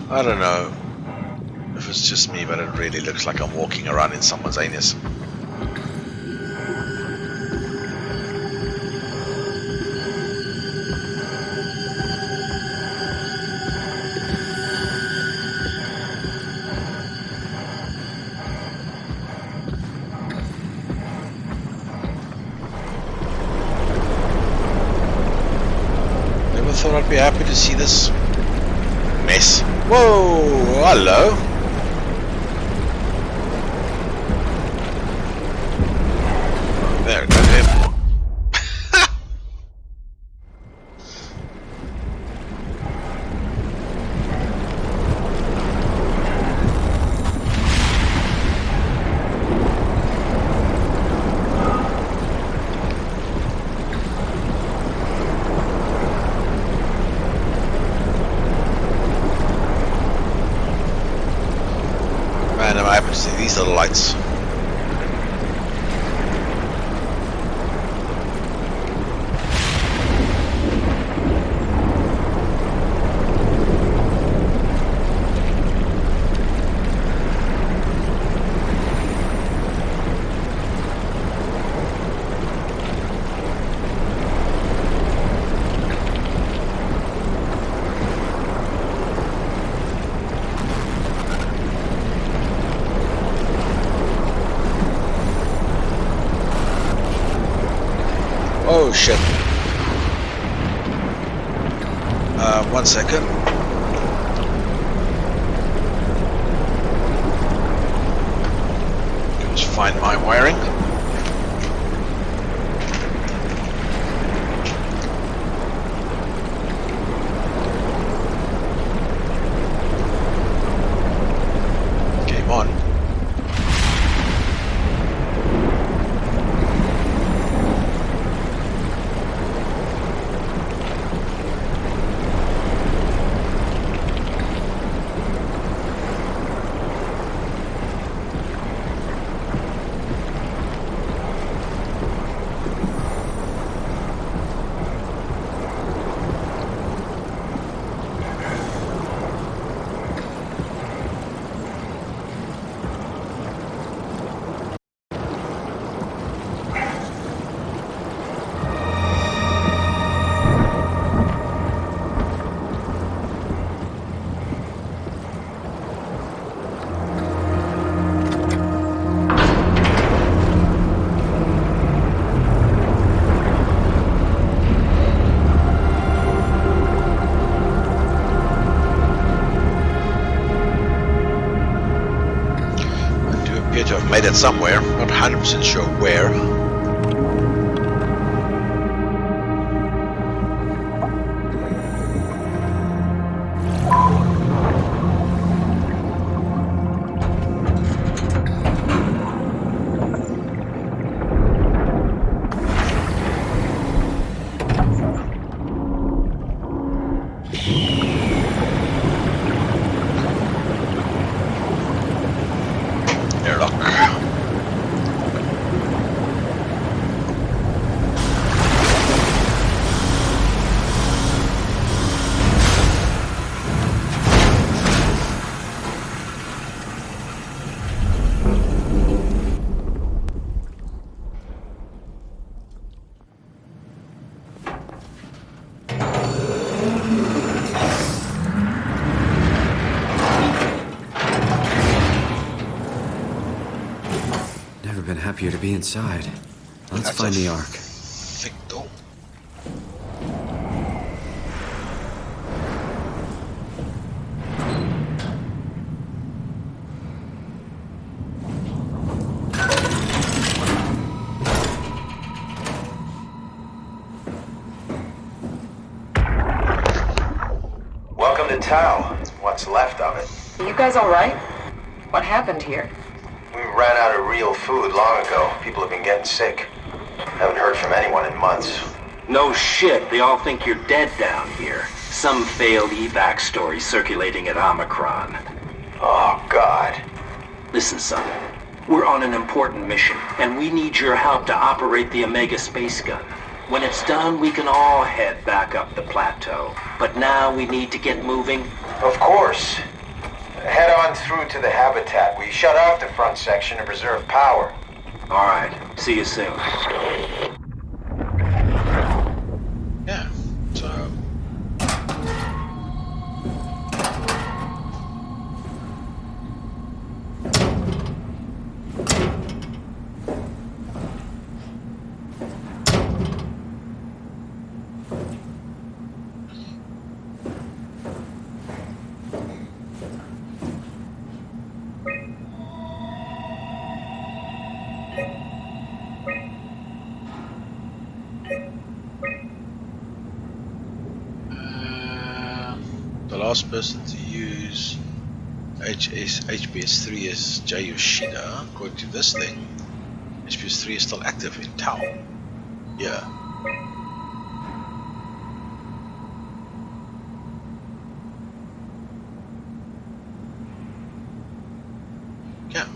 A: I don't know if it's just me, but it really looks like I'm walking around in someone's anus. Never thought I'd be happy to see this mess. Whoa, hello. There, got him. Man, am I happy to see these little lights. Oh shit. 1 second. Just find my wiring. Game on. To have made it somewhere, not 100% sure where.
E: Never been happier to be inside. Let's find the Ark.
A: Thick door.
H: Welcome to Tau. What's left of it.
M: You guys alright? What happened here?
H: We ran out of real food long ago. People have been getting sick. Haven't heard from anyone in months.
N: No shit, they all think you're dead down here. Some failed evac story circulating at Omicron.
H: Oh, God.
N: Listen, son. We're on an important mission, and we need your help to operate the Omega space gun. When it's done, we can all head back up the plateau. But now we need to get moving.
H: Of course. Head on through to the habitat. We shut off the front section to preserve power.
N: All right. See you soon.
A: Yeah. So. The last person to use HBS3 is Jay Yoshida. According to this thing, HBS3 is still active in Tau. Yeah. Yeah.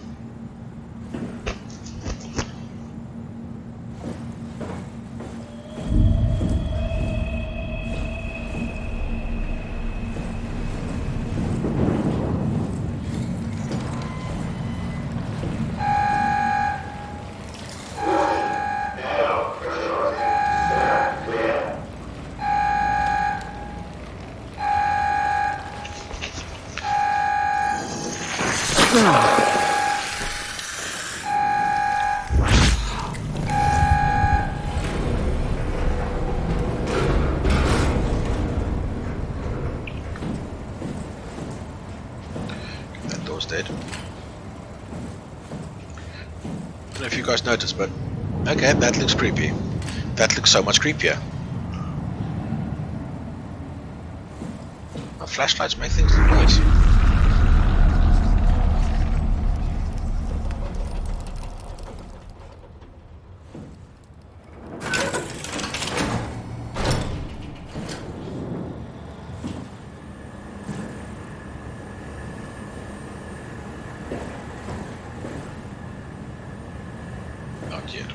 A: That door's dead. I don't know if you guys noticed, but okay, that looks creepy. That looks so much creepier. Well, flashlights make things look nice. Not yet.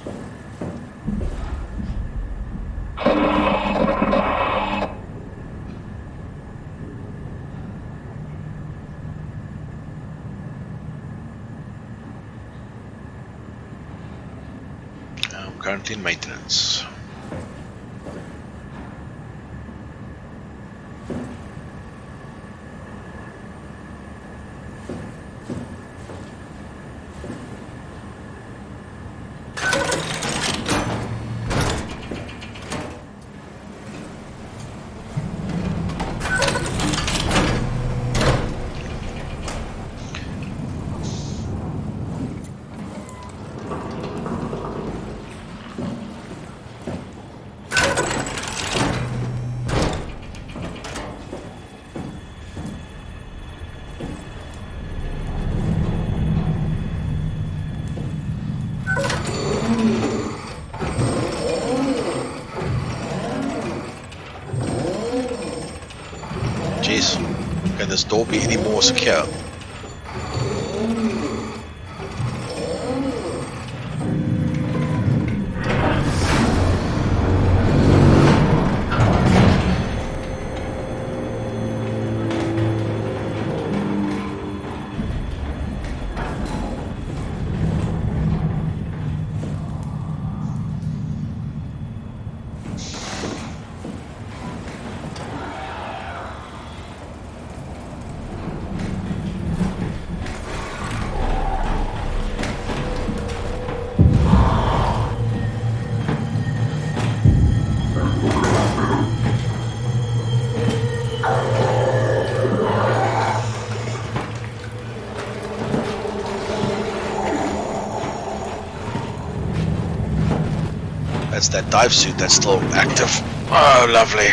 A: I'm currently in maintenance. Jeez, can this door be any more secure? That's that dive suit that's still active. Oh, lovely.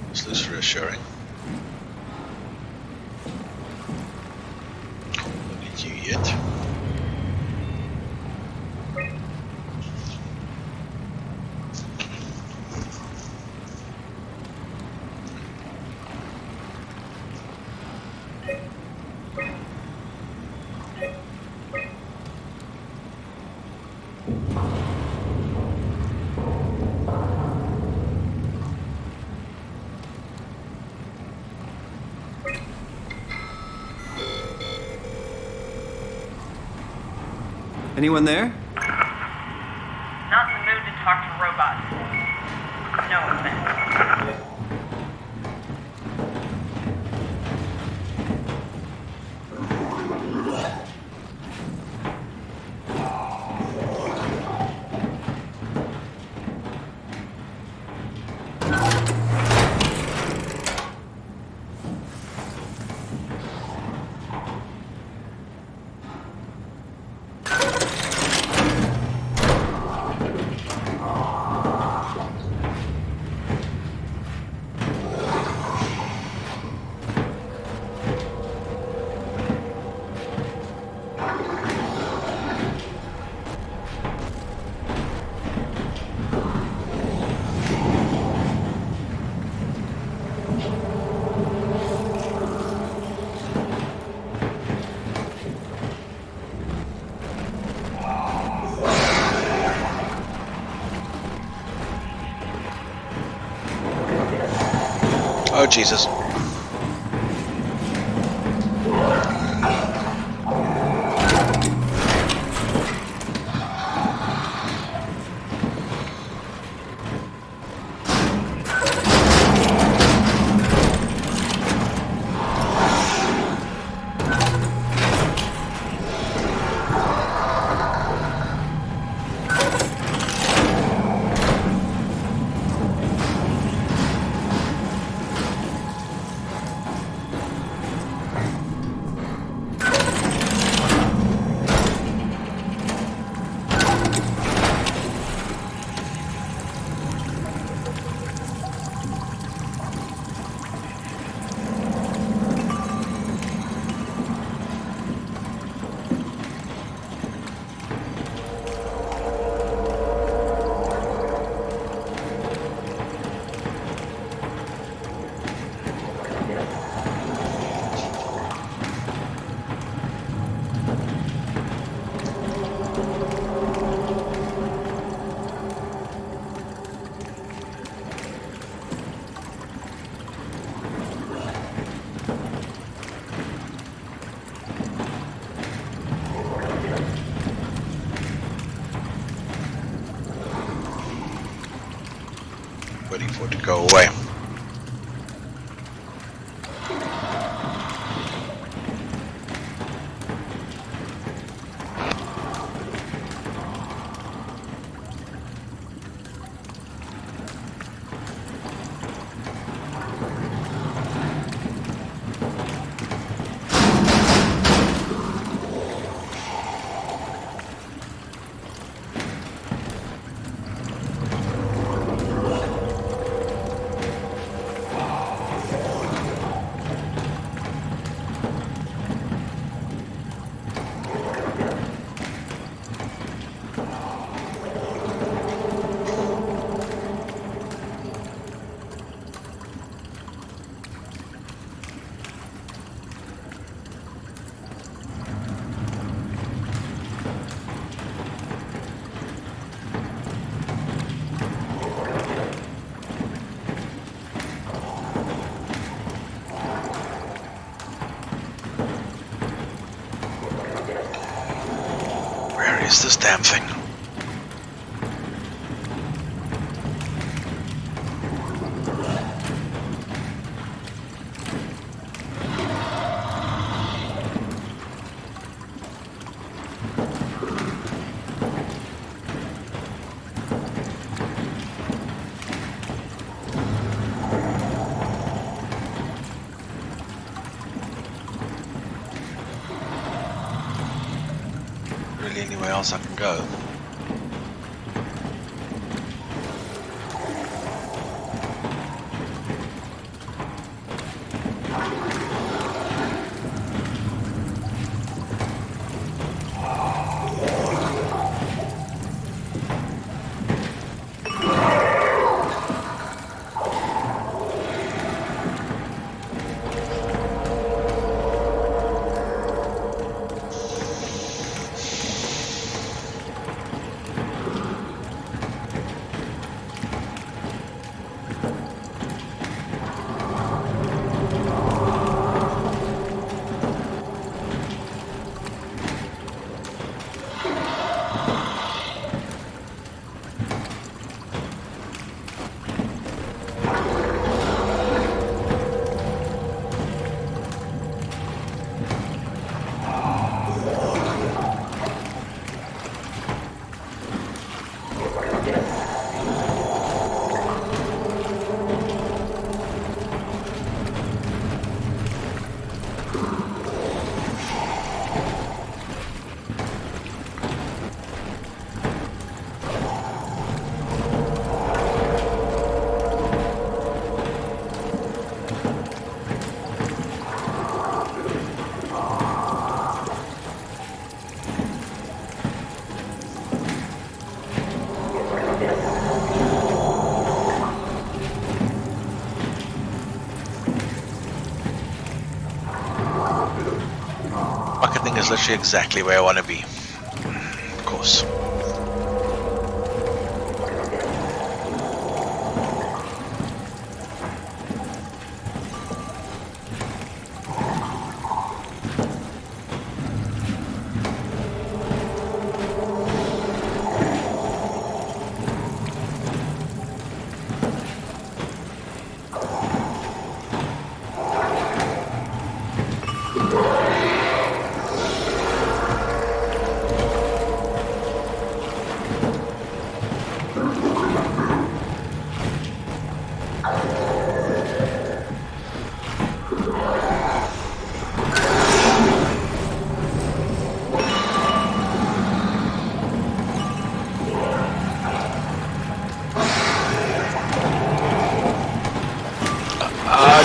A: This looks reassuring. Don't need you yet.
E: Anyone there?
I: Not in the mood to talk to robots. No offense.
A: Oh, Jesus. Waiting for it to go away. this damn thing? Really anywhere else I can go? Is literally exactly where I want to be. Of course.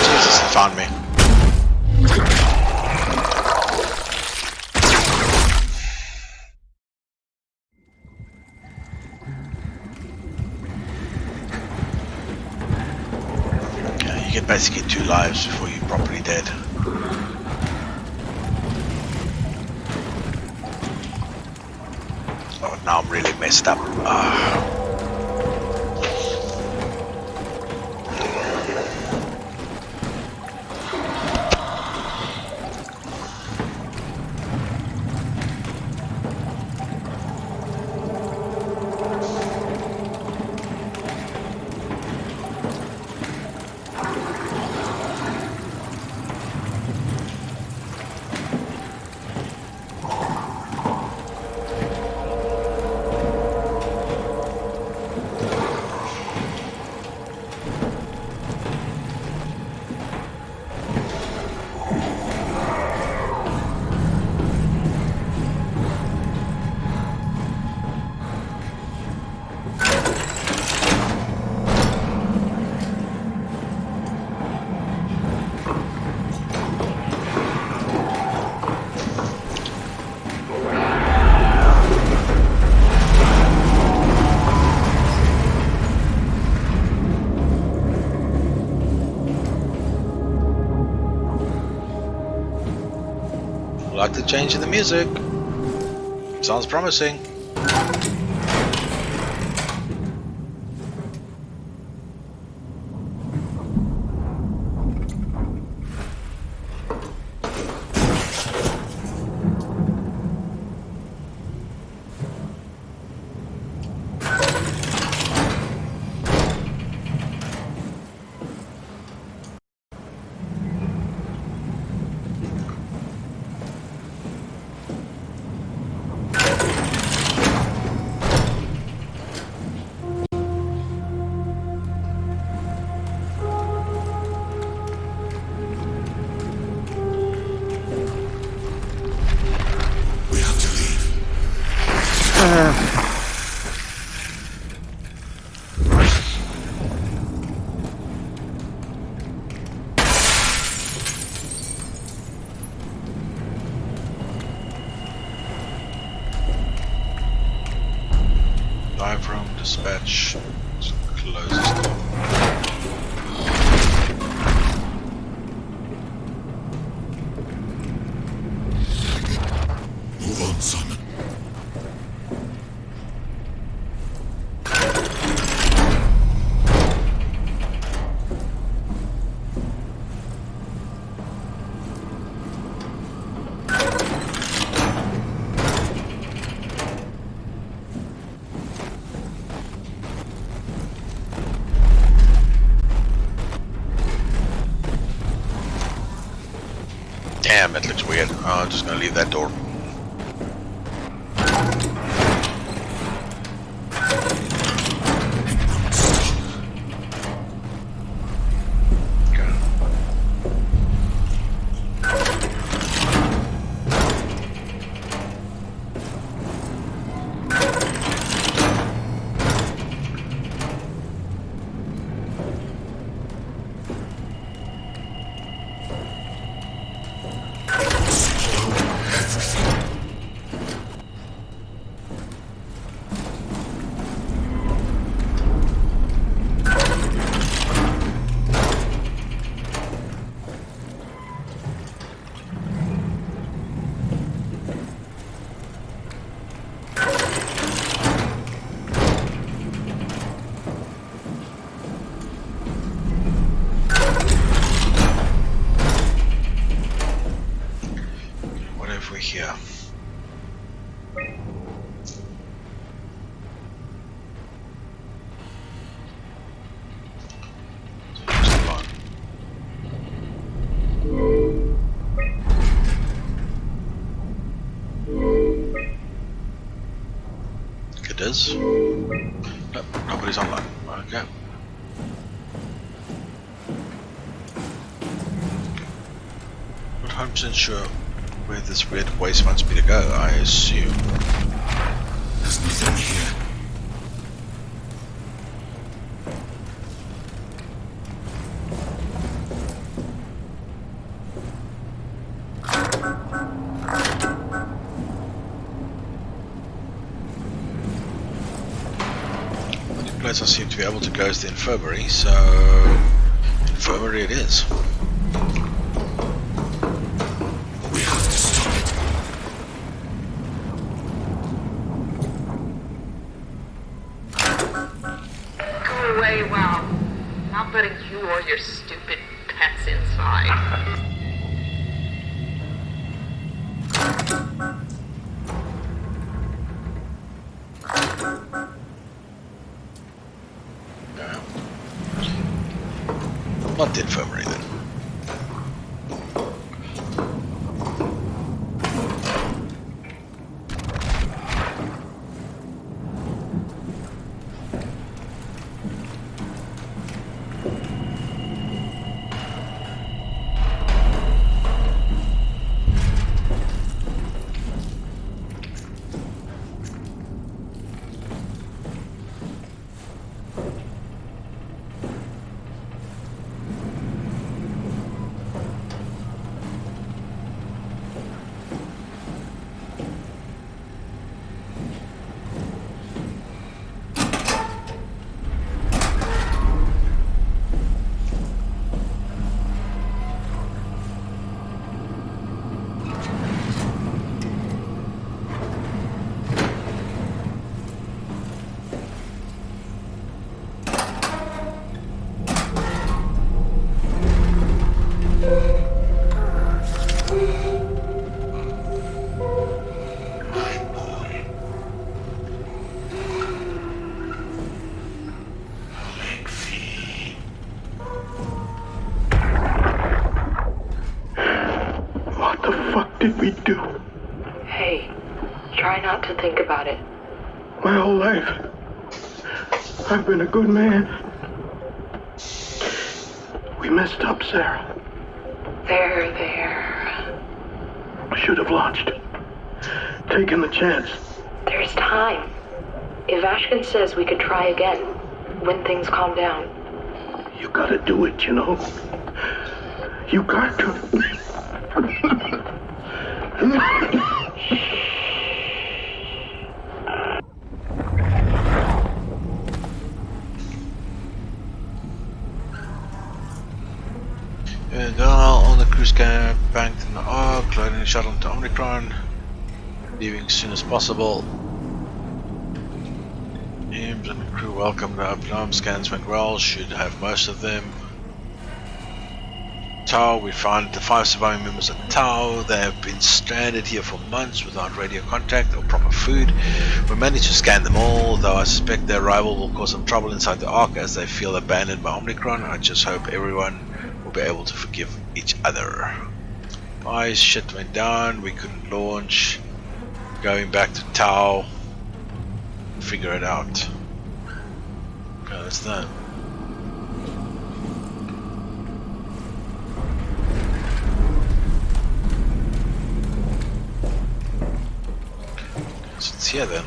A: Jesus, it found me. Yeah, you get basically 2 lives before you're properly dead. Oh, now I'm really messed up. Like the change in the music. Sounds promising. Live room, dispatch. Let's close this door.
L: Move on, Simon.
A: Damn, it looks weird. Oh, I'm just gonna leave that door. Here. It is. Nope, nobody's online. Okay. Not 100% sure where this red waste wants me to go, I assume.
L: There's nothing here.
A: The only place I seem to be able to go is the infirmary, so infirmary it is.
O: Putting you or your stupid pets inside.
A: Not the infirmary then.
P: did we do?
O: Hey, try not to think about it.
P: My whole life, I've been a good man. We messed up, Sarah.
O: There.
P: I should have launched. Taken the chance.
O: There's time. If Ashkin says we could try again, when things calm down.
P: You gotta do it, you know. You got to.
A: crew scan, banked in the arc, loading the shuttle into Omicron, leaving as soon as possible. Eames and the crew welcome the open arms. Scans went well, should have most of them. Tau, we found the 5 surviving members of Tau. They have been stranded here for months without radio contact or proper food. We managed to scan them all, though I suspect their arrival will cause some trouble inside the Ark as they feel abandoned by Omicron. I just hope everyone will be able to forgive each other. My shit went down, we couldn't launch. Going back to Tau. Figure it out. Okay, that's that. So it's here then.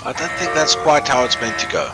A: I don't think that's quite how it's meant to go.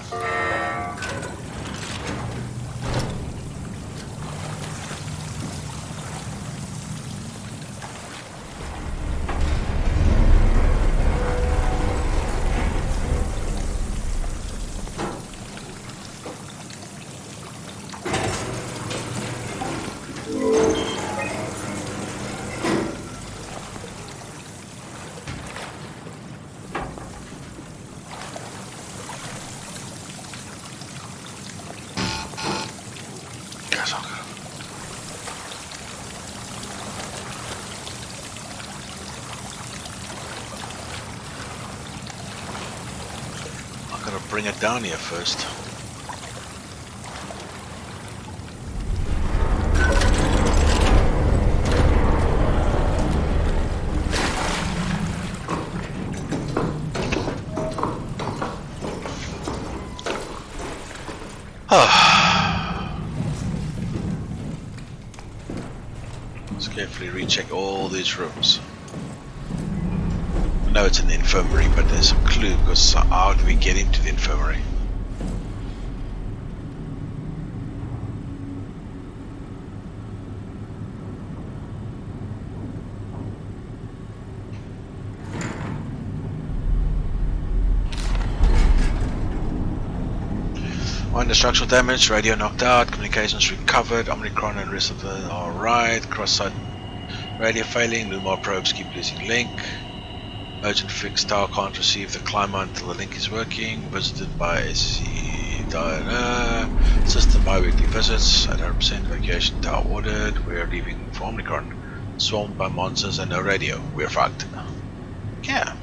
A: I'm gonna bring it down here first. Let's carefully recheck all these rooms. I know it's in the infirmary, but there's some clue, because how do we get into the infirmary? Minor structural damage, radio knocked out, communications recovered, Omicron and rest of the alright, cross-site radio failing, no more probes keep losing link. Urgent fix, tower can't receive the climber until the link is working. Visited by SC Diana. System bi-weekly visits. At 100% evacuation tower ordered. We are leaving for Omicron. Swarmed by monsters and no radio. We're fucked. Yeah.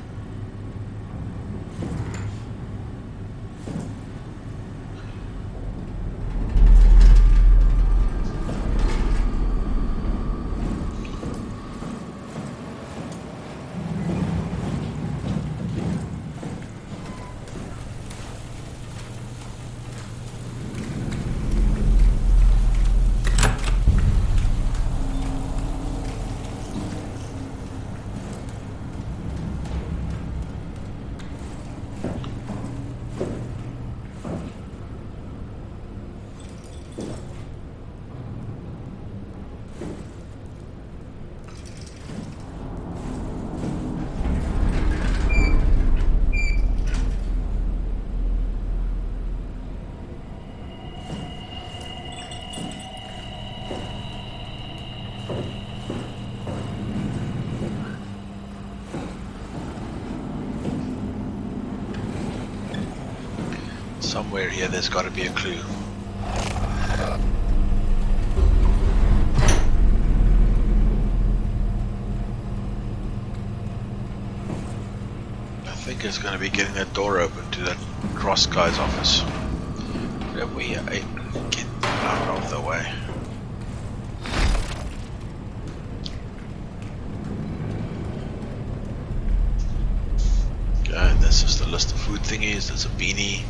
A: Somewhere here there's got to be a clue. I think it's going to be getting that door open to that Cross guy's office. If we get out of the way. Okay, this is the list of food thingies. There's a beanie.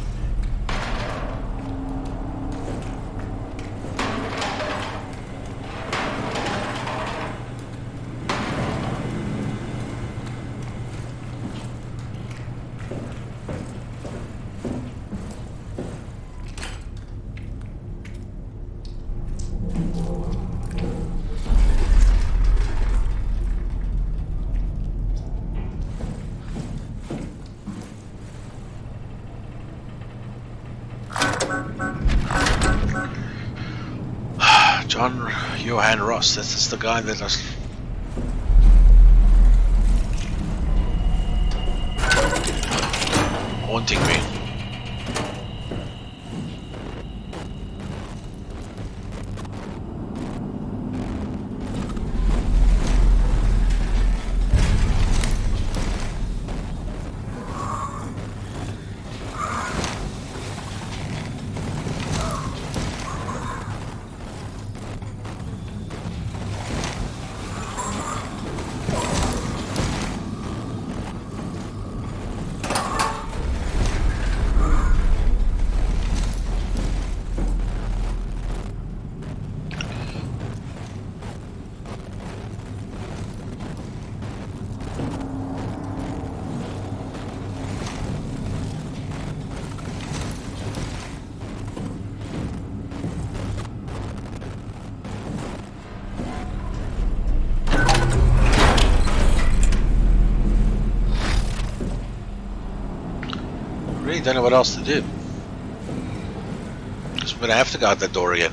A: Johann Ross, this is the guy that was haunting me. Don't know what else to do. Guess I'm gonna have to go out that door again.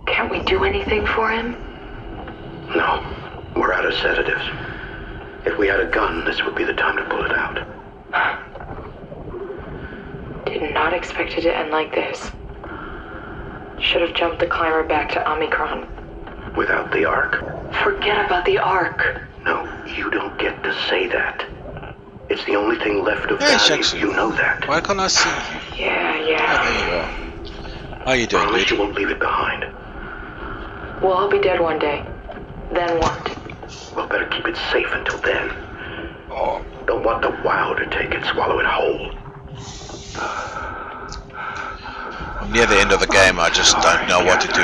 O: Can't we do anything for him?
P: No, we're out of sedatives. If we had a gun, this would be the time to pull it out.
O: Did not expect it to end like this. Should have jumped the climber back to Omicron.
P: Without the Ark.
O: Forget about the Ark.
P: No, you don't get to say that. It's the only thing left of value. You know that.
A: Why can't I see you?
O: Yeah.
A: Oh, there you are. How are you doing,
P: Promise you won't leave it behind.
O: Well, I'll be dead one day. Then what?
P: Well, better keep it safe until then. Oh, don't want the wow to take it, swallow it whole.
A: I'm near the end of the game. I just don't know what to do.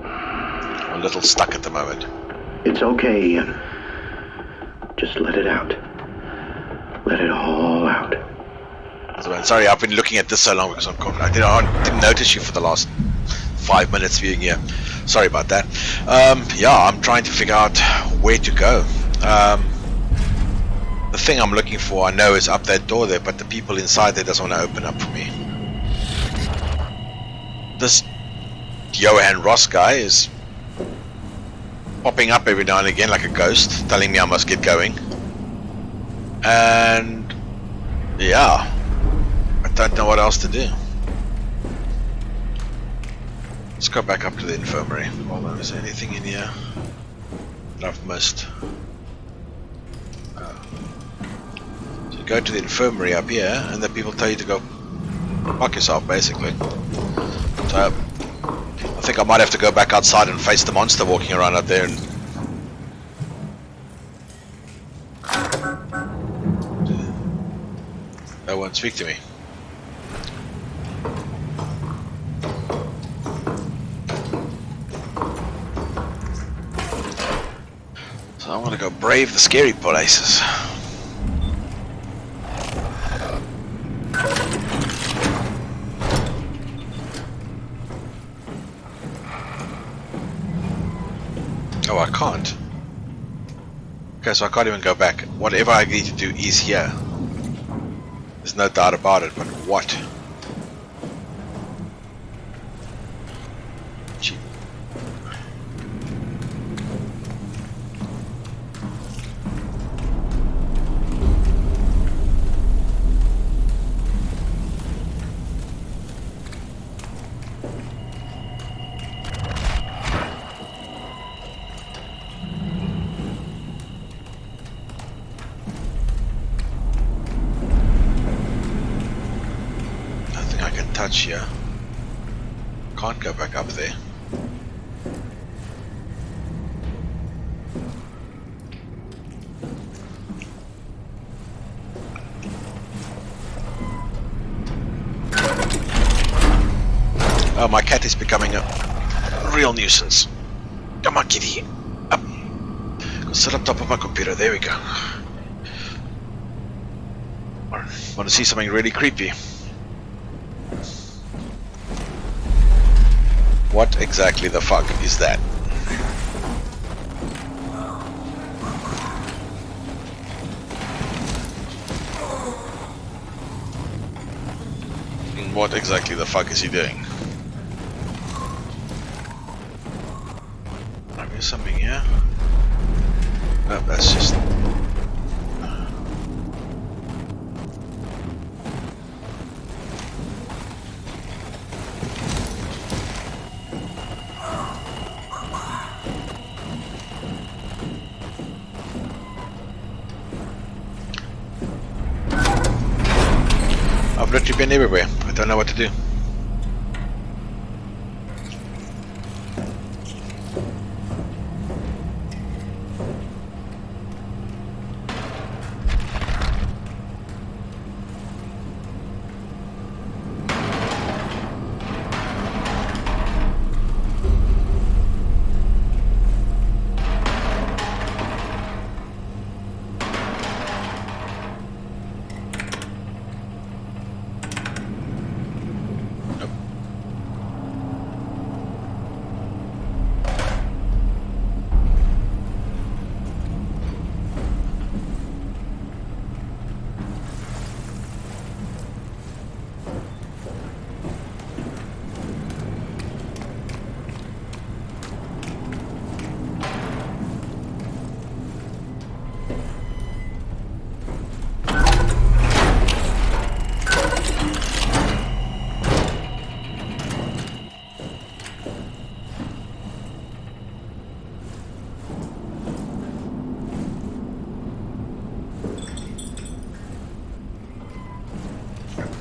A: I'm a little stuck at the moment.
P: It's okay, Ian. Just let it out. Let it all out.
A: Sorry, I've been looking at this so long because I didn't notice you for the last 5 minutes viewing here. Sorry about that. Yeah, I'm trying to figure out where to go. The thing I'm looking for, I know, is up that door there, but the people inside there doesn't want to open up for me. This Johann Ross guy is popping up every now and again like a ghost, telling me I must get going. And yeah, I don't know what else to do. Let's go back up to the infirmary. Hold on, is there anything in here that I've missed? So you go to the infirmary up here, and then people tell you to go fuck yourself, basically. So I think I might have to go back outside and face the monster walking around up there. And they won't speak to me. So I want to go brave the scary places. Oh, I can't. Okay, so I can't even go back. Whatever I need to do is here. There's no doubt about it, but what? Gee. much here. Can't go back up there. Oh, my cat is becoming a real nuisance. Come on, kitty. Up. Go sit up top of my computer. There we go. Want to see something really creepy? What exactly the fuck is that? And what exactly the fuck is he doing? There's something here. No, that's just... I've literally been everywhere. I don't know what to do.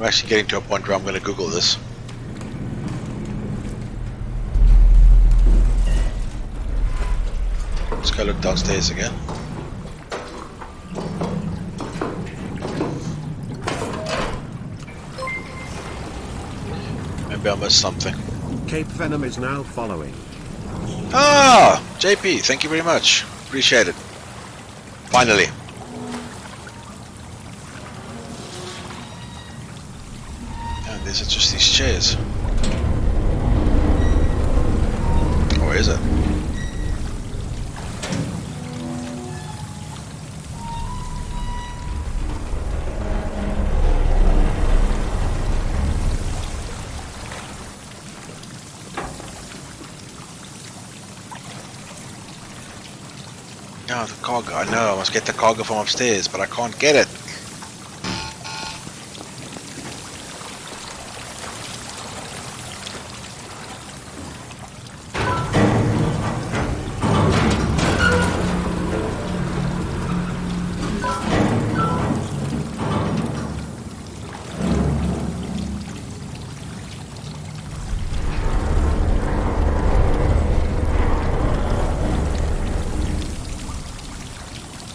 A: I'm actually getting to a point where I'm going to Google this. Let's go look downstairs again. Maybe I missed something.
J: Cape Venom is now following.
A: Ah! JP, thank you very much. Appreciate it. Finally. And these are just these chairs. Or is it? No, the cargo. I know, I must get the cargo from upstairs, but I can't get it.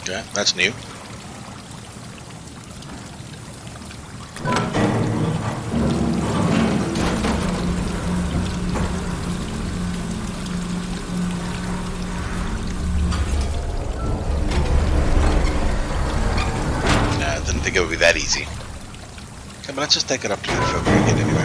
A: Okay, that's new. Nah, I didn't think it would be that easy. Okay, but let's just take it up to the infirmary again anyway.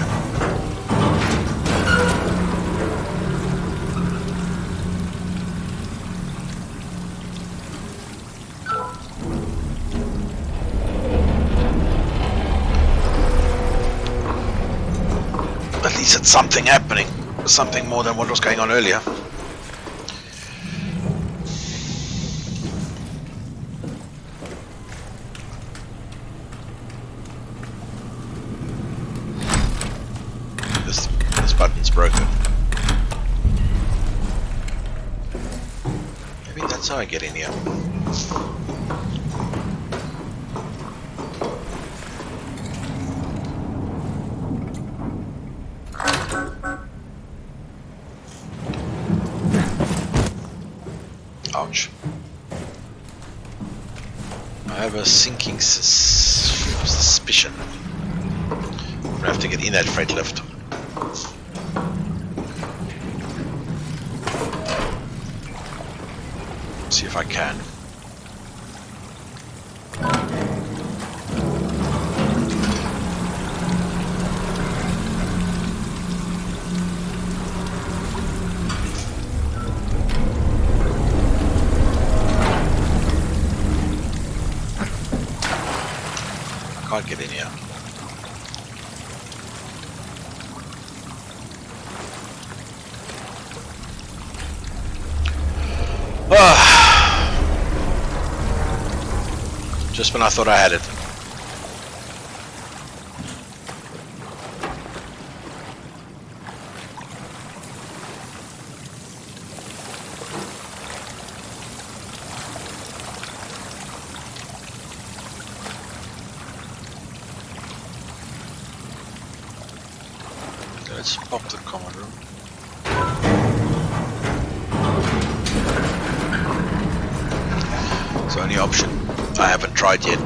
A: At least it's something happening. Something more than what was going on earlier. This button's broken. Maybe that's how I get in here. Ouch. I have a sinking suspicion. I'm gonna have to get in that freight lift. See if I can. Can't get in here. Just when I thought I had it. Let's pop the common room. It's the only option I haven't tried yet.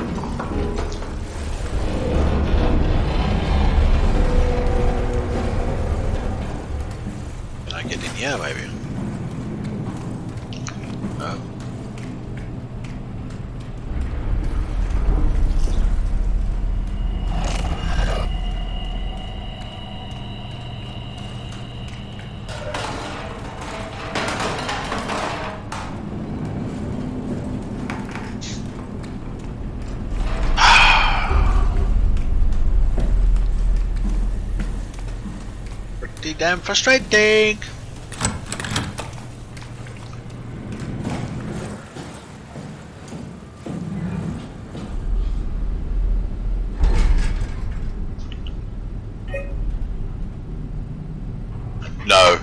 A: Can I get in here maybe? No. Pretty damn frustrating. No.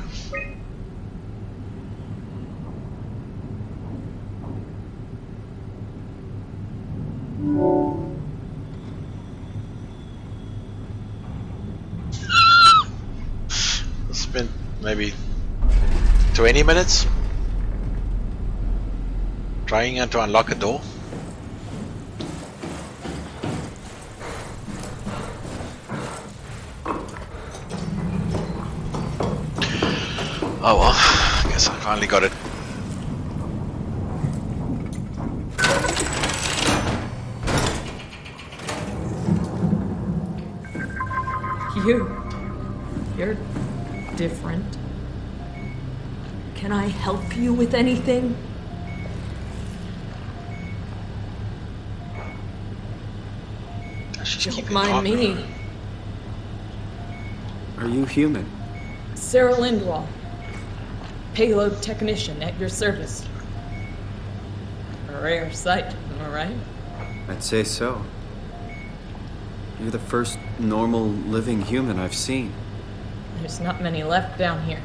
A: Spent maybe 20 minutes trying to unlock a door. Oh well, I guess I finally got it.
Q: You're different. Can I help you with anything? Don't mind me.
E: Are you human?
Q: Sarah Lindwall, payload technician at your service. A rare sight, am I right?
E: I'd say so. You're the first normal living human I've seen.
Q: There's not many left down here.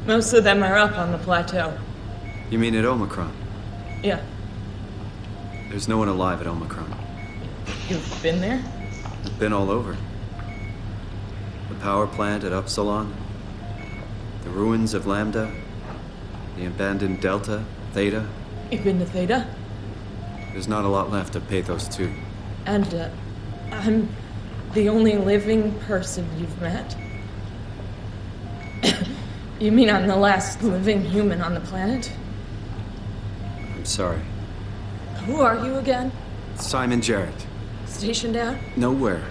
Q: Most of them are up on the plateau.
E: You mean at Omicron?
Q: Yeah.
E: There's no one alive at Omicron.
Q: You've been there?
E: I've been all over. The power plant at Upsilon, the ruins of Lambda, the abandoned Delta, Theta.
Q: You've been to Theta?
E: There's not a lot left of Pathos 2.
Q: And, I'm the only living person you've met? You mean I'm the last living human on the planet?
E: I'm sorry.
Q: Who are you again?
E: Simon Jarrett.
Q: Stationed out?
E: Nowhere.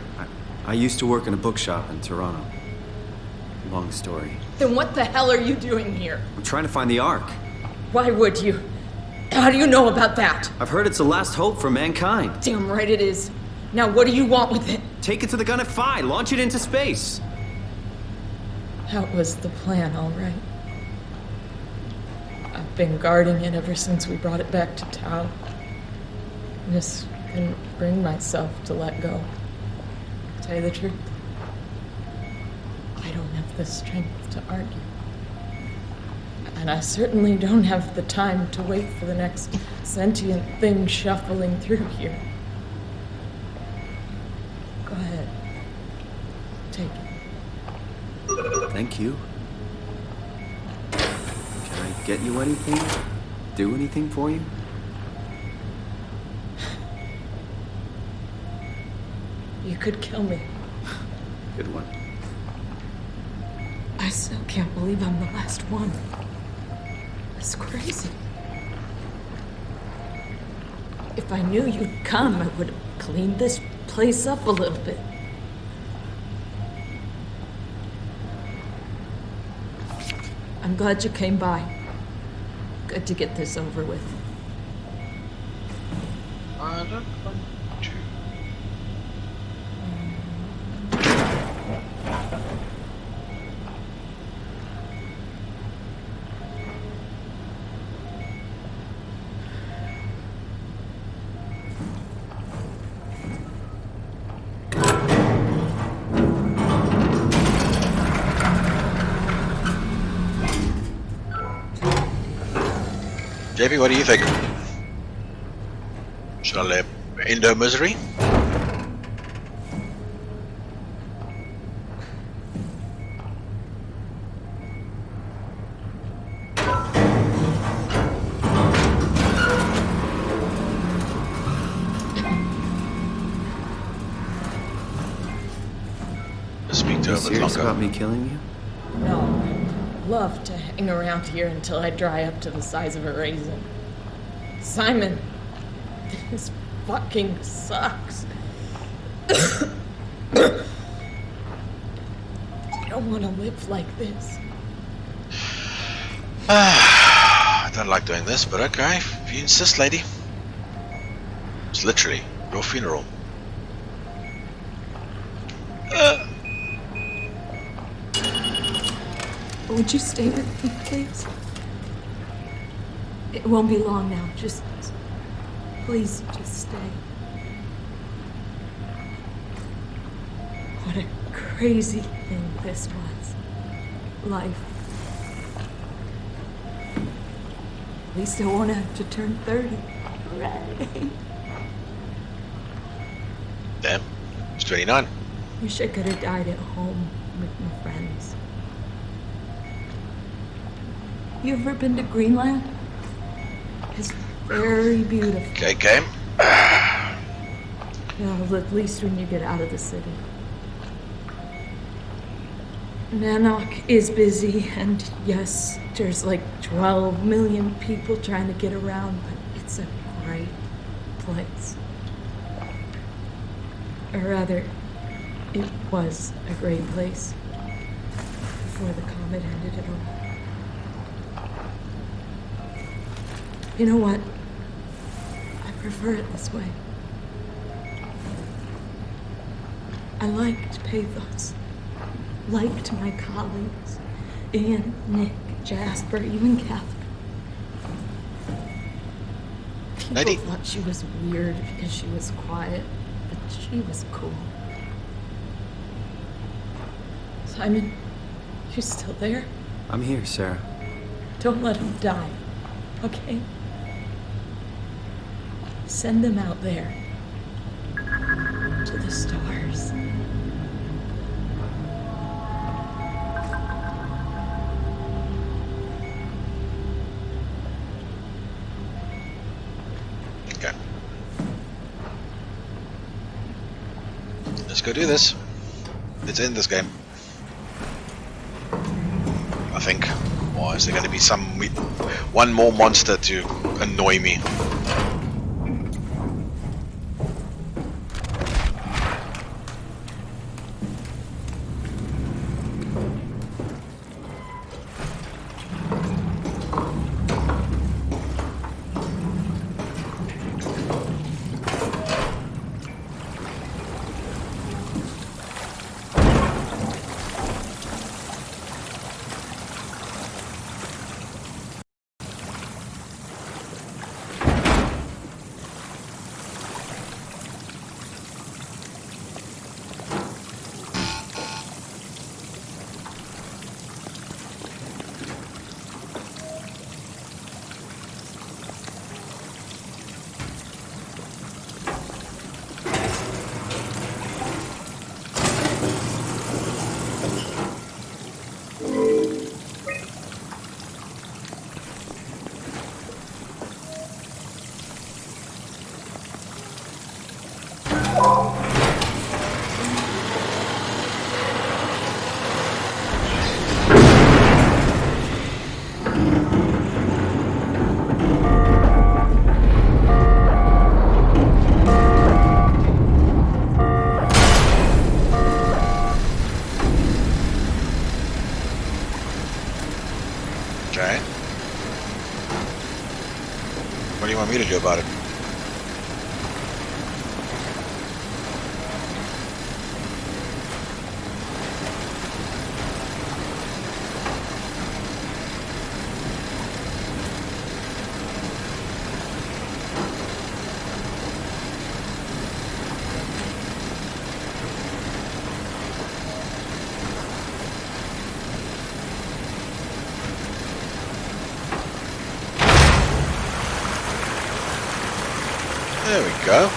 E: I used to work in a bookshop in Toronto. Long story.
Q: Then what the hell are you doing here?
E: I'm trying to find the Ark.
Q: Why would you? How do you know about that?
E: I've heard it's the last hope for mankind.
Q: Damn right it is. Now what do you want with it?
E: Take it to the gun at Phi. Launch it into space.
Q: That was the plan, all right. I've been guarding it ever since we brought it back to Tau. Just couldn't bring myself to let go. To tell you the truth, I don't have the strength to argue. And I certainly don't have the time to wait for the next sentient thing shuffling through here. Go ahead. Take it.
E: Thank you. Can I get you anything? Do anything for you?
Q: You could kill me.
E: Good one.
Q: I still can't believe I'm the last one. It's crazy. If I knew you'd come, I would have cleaned this place up a little bit. I'm glad you came by. Good to get this over with.
A: I don't want to. JP, what do you think? Shall I end her misery? Speak to her a bit
E: serious
A: longer.
E: about me killing you?
Q: No. Love to hang around here until I dry up to the size of a raisin. Simon, this fucking sucks. I don't want to live like this.
A: I don't like doing this, but okay. If you insist, lady. It's literally your funeral.
Q: Would you stay with me, please? It won't be long now. Just please, just stay. What a crazy thing this was. Life. At least I won't have to turn 30. Right.
A: Damn. It's 29.
Q: Wish I could have died at home with my friends. You ever been to Greenland? It's very beautiful.
A: Okay, game.
Q: Well, at least when you get out of the city. Nanook is busy, and yes, there's like 12 million people trying to get around, but it's a great place. Or rather, it was a great place before the comet ended it all. You know what? I prefer it this way. I liked Pathos. Liked my colleagues. Ian, Nick, Jasper, even Catherine. People thought she was weird because she was quiet, but she was cool. Simon, you still there?
E: I'm here, Sarah.
Q: Don't let him die, okay? Send them out there. To the stars.
A: Okay. Let's go do this. Let's end this game. I think. Or is there going to be one more monster to annoy me? What do you want me to do about it? There we go.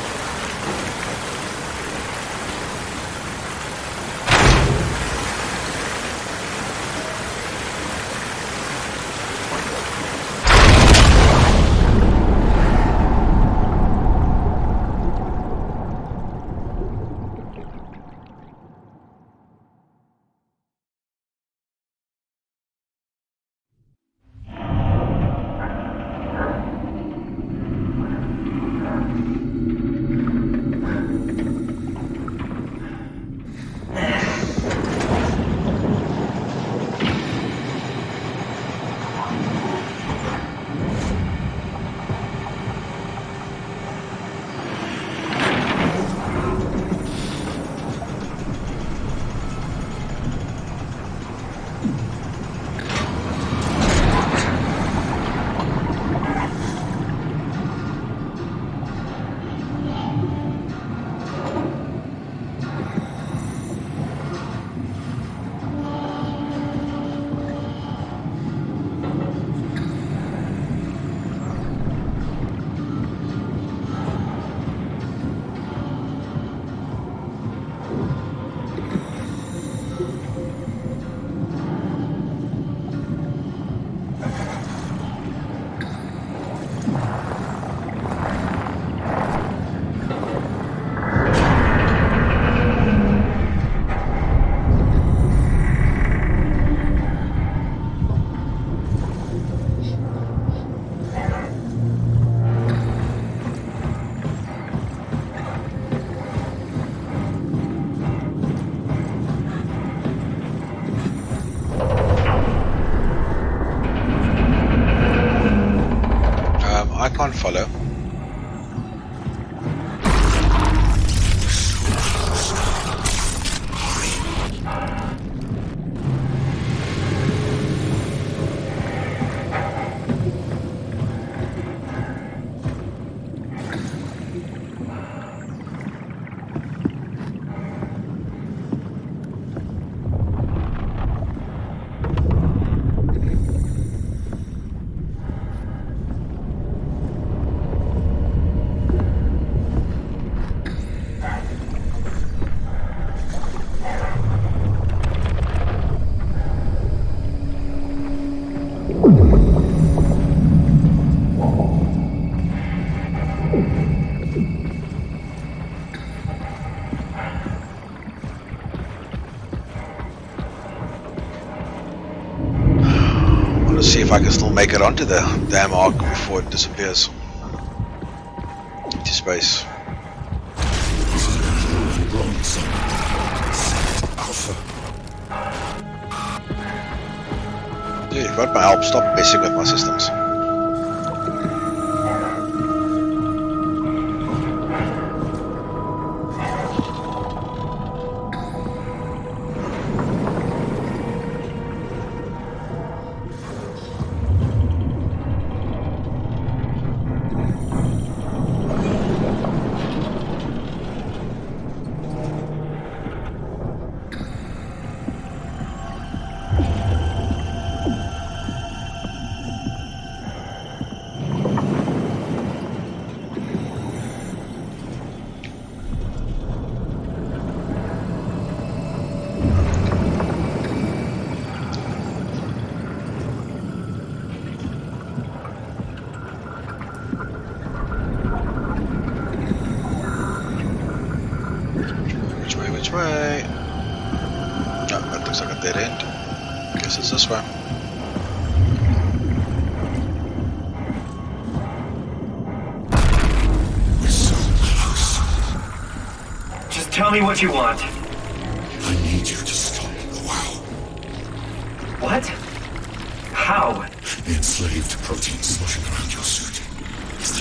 A: I can't follow. See if I can still make it onto the damn arc before it disappears into space. Dude, if you want my help, stop messing with my systems. Which way? No, that looks like a dead end. Guess it's this way.
H: Just tell me what you want.
L: I need you to stop the wow.
H: What? How?
L: The enslaved protein sloshing around your suit. Is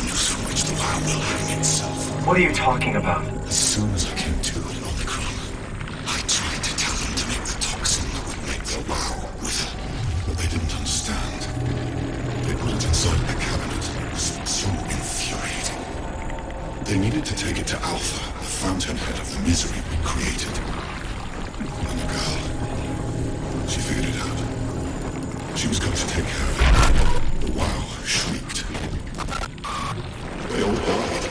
L: will hang itself.
K: What are you talking about?
L: As soon as I came to in Omicron, I tried to tell them to make the toxin that would make the wow wither, but they didn't understand. They put it inside the cabinet. It was so infuriating. They needed to take it to Alpha, the fountainhead of the misery we created. And the girl, she figured it out. She was going to take care of it. The wow shrieked. They all died.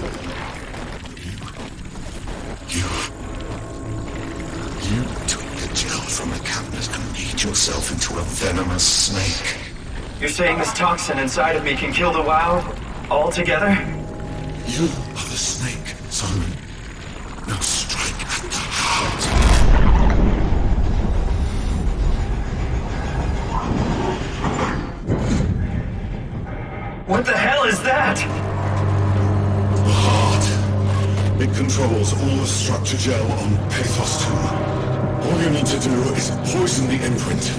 L: You took the gel from the cabinet and made yourself into a venomous snake.
K: You're saying this toxin inside of me can kill the WoW altogether?
L: You are the snake, Simon. Now strike at the heart.
K: What the hell is that?
L: The heart. It controls all the structure gel on Pathos 2. All you need to do is poison the imprint,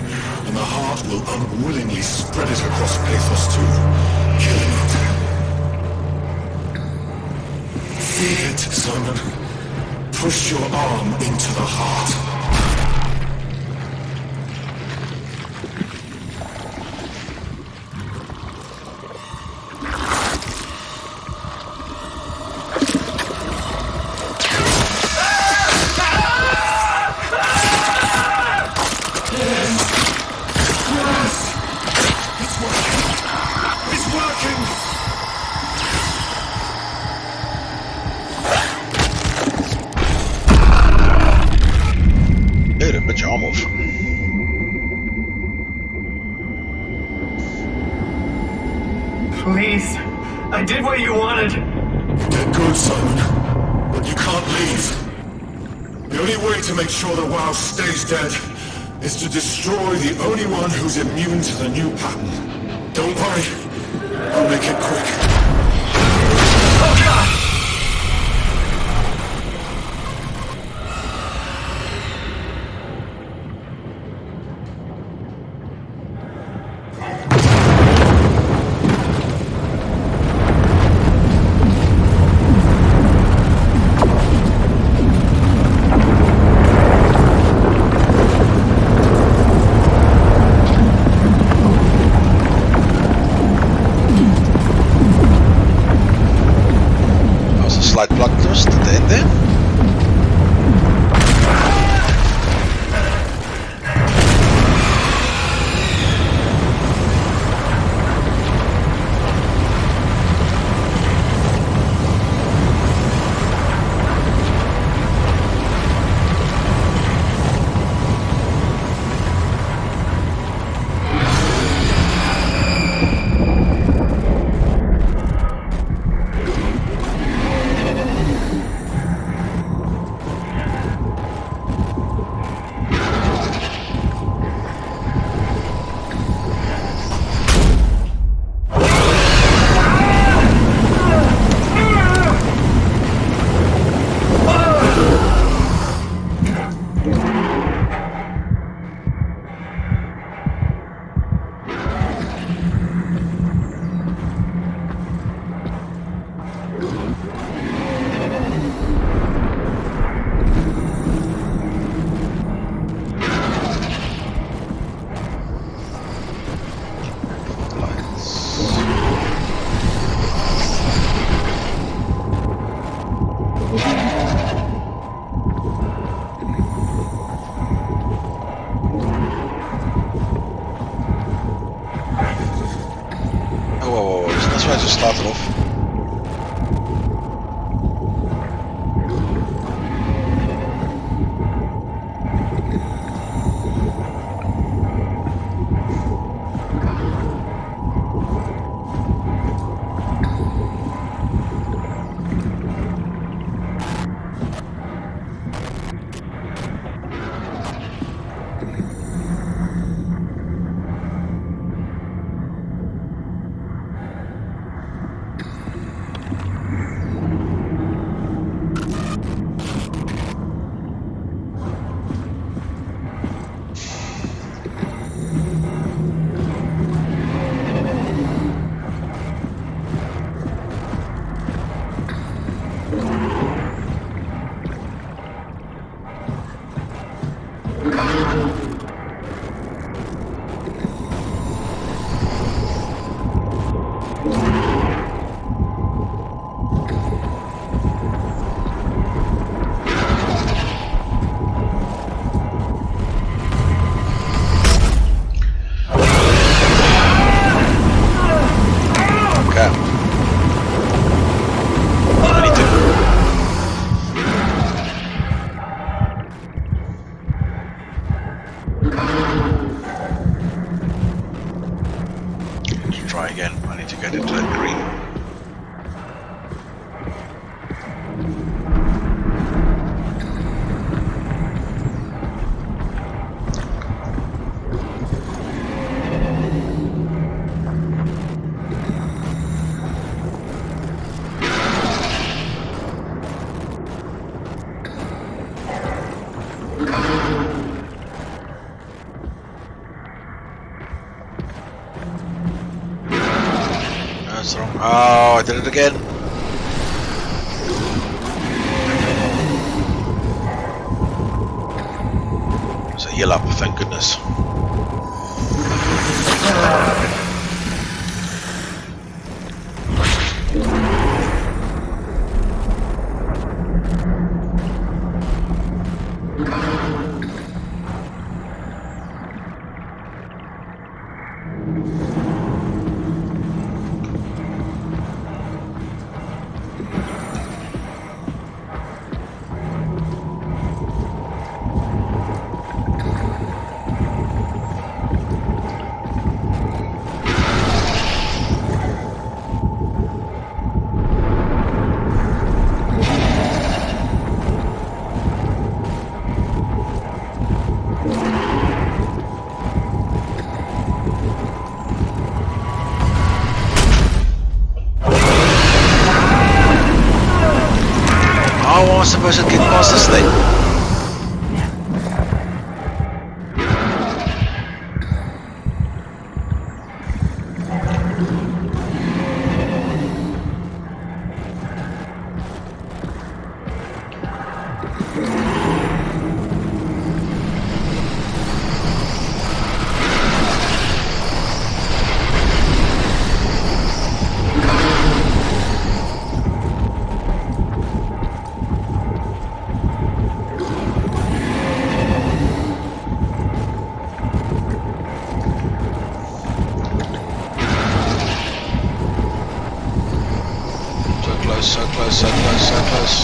L: and the heart will unwillingly spread it across Pathos 2, killing it. Feel it, Simon. Push your arm into the heart.
K: Please, I did what you wanted.
L: Get good, Simon. But you can't leave. The only way to make sure the WoW stays dead is to destroy the only one who's immune to the new pattern. Don't worry. I'll make it quick.
K: Oh, God!
A: Slight plot twist at the end there. I just started off. Oh, I did it again. It's a heal up, thank goodness. How am I supposed to get past this thing? So close, so close, so close.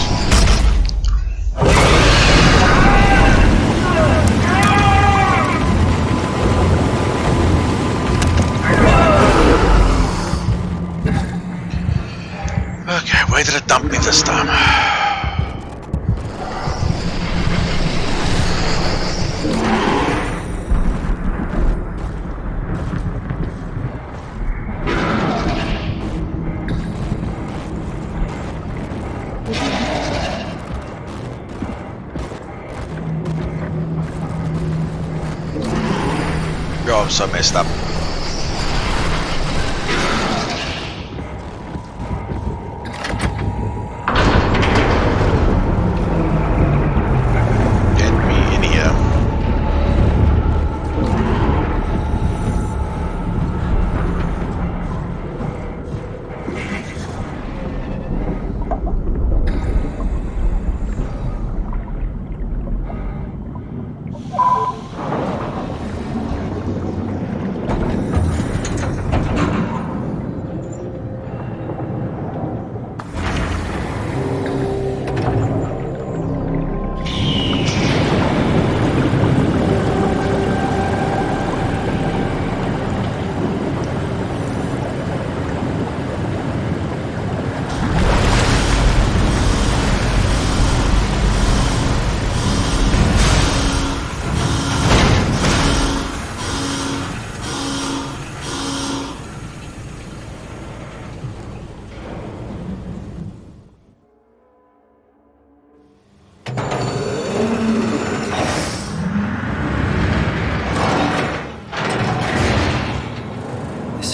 A: Okay, where did it dump me this time? Oh, I'm so messed up. Get me in here.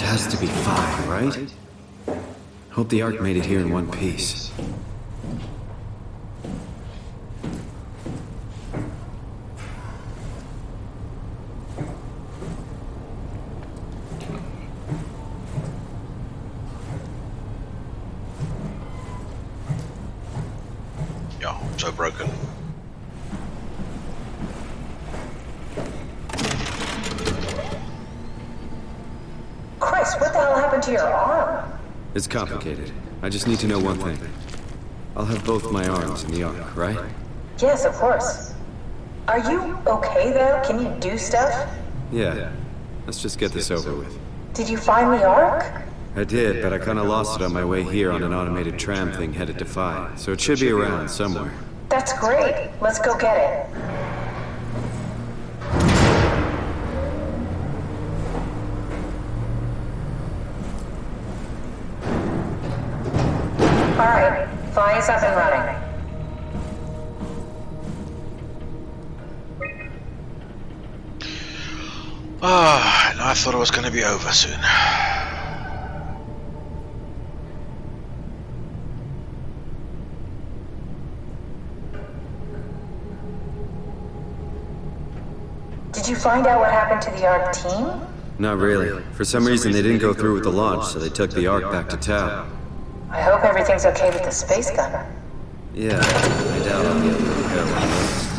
E: Has to be 5, right? Hope the Ark made it here in one piece.
A: Yeah, I'm so broken.
M: Chris, what the hell happened to your arm?
E: It's complicated. I just need to know one thing. I'll have both my arms in the Ark, right?
M: Yes, of course. Are you okay though? Can you do stuff?
E: Yeah. Let's just get this over with.
M: Did you find the Ark?
E: I did, but I kinda lost it on my way here on an automated tram thing headed to Phi, so it should be around somewhere.
M: That's great. Let's go get it. Alright, Phi is up and running.
A: Ah, and I thought it was going to be over soon.
M: Did you find out what happened to the ARC team?
E: Not really. For some reason, they didn't go through with the launch, so they took the Ark back to Tau.
M: I hope everything's okay with the space gun.
E: Yeah, I doubt I'll be able to repair one of those.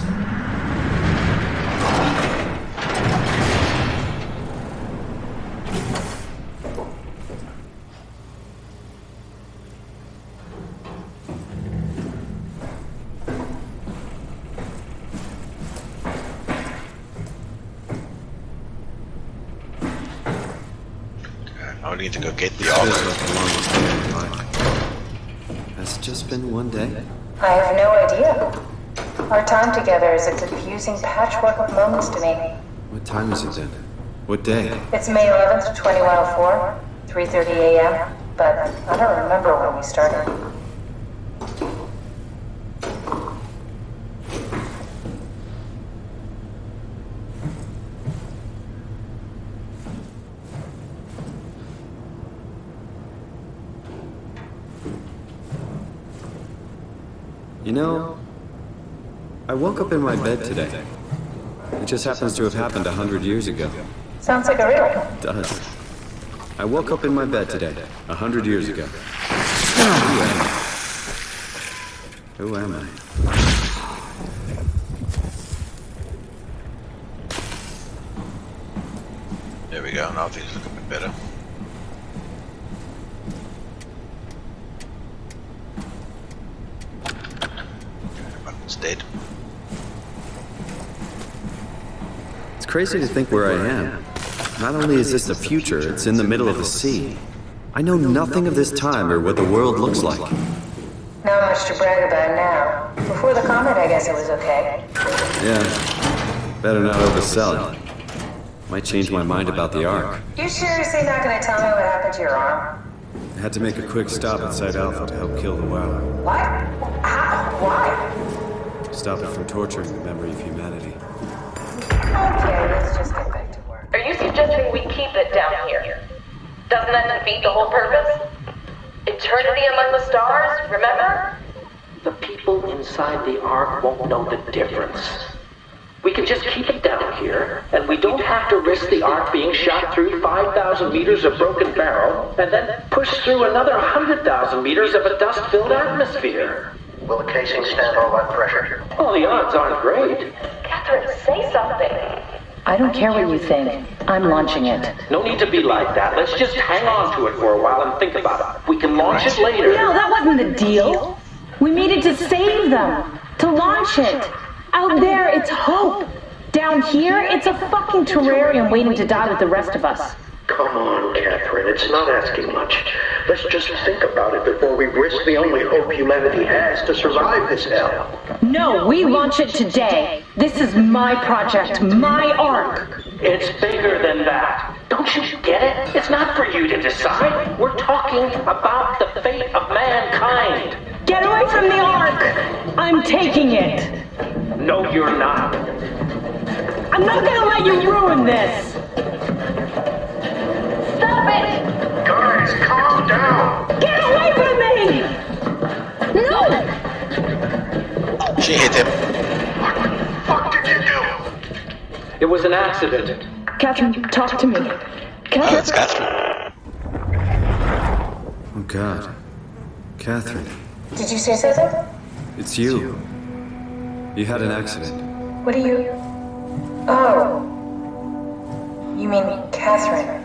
A: I need to go get the Ark.
E: Has it just been one day?
M: I have no idea. Our time together is a confusing patchwork of moments to me.
E: What time is it then? What day?
M: It's May 11th, 2104, 3:30 a.m., but I don't remember when we started.
E: You know, I woke up in my bed today. It just happens to have happened 100 years ago.
M: Sounds like a riddle.
E: It does. I woke up in my bed today, 100 years ago. Who am I?
A: There we go, now things look a bit better. Button's dead.
E: It's crazy to think where I am. Not only is this the future, it's in the middle of the sea. I know nothing of this time or what the world looks like.
M: Not much to brag about now. Before the comet, I guess it was okay.
E: Yeah, better not oversell it. Might change my mind about the Ark.
M: You seriously not gonna tell me what happened to your arm?
E: I had to make a quick stop at Site Alpha to help kill the WoW.
M: What? How? Why?
E: Stop it from torturing the memory of humanity.
M: Okay, let's just get back to work.
O: Are you suggesting we keep it down here? Doesn't that defeat the whole purpose? Eternity among the stars, remember?
N: The people inside the Ark won't know the difference. We can just keep it down here, and we don't have to risk the Ark being shot through 5,000 meters of broken barrel, and then push through another 100,000 meters of a dust-filled atmosphere.
B: Will the casing stand all that pressure?
N: Well, the odds aren't great.
O: Catherine, say something.
G: I don't care what you think. I'm launching it.
N: No need to be like that. Let's just hang on to it for a while and think about it. We can launch it later.
R: No, that wasn't the deal. We needed to save them. To launch it. Out there, it's hope. Down here, it's a fucking terrarium waiting to die with the rest of us.
P: Come on, Catherine, it's not asking much. Let's just think about it before we risk the only hope humanity has to survive this hell.
R: No, we launch it today. This is my project, my Ark.
N: It's bigger than that. Don't you get it? It's not for you to decide. We're talking about the fate of mankind.
R: Get away from the Ark! I'm taking it.
N: No, you're not.
R: I'm not gonna let you ruin this.
O: Stop it!
B: Guys, calm down!
R: Get away from me! No!
A: She hit him.
B: What the fuck did you do?
N: It was an accident.
R: Catherine, talk to me. Catherine.
A: Oh, that's Catherine.
E: Oh, God. Catherine.
M: Did you say something?
E: It's you. You had an accident.
M: What are you... Oh. You mean Catherine.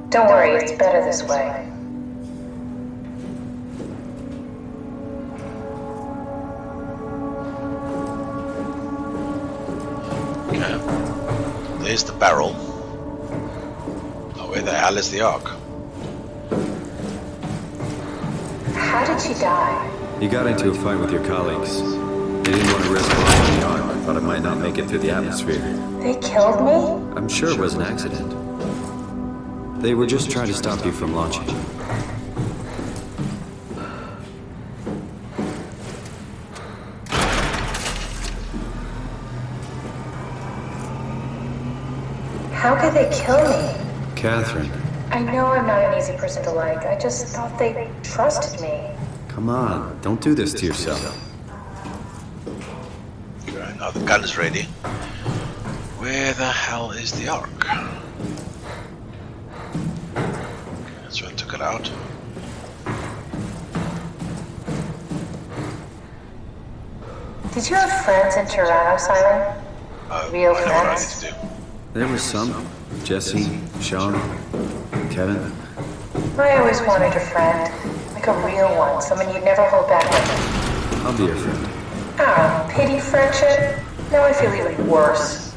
M: Don't worry, it's better this way.
A: Okay. There's the barrel. Oh, where the hell is the Ark?
M: How did she die?
E: You got into a fight with your colleagues. They didn't want to risk launching the Ark. Thought it might not make it through the atmosphere.
M: They killed me?
E: I'm sure it was an accident. They were just trying to stop you from launching.
M: How could they kill me?
E: Catherine,
M: I know I'm not an easy person to like. I just thought they trusted me.
E: come on. Don't do this to yourself.
A: Right, now the gun is ready. Where the hell is the Ark? That's where I took it out.
M: Did you have friends in Toronto, Simon? Real
A: I know what I
M: friends?
A: need to do.
E: There were some. Jesse, Sean, Kevin.
M: I always wanted a friend. Like a real one, someone you'd never hold back with.
E: I'll be your friend.
M: Oh, pity friendship? Now I feel even worse.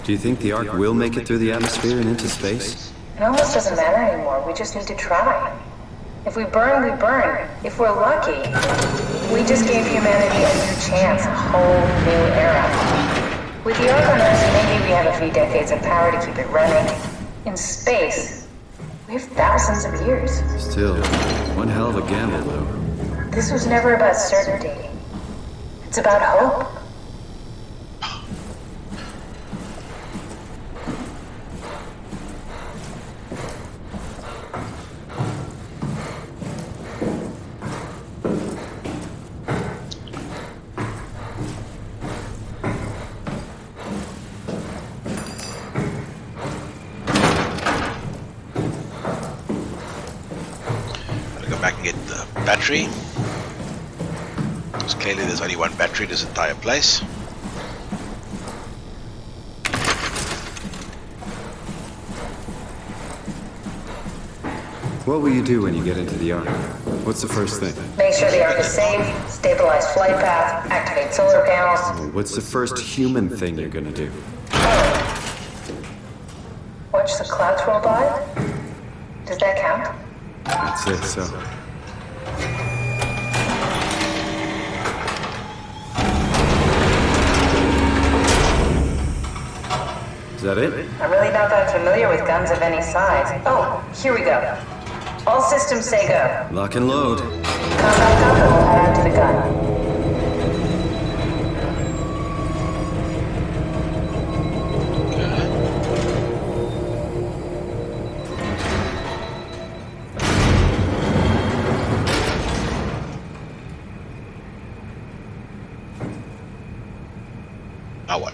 E: Do you think the Ark will make it through the atmosphere and into space?
M: It almost doesn't matter anymore. We just need to try. If we burn, we burn. If we're lucky, we just gave humanity a new chance, a whole new era. With the Ark on Earth, maybe we have a few decades of power to keep it running. In space, we have thousands of years.
E: Still, one hell of a gamble, though.
M: This was never about certainty. It's about hope.
A: Back and get the battery. Because clearly there's only one battery in this entire place.
E: What will you do when you get into the Ark? What's the first thing?
M: Make sure the Ark is safe, stabilize flight path, activate solar panels.
E: Well, what's the first human thing you're gonna do?
M: Watch the clouds roll by? Does that count?
E: I'd say so. Is that it?
M: I'm really not that familiar with guns of any size. Oh, here we go. All systems say go.
E: Lock and load.
M: Combat up and we'll head out to the gun.
A: Now what?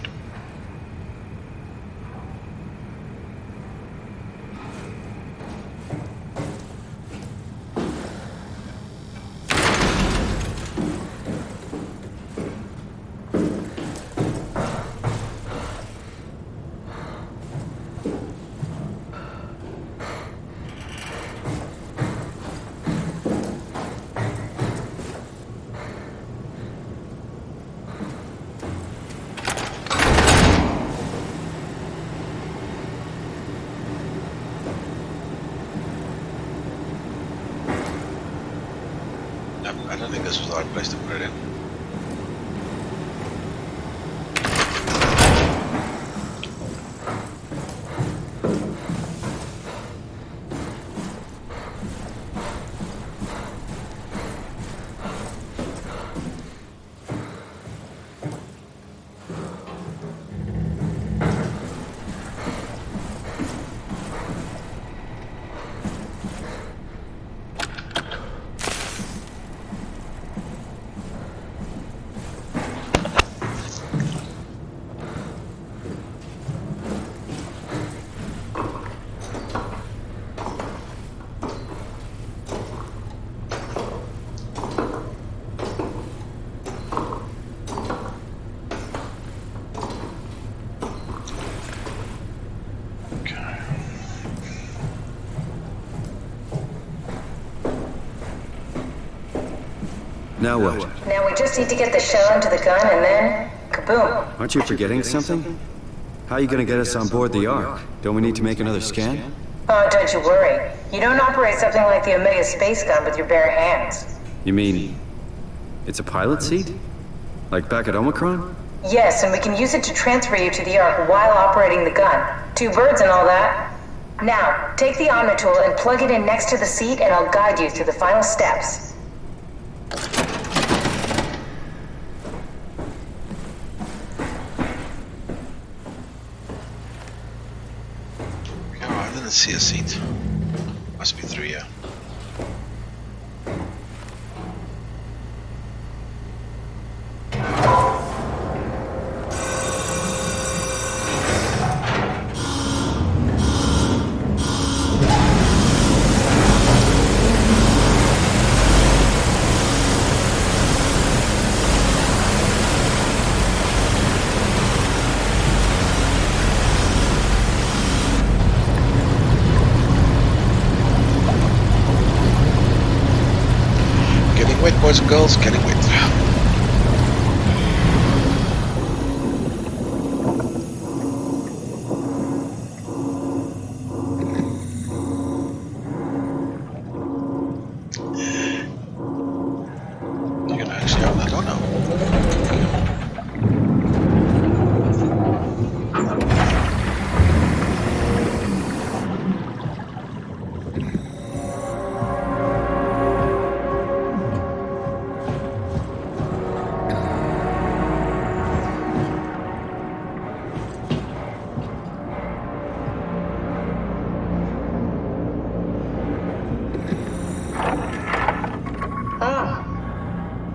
A: I don't think this was the right place to put it in.
E: Now what?
M: Now we just need to get the shell into the gun and then, kaboom.
E: Aren't you forgetting something? How are you gonna get us on board the Ark? Don't we need to make another scan?
M: Oh, don't you worry. You don't operate something like the Omega space gun with your bare hands.
E: You mean, it's a pilot seat? Like back at Omicron?
M: Yes, and we can use it to transfer you to the Ark while operating the gun. 2 birds and all that. Now, take the Omni tool and plug it in next to the seat and I'll guide you through the final steps.
A: I didn't see a seat. Must be through here. boys and girls, getting wet. You can actually have that or no?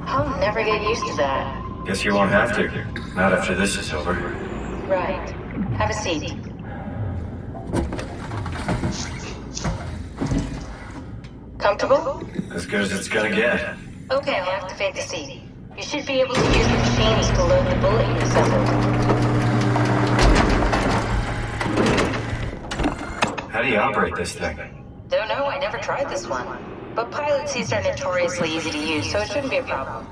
G: I'll never get used to that.
K: Guess you won't have to. Not after this is over.
G: Right. Have a seat. Comfortable?
K: As good as it's gonna get.
G: Okay, I'll activate the seat. You should be able to use the machines to load the bullet you assembled.
K: How do you operate this thing?
G: Don't know, I never tried this one. But pilot seats are notoriously easy to use, so it shouldn't be a problem.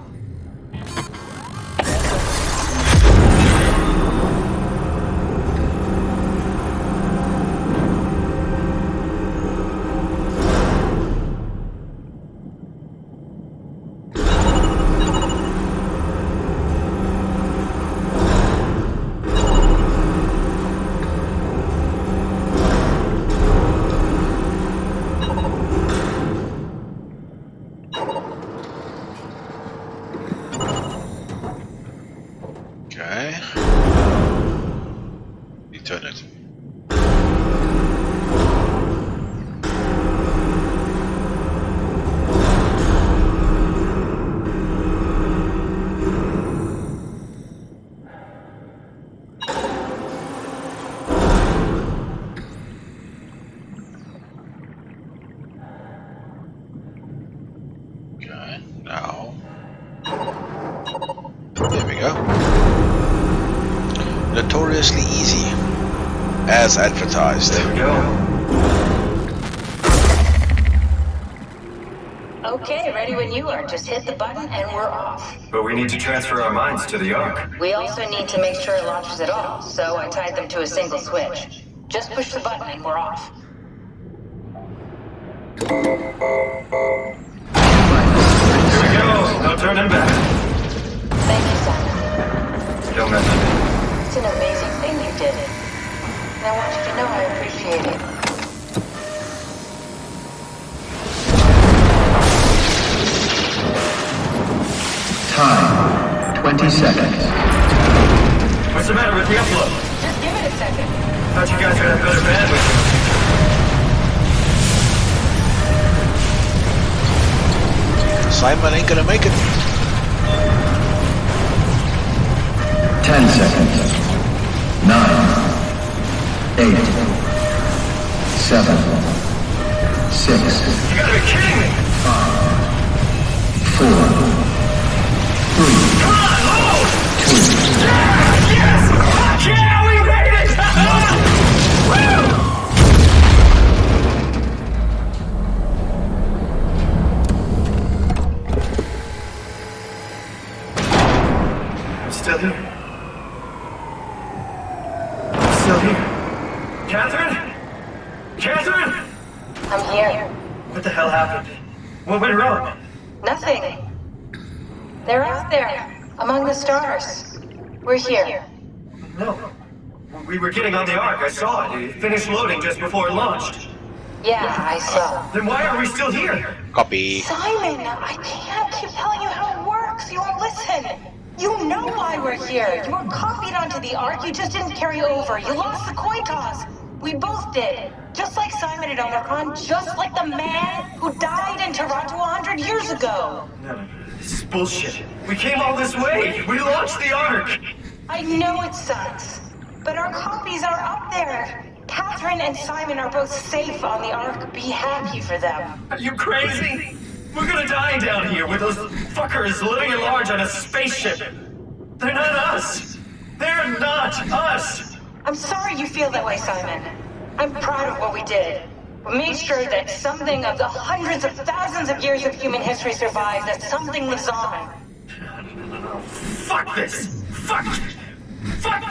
A: Okay. You turn it. Okay, now. There we go. Notoriously easy, as advertised.
K: There we go.
G: Okay, ready when you are. Just hit the button and we're off.
K: But we need to transfer our minds to the Ark.
G: We also need to make sure it launches at all, so I tied them to a single switch. Just push the button and we're off.
K: Here we go. No turning back.
G: Thank you, Simon.
K: Don't mess with me.
G: It's an amazing thing you did. And I want you to know I appreciate it.
P: Time, 20 seconds.
K: What's the matter with the upload?
G: Just give it a second.
K: Thought you guys would have better bandwidth.
A: Simon ain't gonna make it.
P: 10 seconds. 9, 8, 7, 6.
K: You gotta be kidding me!
P: 5, 4, 3.
K: Come on, load!
P: 2.
K: Yes! Fuck yeah, we made it! Woo! I'm still here. I'm still here. Catherine? Catherine?
G: I'm here.
K: What the hell happened? What went wrong?
G: Nothing. They're out there, among the stars. We're here.
K: No. We were getting on the Ark. I saw it. It finished loading just before it launched.
G: Yeah, I saw.
K: Then why are we still here?
A: Copy.
R: Simon, I can't keep telling you how it works. You won't listen. You know why we're here. You were copied onto the Ark. You just didn't carry over. You lost the coin toss. We both did. Just like Simon at Omicron, just like the man who died in Toronto 100 years ago.
K: No, this is bullshit. We came all this way. We launched the Ark.
R: I know it sucks, but our copies are up there. Catherine and Simon are both safe on the Ark. Be happy for them.
K: Are you crazy? We're gonna die down here with those fuckers living at large on a spaceship. They're not us. They're not us.
R: I'm sorry you feel that way, Simon. I'm proud of what we did. Make sure that something of the hundreds of thousands of years of human history survives, that something lives on.
K: Fuck this! Fuck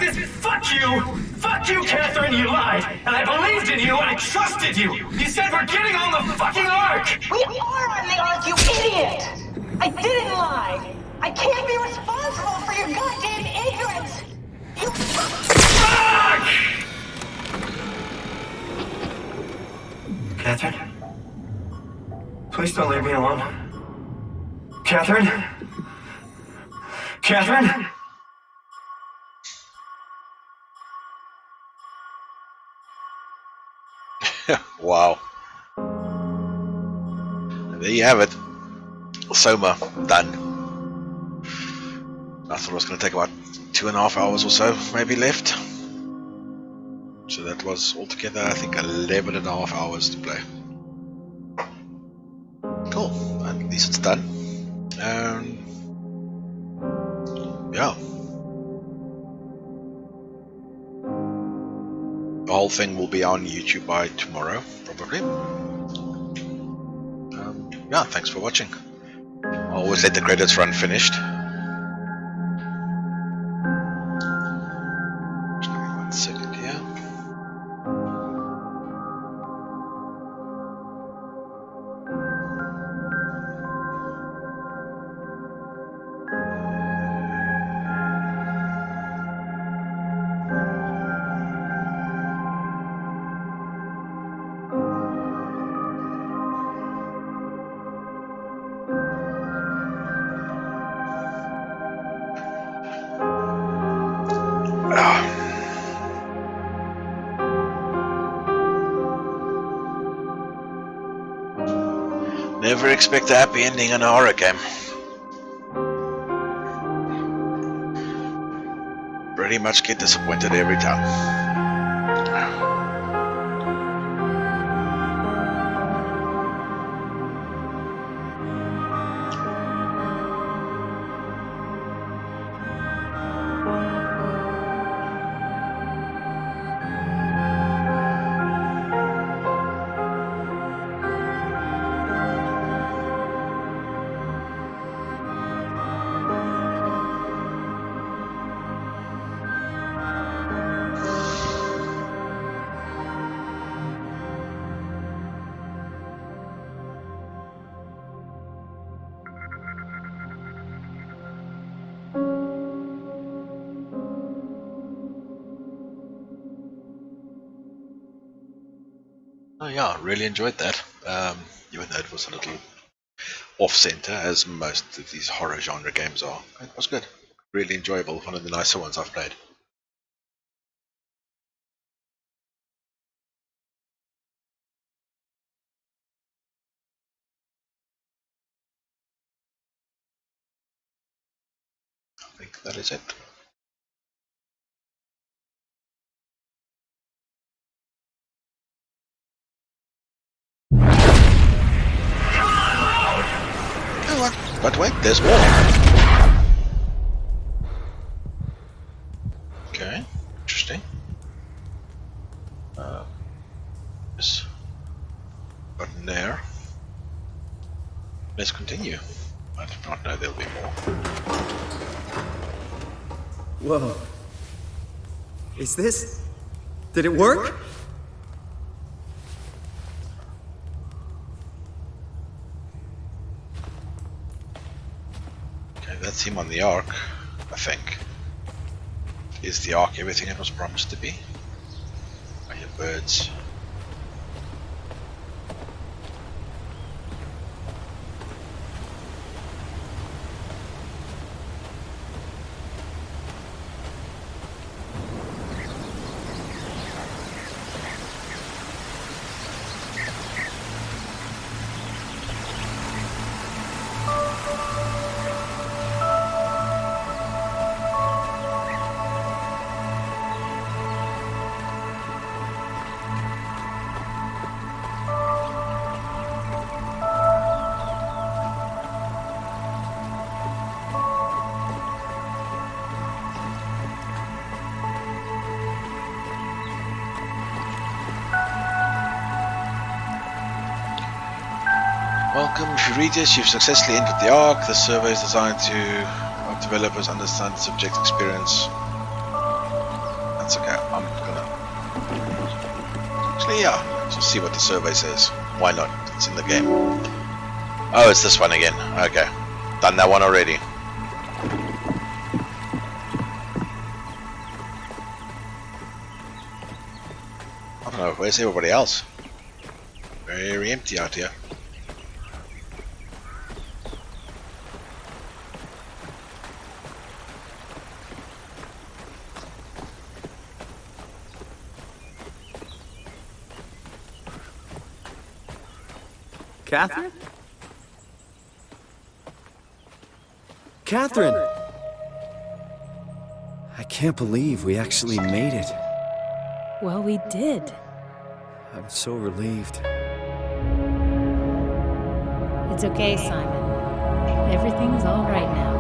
K: this! Fuck you! Fuck you, Catherine, you lied! And I believed in you, and I trusted you! You said we're getting on the fucking Ark!
R: We are on the Ark, you idiot! I didn't lie! I can't be responsible for your goddamn ignorance! You
K: fuck! Catherine? Please don't leave me alone. Catherine? Catherine?
A: Wow. And there you have it. Soma, done. I thought it was going to take about 2.5 hours or so, maybe left. So that was altogether, I think, 11.5 hours to play. Cool. At least it's done. Yeah. The whole thing will be on YouTube by tomorrow, probably. Yeah, thanks for watching. I always let the credits run finished. Just give me 1 second here. Never expect a happy ending in a horror game. Pretty much get disappointed every time. Oh yeah, really enjoyed that. Even though it was a little off-center, as most of these horror genre games are. It was good. Really enjoyable. One of the nicer ones I've played. I think that is it. But wait, there's more. Okay, interesting. This button there. Let's continue. I did not know there'll be more.
E: Whoa. Is this... Did it work?
A: That's him on the Ark, I think. Is the Ark everything it was promised to be? I hear birds. Welcome. If you read this, you've successfully entered the Ark. The survey is designed to help developers understand the subject experience. That's okay. I'm gonna... Actually, yeah. Let's see what the survey says. Why not? It's in the game. Oh, it's this one again. Okay. Done that one already. I don't know. Where's everybody else? Very empty out here.
E: Catherine? Catherine! I can't believe we actually made it.
S: Well, we did.
E: I'm so relieved.
S: It's okay, Simon. Everything's all right now.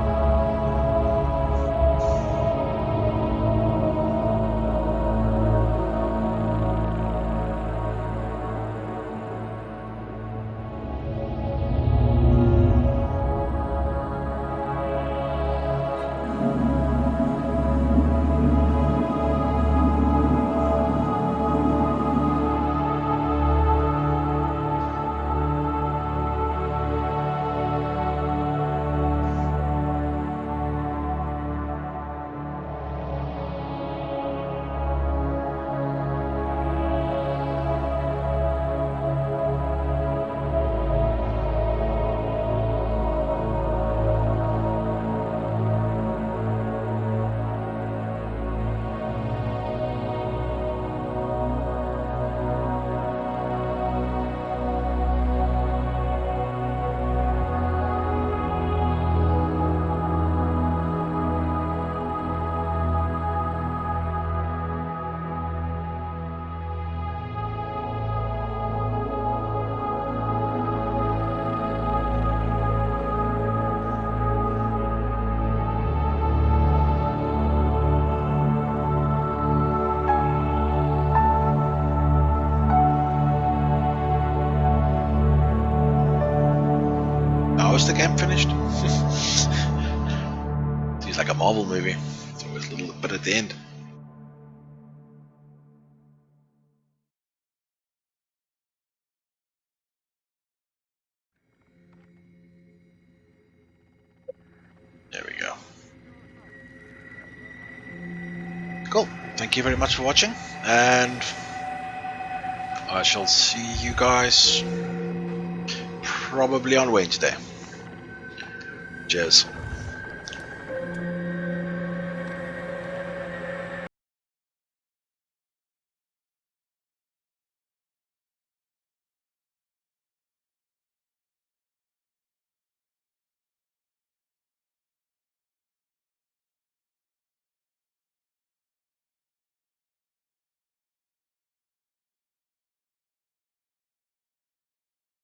A: Is the game finished? Seems like a Marvel movie. It's always a little bit at the end. There we go. Cool. Thank you very much for watching, and I shall see you guys probably on Wednesday. Cheers.